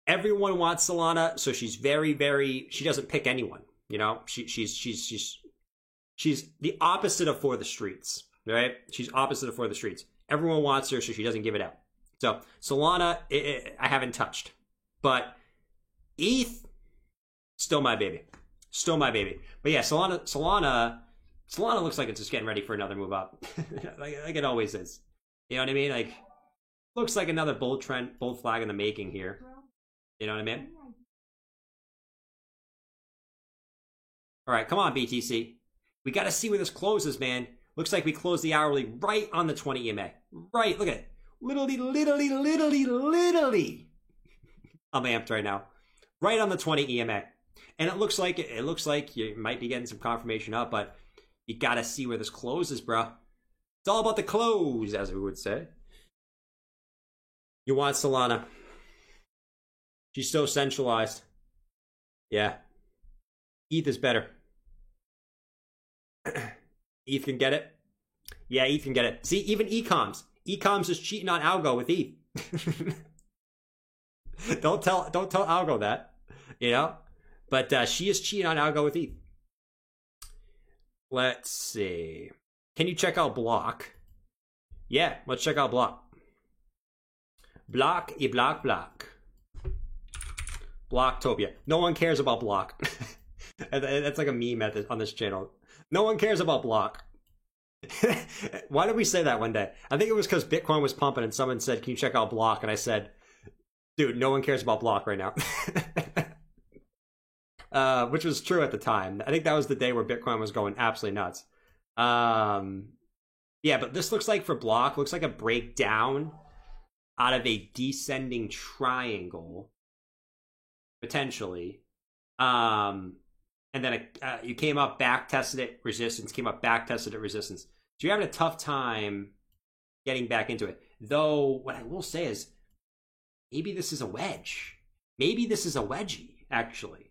everyone wants Solana. So she's very, very, she doesn't pick anyone. You know, she's the opposite of For the Streets, right? She's opposite of For the Streets. Everyone wants her, so she doesn't give it out. So Solana, I haven't touched. But ETH, still my baby. Still my baby. But yeah, Solana looks like it's just getting ready for another move up. like it always is. You know what I mean? Like, looks like another bull flag in the making here. You know what I mean? All right, come on, BTC. We got to see where this closes, man. Looks like we closed the hourly right on the 20 EMA. Right, look at it. Literally. I'm amped right now. Right on the 20 EMA. And it looks like you might be getting some confirmation up, but you got to see where this closes, bro. It's all about the close, as we would say. You want Solana. She's so centralized. Yeah. ETH is better. ETH can get it. Yeah, ETH can get it. See, even Ecoms. Ecoms is cheating on Algo with ETH. Don't tell Algo that, you know? But she is cheating on Algo with ETH. Let's see. Can you check out Block? Yeah, let's check out Block. Block. Blocktopia. No one cares about Block. That's like a meme on this channel. No one cares about Block. Why did we say that one day? I think it was because Bitcoin was pumping and someone said, can you check out Block? And I said, dude, no one cares about Block right now. Which was true at the time. I think that was the day where Bitcoin was going absolutely nuts. Yeah, but this looks like for Block, looks like a breakdown. out of a descending triangle, potentially. And then you came up, back tested it, resistance, came up, back tested it, resistance. So you're having a tough time getting back into it. Though, what I will say is, maybe this is a wedge. Maybe this is a wedgie, actually.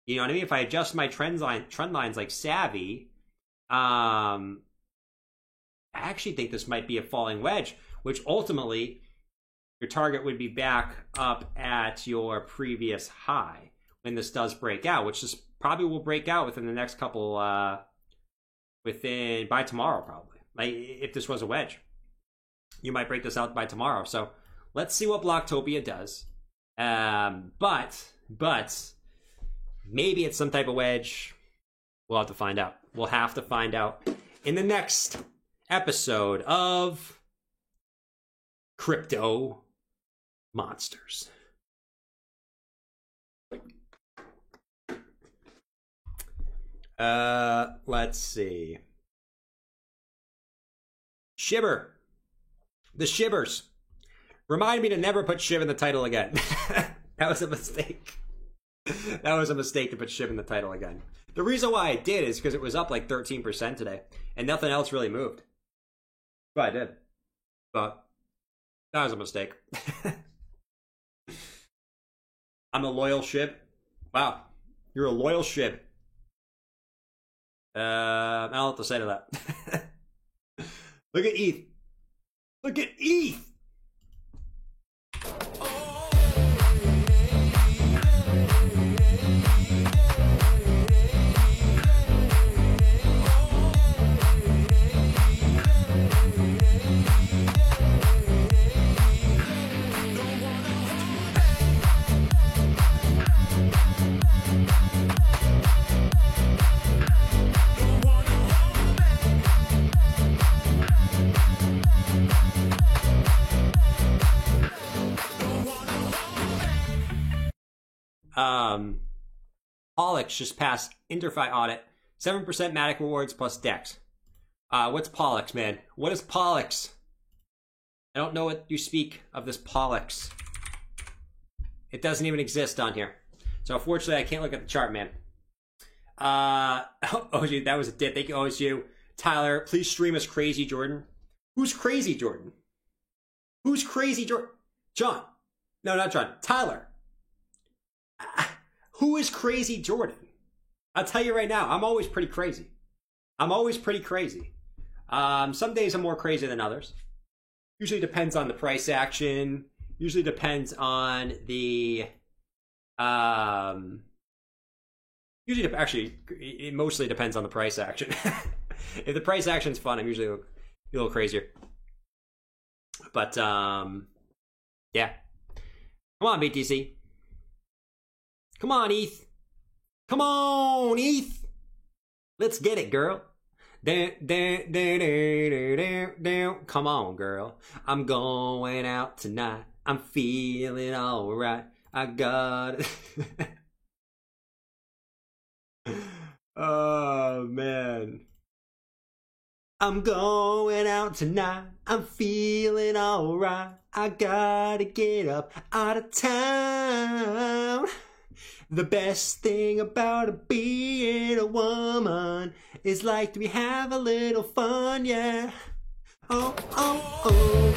You know what I mean? If I adjust my trend lines like savvy, I actually think this might be a falling wedge, which ultimately your target would be back up at your previous high when this does break out, which is probably will break out within the next couple, by tomorrow, probably. Like, if this was a wedge, you might break this out by tomorrow. So let's see what Blocktopia does. But maybe it's some type of wedge. We'll have to find out. We'll have to find out in the next episode of Crypto Monsters. Let's see. Shiver. The Shivers. Remind me to never put Shiv in the title again. That was a mistake. That was a mistake to put Shiv in the title again. The reason why I did is because it was up like 13% today, and nothing else really moved. Well, I did. But that was a mistake. I'm a loyal Shiv. Wow. You're a loyal Shiv. I don't know what to say to that. Look at ETH. Look at ETH. Pollux just passed Interfi audit. 7% Matic rewards plus Dex. What's Pollux, man? What is Pollux? I don't know what you speak of this Pollux. It doesn't even exist on here. So unfortunately, I can't look at the chart, man. OSU, that was a dip. Thank you, OSU. Tyler, please stream us Crazy Jordan. Who's Crazy Jordan? Who's Crazy Jordan? John. No, not John. Tyler. Who is Crazy Jordan? I'll tell you right now, I'm always pretty crazy. I'm always pretty crazy. Some days I'm more crazy than others. Usually depends on the price action. Usually depends on the... actually, it mostly depends on the price action. If the price action's fun, I'm usually a little crazier. But, yeah. Come on, BTC. Come on, ETH. Come on, ETH. Let's get it, girl. Come on, girl. I'm going out tonight. I'm feeling alright. I got it. Oh, man. I'm going out tonight. I'm feeling alright. I gotta get up out of town. The best thing about being a woman is like we have a little fun, yeah. Oh, oh, oh.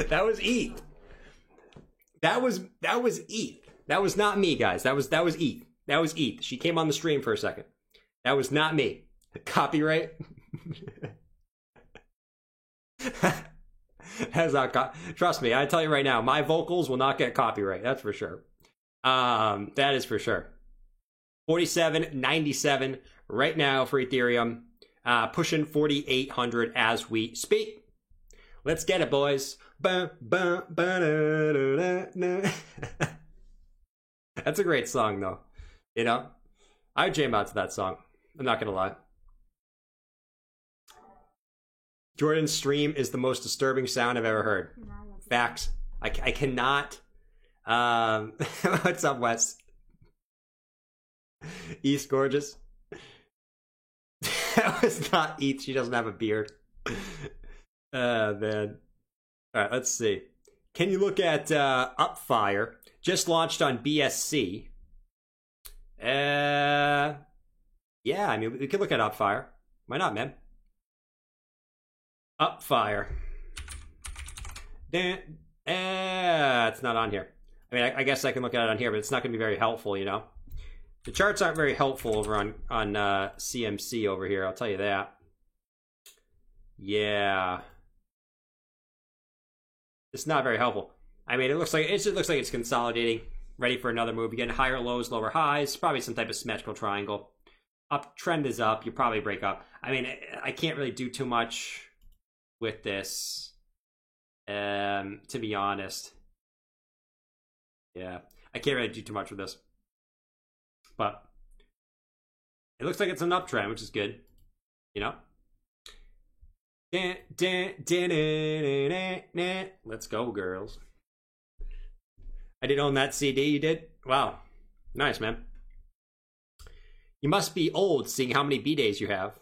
That was ETH. That was ETH. That was not me, guys. That was ETH. That was ETH. She came on the stream for a second. That was not me. Copyright. That's not trust me, I tell you right now, my vocals will not get copyright. That's for sure. That is for sure. 47.97 right now for Ethereum. pushing 4,800 as we speak. Let's get it, boys. That's a great song, though. You know, I jam out to that song. I'm not gonna lie. Jordan's stream is the most disturbing sound I've ever heard. Facts. I cannot. What's up, Wes? East Gorgeous. That was not Eat. She doesn't have a beard. Man. All right, let's see. Can you look at Upfire? Just launched on BSC. Yeah, I mean, we could look at Upfire. Why not, man? Upfire. It's not on here. I mean, I guess I can look at it on here, but it's not going to be very helpful, you know? The charts aren't very helpful over on CMC over here, I'll tell you that. Yeah. It's not very helpful. I mean, it looks like it's consolidating, ready for another move. Again, higher lows, lower highs, probably some type of symmetrical triangle. Up trend is up, you probably break up. I mean, I can't really do too much with this, to be honest. Yeah, I can't really do too much with this. But it looks like it's an uptrend, which is good, you know? Let's go, girls. I didn't own that CD, you did? Wow. Nice, man. You must be old, seeing how many B-days you have.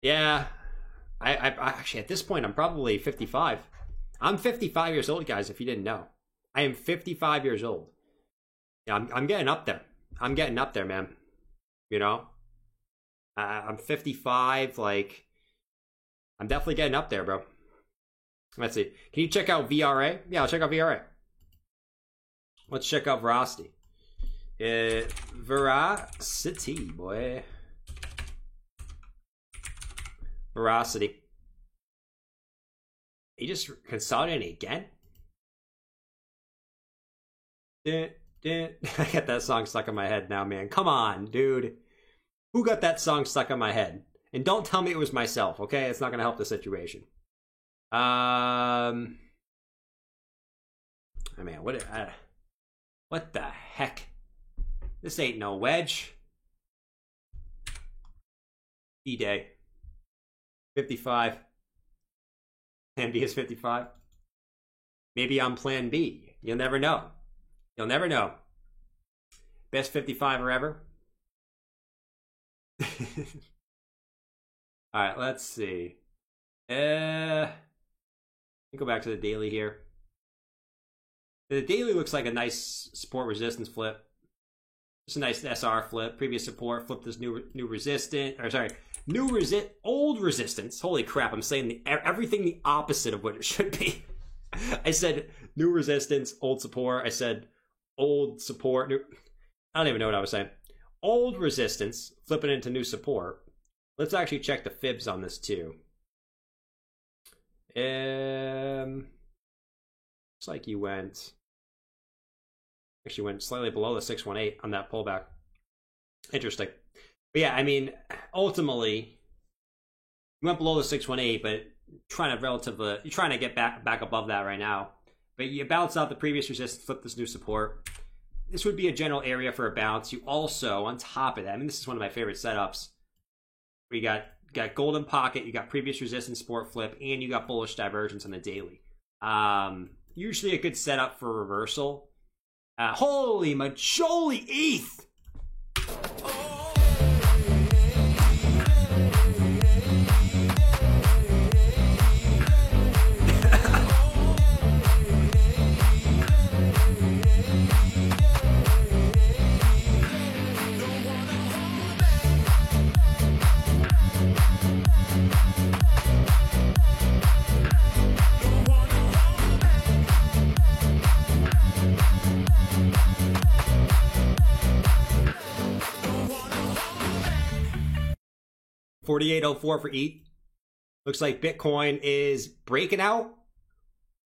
Yeah. I actually, at this point, I'm probably 55. I'm 55 years old, guys, if you didn't know. I am 55 years old. Yeah, I'm getting up there. I'm getting up there, man. You know? I'm 55, like... I'm definitely getting up there, bro. Let's see. Can you check out VRA? Yeah, I'll check out VRA. Let's check out Veracity. Veracity, boy. Veracity. He just consolidating again? I got that song stuck in my head now, man. Come on, dude. Who got that song stuck in my head? And don't tell me it was myself, okay? It's not going to help the situation. Oh, man, what the heck? This ain't no wedge. D-Day. 55. Plan B is 55. Maybe I'm Plan B. You'll never know. You'll never know. Best 55er ever. Alright, let's see. Let me go back to the daily here. The daily looks like a nice support resistance flip. Just a nice SR flip. Previous support, flip this new resistance. Or sorry, old resistance. Holy crap, I'm saying everything the opposite of what it should be. I said new resistance, old support. I said old support, new... I don't even know what I was saying. Old resistance, flip it into new support. Let's actually check the fibs on this too. Looks like you went slightly below the 618 on that pullback. Interesting. But yeah, I mean, ultimately, you went below the 618, but you're trying to get back above that right now. But you bounce out the previous resistance, flip this new support. This would be a general area for a bounce. You also, on top of that, I mean, this is one of my favorite setups. We got golden pocket, you got previous resistance support flip, and you got bullish divergence on the daily. Usually a good setup for reversal. Holy majoli ETH! 4804 for ETH. Looks like Bitcoin is breaking out.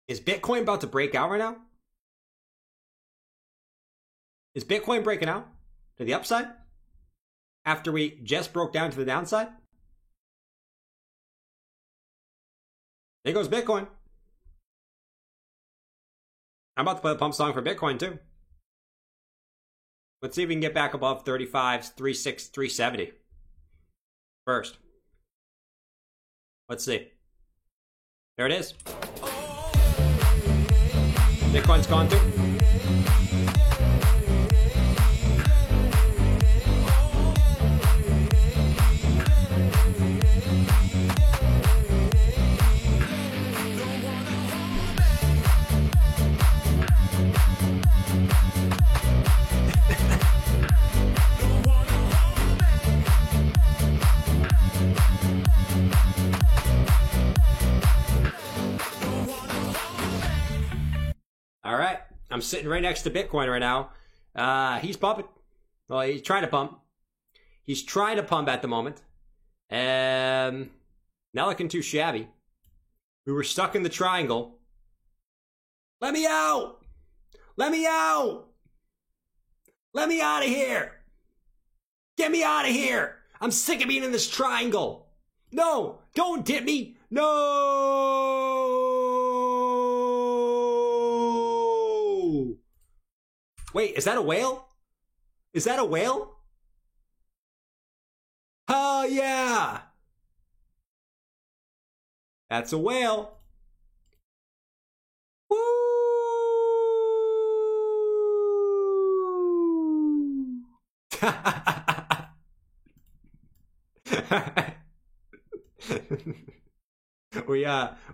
Is Bitcoin about to break out right now? Is Bitcoin breaking out to the upside after we just broke down to the downside? There goes Bitcoin. I'm about to play the pump song for Bitcoin too. Let's see if we can get back above 35, 36, 370 first. Let's see. There it is. Bitcoin's gone too. All right, I'm sitting right next to Bitcoin right now. He's pumping. Well, he's trying to pump. He's trying to pump at the moment. Not looking too shabby. We were stuck in the triangle. Let me out! Let me out! Let me out of here! Get me out of here! I'm sick of being in this triangle. No, don't dip me. No! Wait, is that a whale? Is that a whale? Oh, yeah! That's a whale. Woo!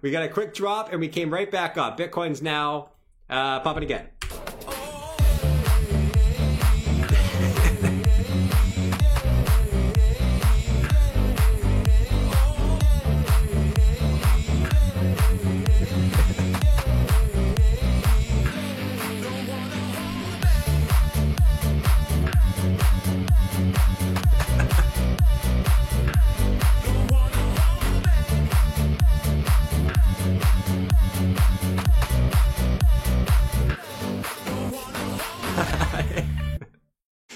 we got a quick drop and we came right back up. Bitcoin's now pumping again.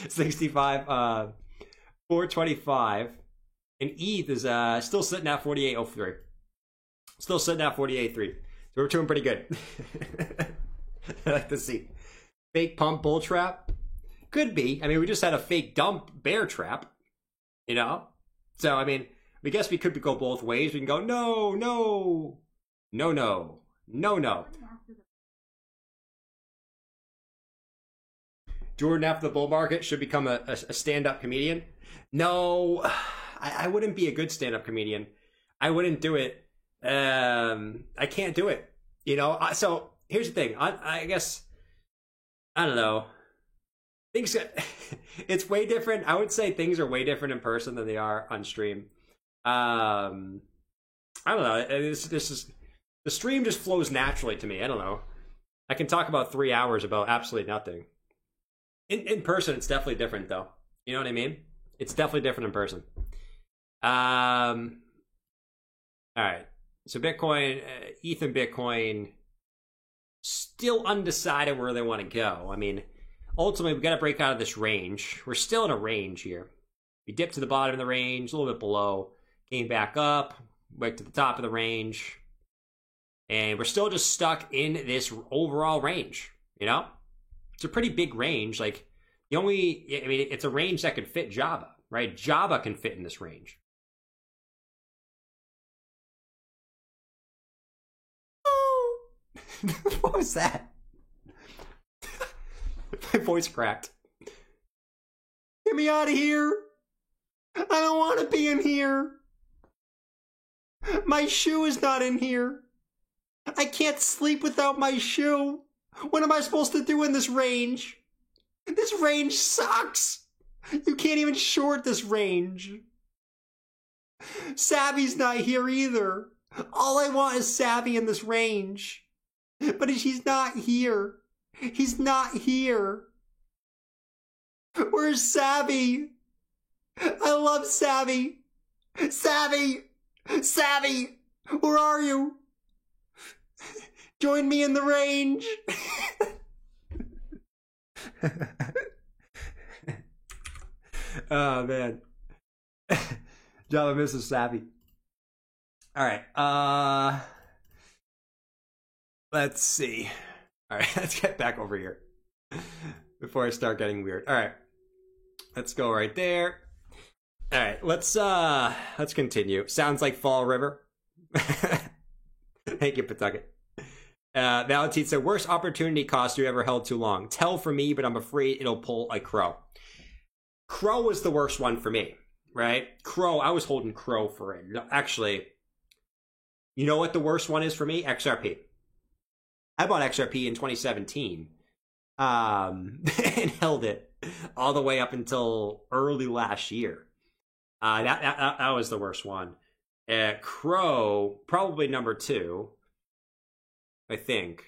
$65, 425, and ETH is still sitting at 48.03. Still sitting at 48.3. So we're doing pretty good. I like to see. Fake pump bull trap? Could be. I mean, we just had a fake dump bear trap, you know? So, I mean, I guess we could go both ways. We can go, no, no, no, no, no, no. Jordan after the bull market should become a stand-up comedian. No, I wouldn't be a good stand-up comedian. I wouldn't do it. I can't do it. You know. So here's the thing. I guess I don't know. Things. It's way different. I would say things are way different in person than they are on stream. I don't know. This is the stream just flows naturally to me. I don't know. I can talk about 3 hours about absolutely nothing. In person, it's definitely different, though. You know what I mean? It's definitely different in person. All right. So Bitcoin, ETH and Bitcoin, still undecided where they want to go. I mean, ultimately, we've got to break out of this range. We're still in a range here. We dipped to the bottom of the range, a little bit below, came back up, went to the top of the range, and we're still just stuck in this overall range, you know? It's a pretty big range. Like, it's a range that could fit Java, right? Java can fit in this range. Oh, what was that? My voice cracked. Get me out of here. I don't want to be in here. My shoe is not in here. I can't sleep without my shoe. What am I supposed to do in this range? This range sucks. You can't even short this range. Savvy's not here either. All I want is Savvy in this range. But he's not here. He's not here. Where's Savvy? I love Savvy. Savvy! Savvy! Where are you? Join me in the range. Oh, man. Java misses Savvy. All right. Let's see. All right, let's get back over here before I start getting weird. All right, let's go right there. All right, let's continue. Sounds like Fall River. Thank you, Pawtucket. Valentine said, worst opportunity cost you ever held too long. Tell for me, but I'm afraid it'll pull a Crow. Crow was the worst one for me, right? Crow, I was holding Crow for it. No, actually, you know what the worst one is for me? XRP. I bought XRP in 2017 and held it all the way up until early last year. That was the worst one. Crow, probably number 2, I think.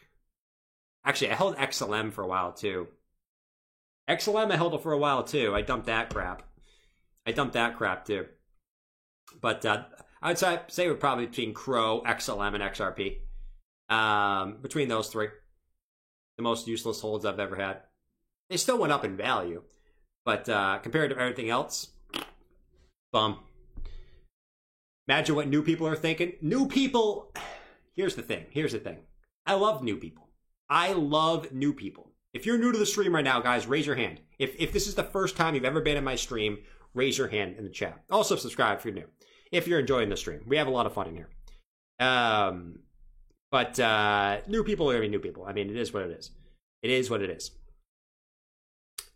Actually, I held XLM for a while too. XLM, I held it for a while too. I dumped that crap. Too. But I would say we're probably between Crow, XLM, and XRP. Between those 3, the most useless holds I've ever had. They still went up in value, but compared to everything else, bum. Imagine what new people are thinking. New people. Here's the thing. I love new people. If you're new to the stream right now, guys, raise your hand. If this is the first time you've ever been in my stream, raise your hand in the chat. Also subscribe if you're new. If you're enjoying the stream. We have a lot of fun in here. But new people are going to be new people. I mean, it is what it is. It is what it is.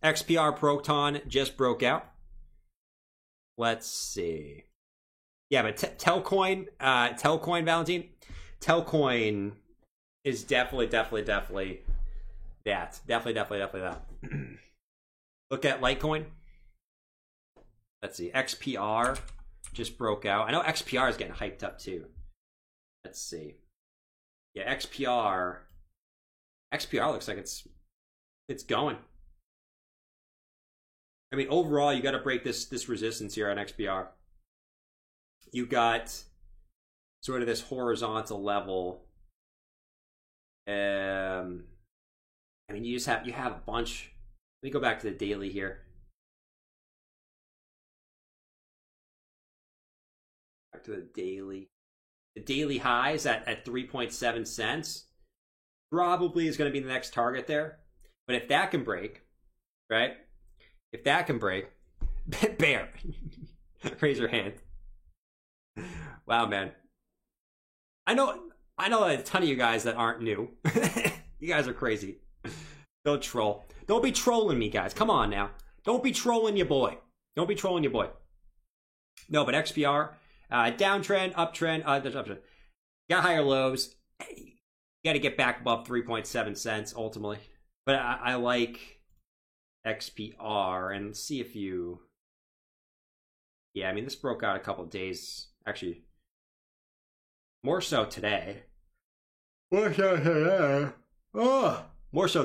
XPR Proton just broke out. Let's see. Yeah, but Telcoin, Valentine. Telcoin is definitely that. Definitely that. Look at Litecoin. Let's see. XPR just broke out. I know XPR is getting hyped up too. Let's see. Yeah, XPR looks like it's going. I mean, overall, you got to break this resistance here on XPR. You got sort of this horizontal level. I mean, you have a bunch. Let me go back to the daily here. Back to the daily. The daily highs at 3.7 cents probably is going to be the next target there. But if that can break, right? If that can break, bear, raise your hand. Wow, man. I know a ton of you guys that aren't new. You guys are crazy. Don't troll. Don't be trolling me, guys. Come on now. Don't be trolling your boy. No, but XPR, downtrend, uptrend, there's uptrend. Got higher lows. You got to get back above 3.7 cents ultimately. But I like XPR and see if you. Yeah, I mean, this broke out a couple of days. Actually, more so today. More so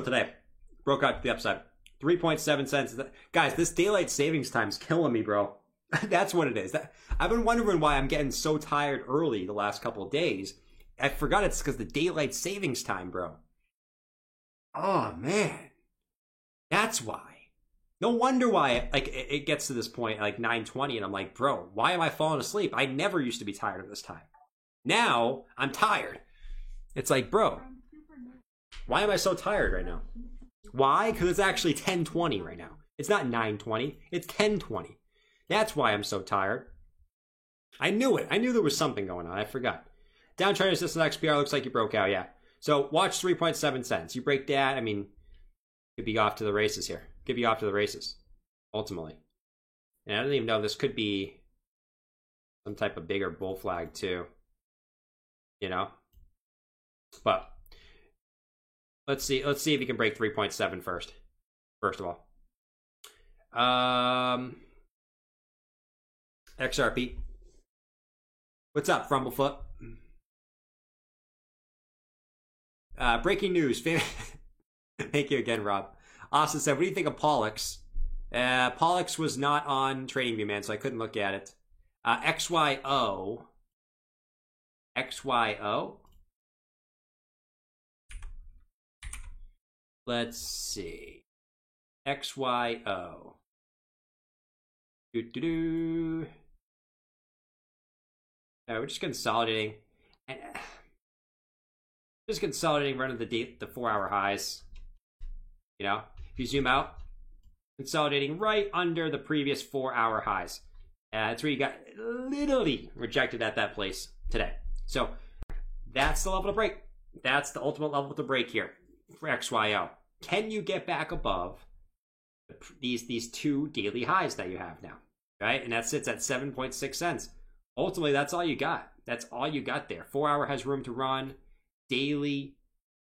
today. Broke out to the upside. 3.7 cents. Guys, this daylight savings time's killing me, bro. That's what it is. I've been wondering why I'm getting so tired early the last couple of days. I forgot it's because the daylight savings time, bro. Oh, man. That's why. No wonder why it gets to this point, like 9:20, and I'm like, bro, why am I falling asleep? I never used to be tired of this time. Now, I'm tired. It's like, bro, why am I so tired right now? Why? Because it's actually 10:20 right now. It's not 9:20. It's 10:20. That's why I'm so tired. I knew it. I knew there was something going on. I forgot. Downtrend resistance XPR looks like you broke out, yeah. So watch 3.7 cents. You break that, I mean, could be off to the races here. Could be off to the races, ultimately. And I don't even know, this could be some type of bigger bull flag too. You know? But let's see if you can break 3.7 first. First of all. XRP. What's up, Frumblefoot? Breaking news. Thank you again, Rob. Austin said, what do you think of Pollux? Pollux was not on TradingView, man, so I couldn't look at it. XYO. XYO? Let's see. XYO. We're just consolidating. Just consolidating right under the 4-hour highs. You know, if you zoom out, consolidating right under the previous 4-hour highs. That's where you got literally rejected at that place today. So that's the level to break. That's the ultimate level to break here for XYO. Can you get back above these two daily highs that you have now, right? And that sits at 7.6 cents. Ultimately, that's all you got. That's all you got there. 4-hour has room to run. Daily,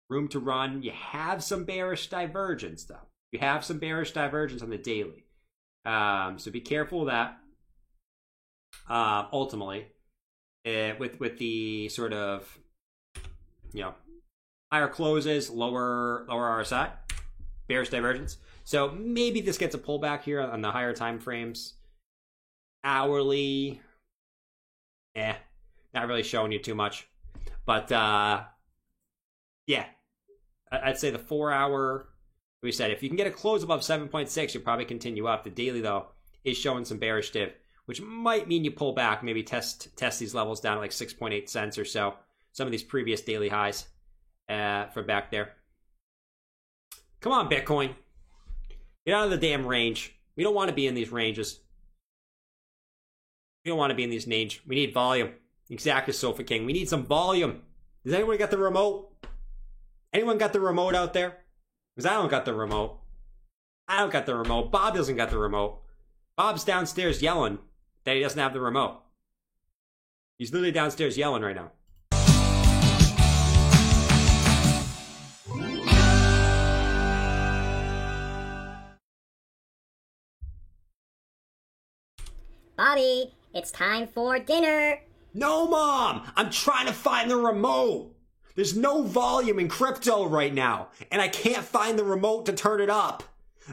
room to run. You have some bearish divergence, though. You have some bearish divergence on the daily. So be careful of that. Ultimately, with the sort of, you know, higher closes, lower RSI, bearish divergence. So maybe this gets a pullback here on the higher time frames. Hourly, not really showing you too much. But yeah, I'd say the 4-hour, we said if you can get a close above 7.6, you'll probably continue up. The daily, though, is showing some bearish div, which might mean you pull back, maybe test these levels down at like 6.8 cents or so. Some of these previous daily highs from back there. Come on, Bitcoin. Get out of the damn range. We don't want to be in these ranges. We don't want to be in these ranges. We need volume. Exactly, Sofa King. We need some volume. Does anyone got the remote? Anyone got the remote out there? Because I don't got the remote. I don't got the remote. Bob doesn't got the remote. Bob's downstairs yelling that he doesn't have the remote. He's literally downstairs yelling right now. Bobby, it's time for dinner. No, Mom! I'm trying to find the remote! There's no volume in crypto right now, and I can't find the remote to turn it up.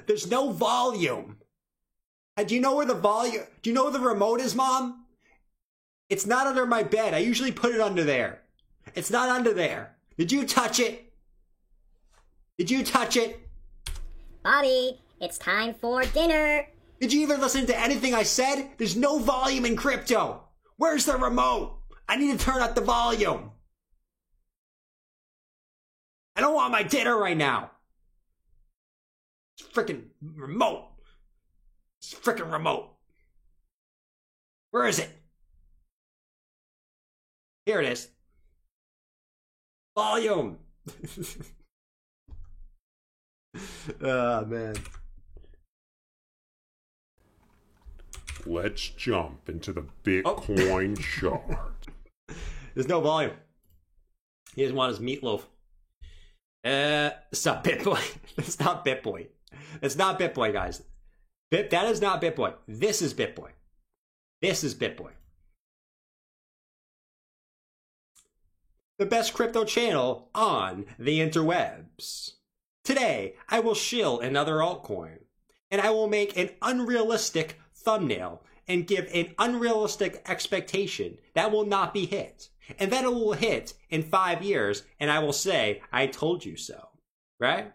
There's no volume. Do you know where the volume... Do you know where the remote is, Mom? It's not under my bed. I usually put it under there. It's not under there. Did you touch it? Did you touch it? Bobby, it's time for dinner. Did you even listen to anything I said? There's no volume in crypto. Where's the remote? I need to turn up the volume. I don't want my dinner right now. It's freaking remote. It's freaking remote. Where is it? Here it is. Volume. Oh, man. Let's jump into the Bitcoin chart. There's no volume. He doesn't want his meatloaf. It's not BitBoy. It's not BitBoy. It's not BitBoy, guys. That is not BitBoy. This is BitBoy. This is BitBoy. The best crypto channel on the interwebs. Today, I will shill another altcoin, and I will make an unrealistic thumbnail and give an unrealistic expectation that will not be hit. And then it will hit in 5 years, and I will say, I told you so. Right?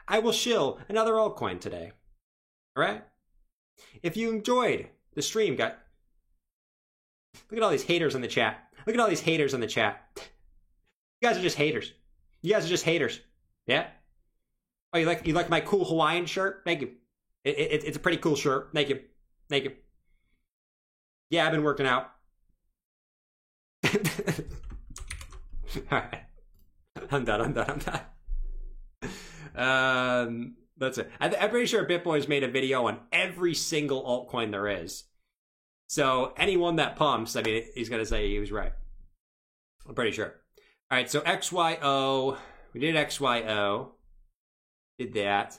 I will shill another altcoin today. Alright? If you enjoyed the stream, look at all these haters in the chat. Look at all these haters in the chat. You guys are just haters. You guys are just haters. Yeah? Oh, you like my cool Hawaiian shirt? Thank you. It's a pretty cool shirt. Thank you. Thank you. Yeah, I've been working out. Alright. I'm done. That's it. I'm pretty sure BitBoy's made a video on every single altcoin there is. So anyone that pumps, I mean, he's going to say he was right. I'm pretty sure. Alright, so XYO. We did XYO. Did that.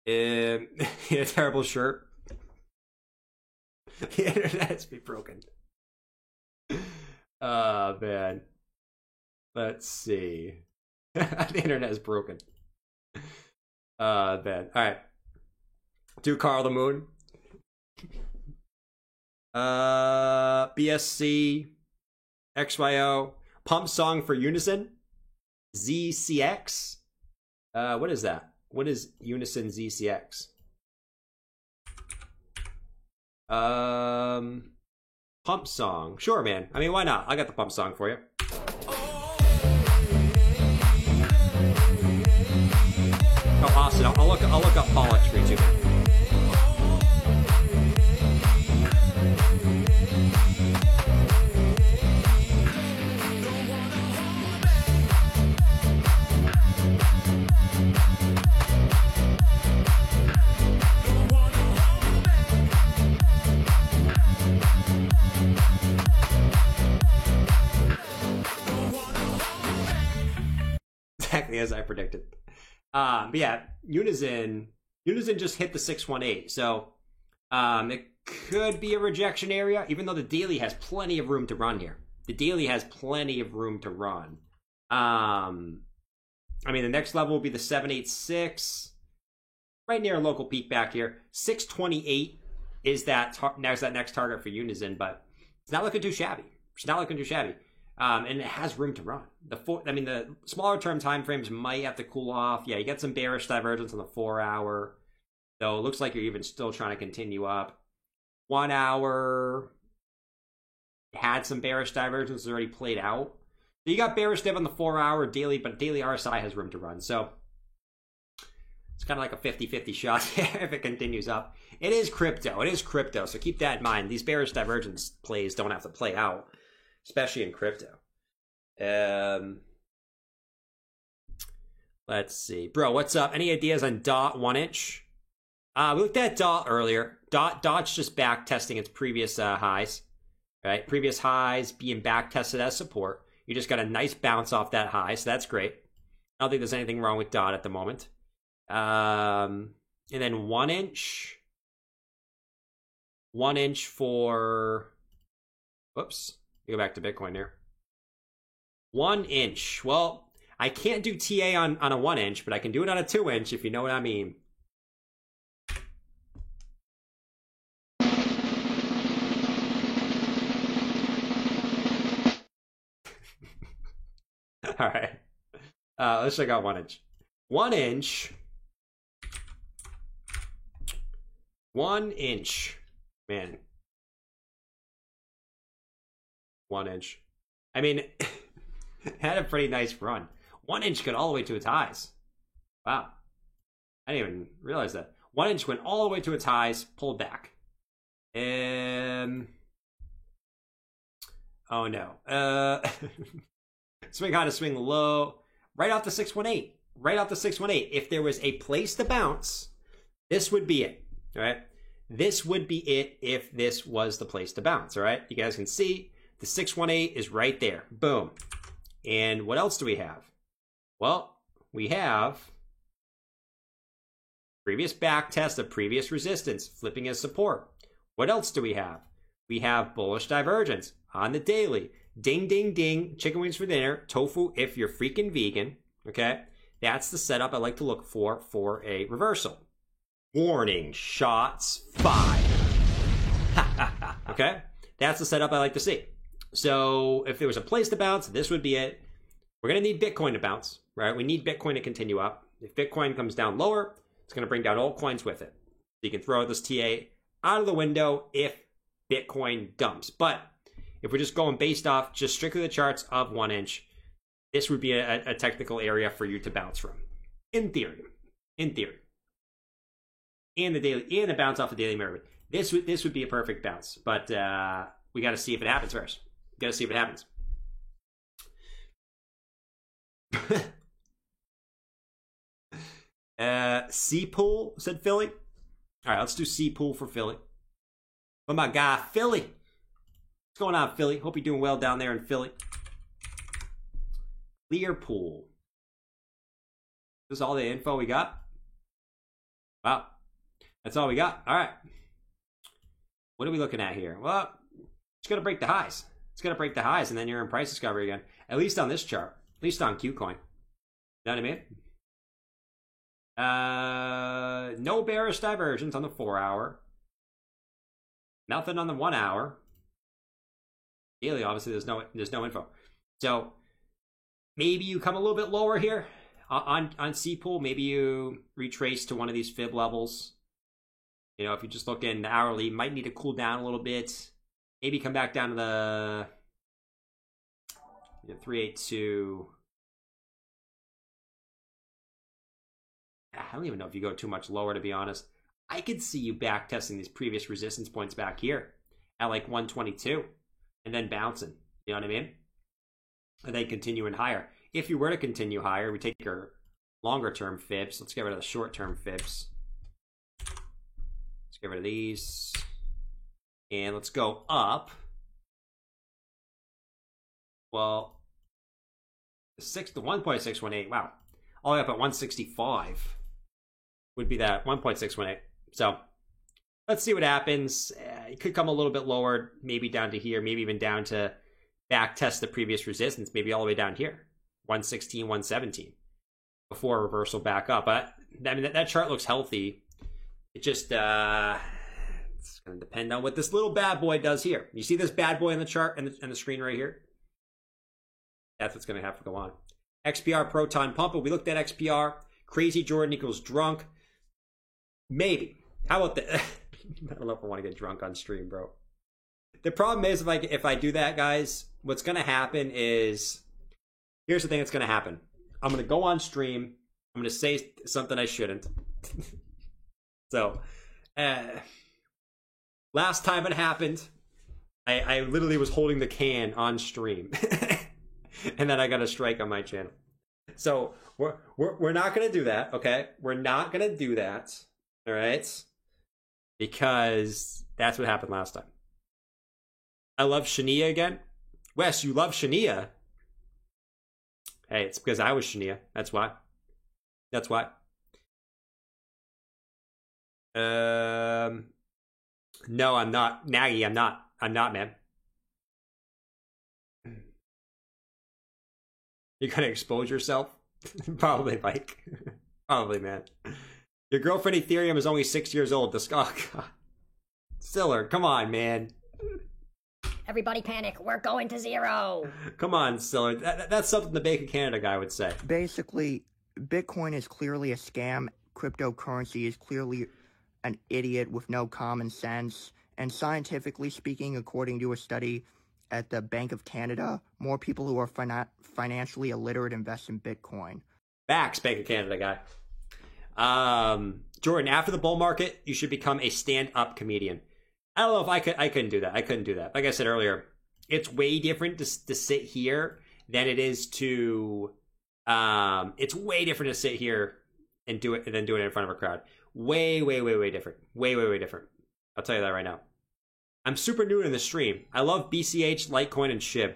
A terrible shirt. The internet has been broken. Oh, man. Let's see. The internet is broken. Man. Alright. Do Carl the Moon. BSC. XYO. Pump song for Unison. ZCX. What is that? What is Unison ZCX? Pump song. Sure, man. I mean, why not? I got the pump song for you. Oh, Austin, I'll look up Pollux for you too. Exactly as I predicted. But yeah, Unison just hit the 618, so it could be a rejection area, even though the daily has plenty of room to run here. The daily has plenty of room to run. I mean, the next level will be the 786, right near a local peak back here. 628 is that next target for Unison, but it's not looking too shabby. It's not looking too shabby. And it has room to run. The smaller term time frames might have to cool off. Yeah, you get some bearish divergence on the 4 hour. Though it looks like you're even still trying to continue up. 1 hour had some bearish divergence already played out. So you got bearish div on the 4 hour daily, but daily RSI has room to run. So it's kind of like a 50-50 shot if it continues up. It is crypto. So keep that in mind. These bearish divergence plays don't have to play out, especially in crypto. Let's see. Bro, what's up? Any ideas on DOT 1 inch? We looked at DOT earlier. DOT's just back testing its previous highs. Right? Previous highs being back tested as support. You just got a nice bounce off that high, so that's great. I don't think there's anything wrong with DOT at the moment. And then 1 inch. 1 inch for... Whoops. Go back to Bitcoin here. 1 inch. Well, I can't do TA on a 1 inch, but I can do it on a 2 inch, if you know what I mean. All right. Let's check out 1 inch. 1 inch. 1 inch. Man. 1 inch. I mean, had a pretty nice run. 1 inch got all the way to its highs. Wow. I didn't even realize that. 1 inch went all the way to its highs, pulled back. Oh no. Swing high to swing low. Right off the 618. Right off the 618. If there was a place to bounce, this would be it. All right. This would be it if this was the place to bounce. All right. You guys can see the 618 is right there. Boom. And what else do we have? Well, we have previous back test of previous resistance, flipping as support. What else do we have? We have bullish divergence on the daily. Ding, ding, ding. Chicken wings for dinner. Tofu if you're freaking vegan. Okay? That's the setup I like to look for a reversal. Warning, shots fired. Okay? That's the setup I like to see. So if there was a place to bounce, this would be it. We're going to need Bitcoin to bounce, right? We need Bitcoin to continue up. If Bitcoin comes down lower, it's going to bring down altcoins with it. So you can throw this TA out of the window if Bitcoin dumps. But if we're just going based off just strictly the charts of 1 inch, this would be a technical area for you to bounce from. In theory. In theory. And the bounce off the daily mirror. This would be a perfect bounce. But we got to see if it happens first. Got to see if it happens. C-Pool, said Philly. All right, let's do C-Pool for Philly. Oh, my guy, Philly. What's going on, Philly? Hope you're doing well down there in Philly. Clearpool. This is all the info we got? Wow. That's all we got. All right. What are we looking at here? Well, it's going to break the highs. It's going to break the highs, and then you're in price discovery again. At least on this chart. At least on KuCoin. You know what I mean? No bearish divergence on the 4 hour. Nothing on the 1 hour. Daily, obviously, there's no info. So maybe you come a little bit lower here on C-Pool. Maybe you retrace to one of these fib levels. You know, if you just look in the hourly, you might need to cool down a little bit. Maybe come back down to the 382. I don't even know if you go too much lower, to be honest. I could see you back testing these previous resistance points back here at like 122 and then bouncing. You know what I mean? And then continuing higher. If you were to continue higher, we take your longer term fibs. Let's get rid of the short term fibs. Let's get rid of these. And let's go up. Well, the 1.618, wow. All the way up at 165 would be that 1.618. So let's see what happens. It could come a little bit lower, maybe down to here, maybe even down to back test the previous resistance, maybe all the way down here, 116, 117, before a reversal back up. But I mean, that chart looks healthy. It just it's going to depend on what this little bad boy does here. You see this bad boy in the chart and the screen right here? That's what's going to have to go on. XPR proton pump. We looked at XPR. Crazy Jordan equals drunk. Maybe. How about that? I don't know if I want to get drunk on stream, bro. The problem is if I do that, guys, what's going to happen is, here's the thing that's going to happen. I'm going to go on stream. I'm going to say something I shouldn't. So, last time it happened, I literally was holding the can on stream. And then I got a strike on my channel. So we're not going to do that, okay? We're not going to do that, all right? Because that's what happened last time. I love Shania again. Wes, you love Shania? Hey, it's because I was Shania. That's why. That's why. No, I'm not. Nagy, I'm not. I'm not, man. You're gonna expose yourself? Probably, Mike. Probably, man. Your girlfriend Ethereum is only 6 years old. Oh, God. Stiller, come on, man. Everybody panic. We're going to zero. Come on, Stiller. That's something the Bank of Canada guy would say. Basically, Bitcoin is clearly a scam. Cryptocurrency is clearly an idiot with no common sense. And scientifically speaking, according to a study at the Bank of Canada, more people who are financially illiterate invest in Bitcoin. Facts, Bank of Canada guy. Jordan, after the bull market, you should become a stand-up comedian. I don't know if I couldn't do that. I couldn't do that. Like I said earlier, it's way different to sit here than it is to, it's way different to sit here and do it than doing it in front of a crowd. Way, way, way, way different. Way, way, way different. I'll tell you that right now. I'm super new to the stream. I love BCH, Litecoin, and SHIB.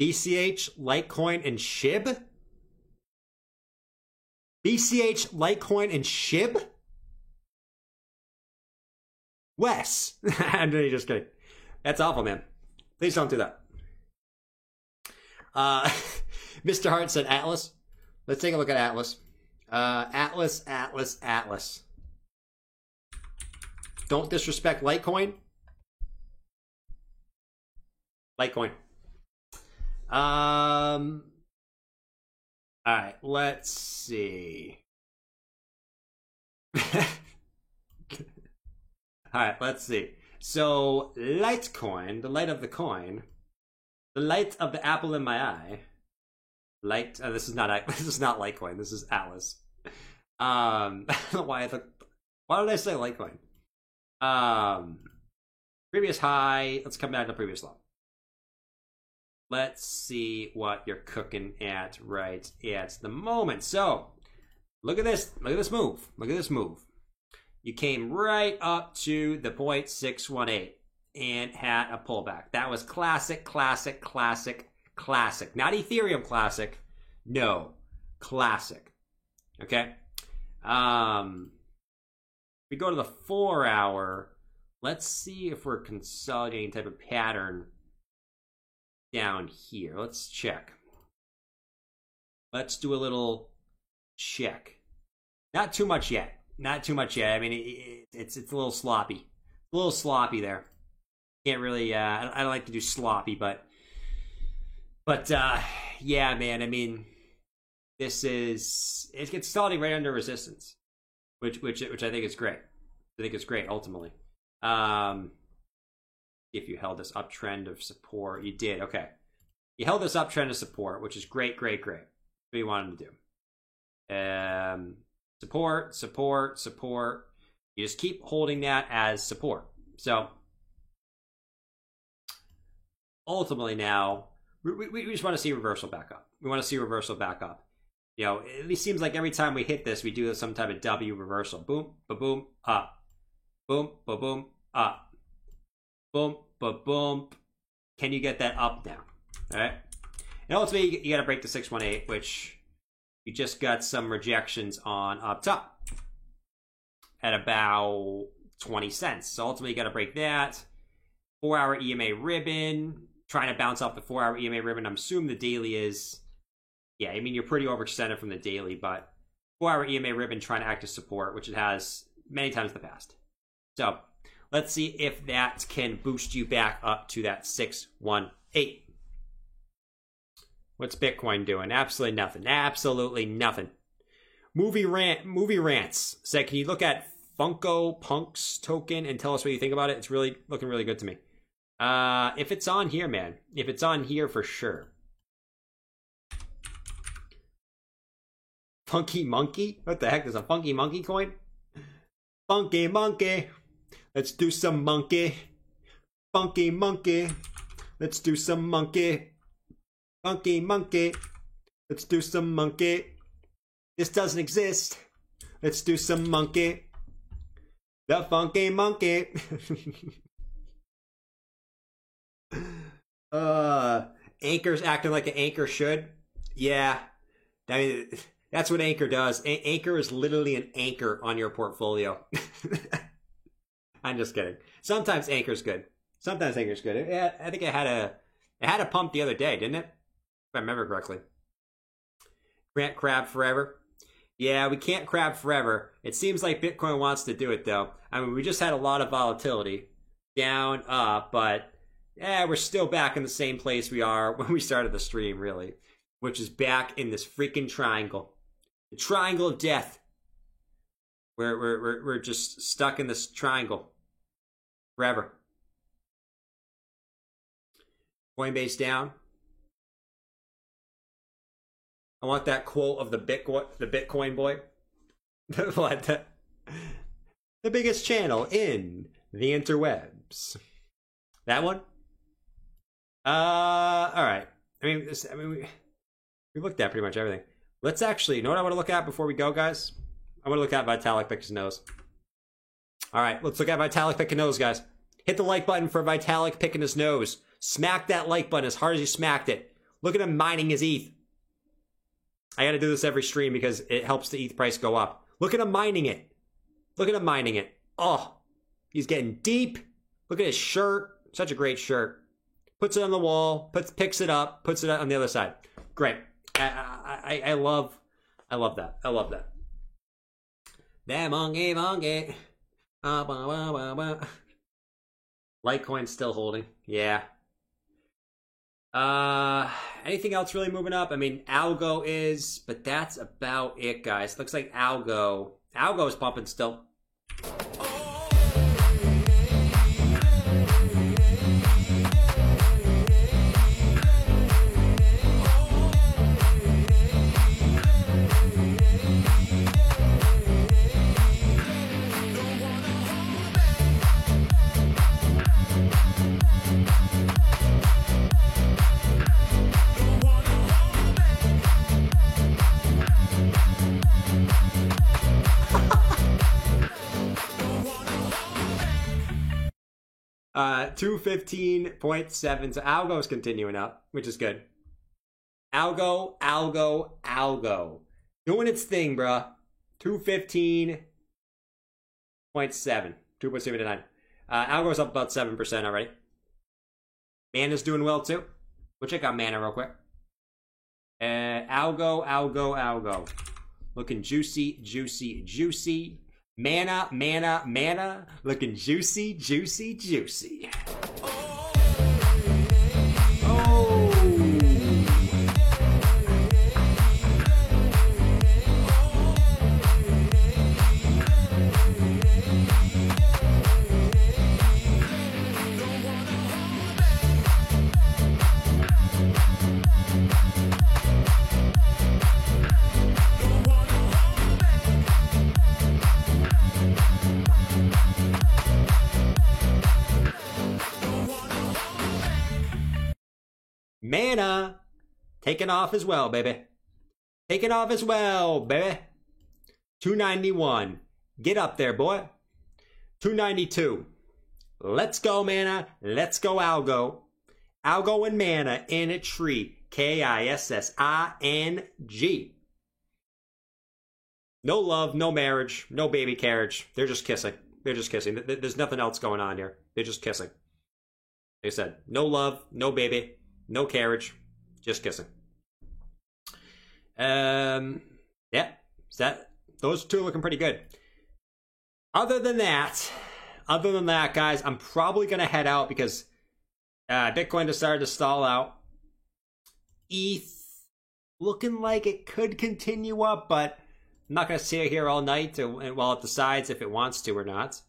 BCH, Litecoin, and SHIB? BCH, Litecoin, and SHIB? Wes. I'm just kidding. That's awful, man. Please don't do that. Mr. Hart said Atlas. Let's take a look at Atlas. Atlas. Don't disrespect Litecoin. Litecoin. All right, let's see. All right, let's see. So, Litecoin, the light of the coin, the light of the apple in my eye. This is not Litecoin. This is Atlas. I don't know why why did I say Litecoin? Previous high. Let's come back to previous low. Let's see what you're cooking at right at the moment. So, look at this. Look at this move. Look at this move. You came right up to the 0.618 and had a pullback. That was classic. Not Ethereum classic. No, classic. Okay? We go to the 4 hour. Let's see if we're consolidating type of pattern down here. Let's check. Let's do a little check. Not too much yet. Not too much yet. I mean, it's a little sloppy. A little sloppy there. Can't really. I don't like to do sloppy, but yeah, man. I mean, it's consolidating right under resistance, which I think is great. I think it's great ultimately. If you held this uptrend of support, you did. Okay, you held this uptrend of support, which is great. What you wanted to do. Support. You just keep holding that as support. So ultimately now, we just want to see reversal back up. We want to see reversal back up. You know, it at least seems like every time we hit this, we do some type of W reversal. Boom, ba-boom, up. Boom, ba-boom, up. Boom, ba-boom. Can you get that up now? All right. And ultimately, you got to break the 618, which you just got some rejections on up top at about 20 cents. So ultimately, you got to break that. 4 hour EMA ribbon. Trying to bounce off the 4 hour EMA ribbon. I'm assuming the daily is... Yeah, I mean, you're pretty overextended from the daily, but 4 hour EMA ribbon trying to act as support, which it has many times in the past. So let's see if that can boost you back up to that 618. What's Bitcoin doing? Absolutely nothing. Absolutely nothing. Movie Rants said, can you look at Funko Punks token and tell us what you think about it? It's really looking really good to me. If it's on here, man. If it's on here, for sure. Funky Monkey? What the heck? There's a Funky Monkey coin? Funky Monkey. Let's do some monkey. Funky Monkey. Let's do some monkey. Funky Monkey. Let's do some monkey. This doesn't exist. Let's do some monkey. The Funky Monkey. Anchor's acting like an anchor should. Yeah. I mean, that's what Anchor does. Anchor is literally an anchor on your portfolio. I'm just kidding. Sometimes Anchor's good. Sometimes Anchor's good. I think it had a pump the other day, didn't it? If I remember correctly. Can't crab forever. Yeah, we can't crab forever. It seems like Bitcoin wants to do it, though. I mean, we just had a lot of volatility. Down, up, but we're still back in the same place we are when we started the stream, really. Which is back in this freaking triangle. The triangle of death. We're just stuck in this triangle. Forever. Coinbase down. I want that quote of the Bitcoin boy. What? The biggest channel in the interwebs. That one? All right. I mean, we looked at pretty much everything. Let's actually, you know what I want to look at before we go, guys? I want to look at Vitalik pick his nose. All right, let's look at Vitalik picking nose, guys. Hit the like button for Vitalik picking his nose. Smack that like button as hard as you smacked it. Look at him mining his ETH. I got to do this every stream because it helps the ETH price go up. Look at him mining it. Look at him mining it. Oh, he's getting deep. Look at his shirt. Such a great shirt. Puts it on the wall. Picks it up. Puts it on the other side. Great. I love that. I love that. That monkey. Litecoin's still holding. Yeah. Anything else really moving up? I mean, Algo is, but that's about it, guys. Looks like Algo is pumping still. Uh, 215.7. So Algo's continuing up, which is good. Algo. Doing its thing, bruh. 215.7. 2.79. Algo's up about 7% already. Mana's doing well too. We'll check out Mana real quick. Algo. Looking juicy, juicy, juicy. Mana. Looking juicy, juicy, juicy. Oh. Mana taking off as well, baby. Taking off as well, baby. 291. Get up there, boy. 292. Let's go, Mana. Let's go, Algo. Algo and Mana in a tree. Kissing. No love, no marriage, no baby carriage. They're just kissing. They're just kissing. There's nothing else going on here. They're just kissing. They said, no love, no baby. No carriage, just kissing. Yeah, those two are looking pretty good. Other than that, guys, I'm probably gonna head out because Bitcoin has started to stall out. ETH looking like it could continue up, but I'm not gonna sit here all night while it decides if it wants to or not.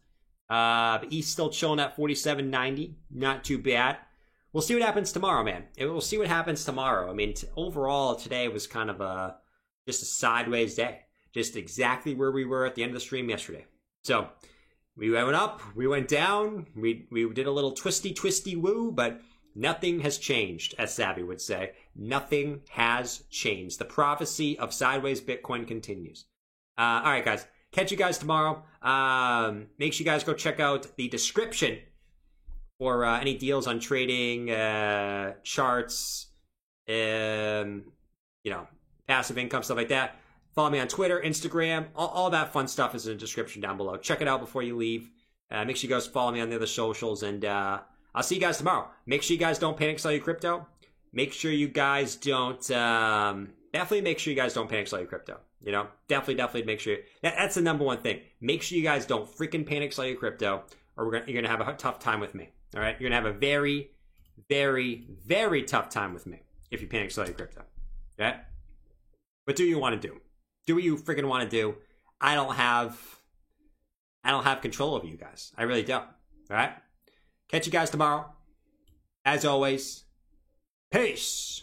But ETH's still chilling at 47.90, not too bad. We'll see what happens tomorrow, man. We'll see what happens tomorrow. I mean, overall, today was kind of just a sideways day. Just exactly where we were at the end of the stream yesterday. So, we went up, we went down, we did a little twisty woo, but nothing has changed, as Savvy would say. Nothing has changed. The prophecy of sideways Bitcoin continues. All right, guys. Catch you guys tomorrow. Make sure you guys go check out the description for any deals on trading, charts, passive income, stuff like that. Follow me on Twitter, Instagram, all that fun stuff is in the description down below. Check it out before you leave. Make sure you guys follow me on the other socials, and I'll see you guys tomorrow. Make sure you guys don't panic sell your crypto. Make sure you guys don't, definitely make sure you guys don't panic sell your crypto. Definitely make sure. That's the number one thing. Make sure you guys don't freaking panic sell your crypto, or you're going to have a tough time with me. All right, you're gonna have a very, very, very tough time with me if you panic sell your crypto. Okay, but do you want to do? Do what you freaking want to do? I don't have control over you guys. I really don't. All right, catch you guys tomorrow. As always, peace.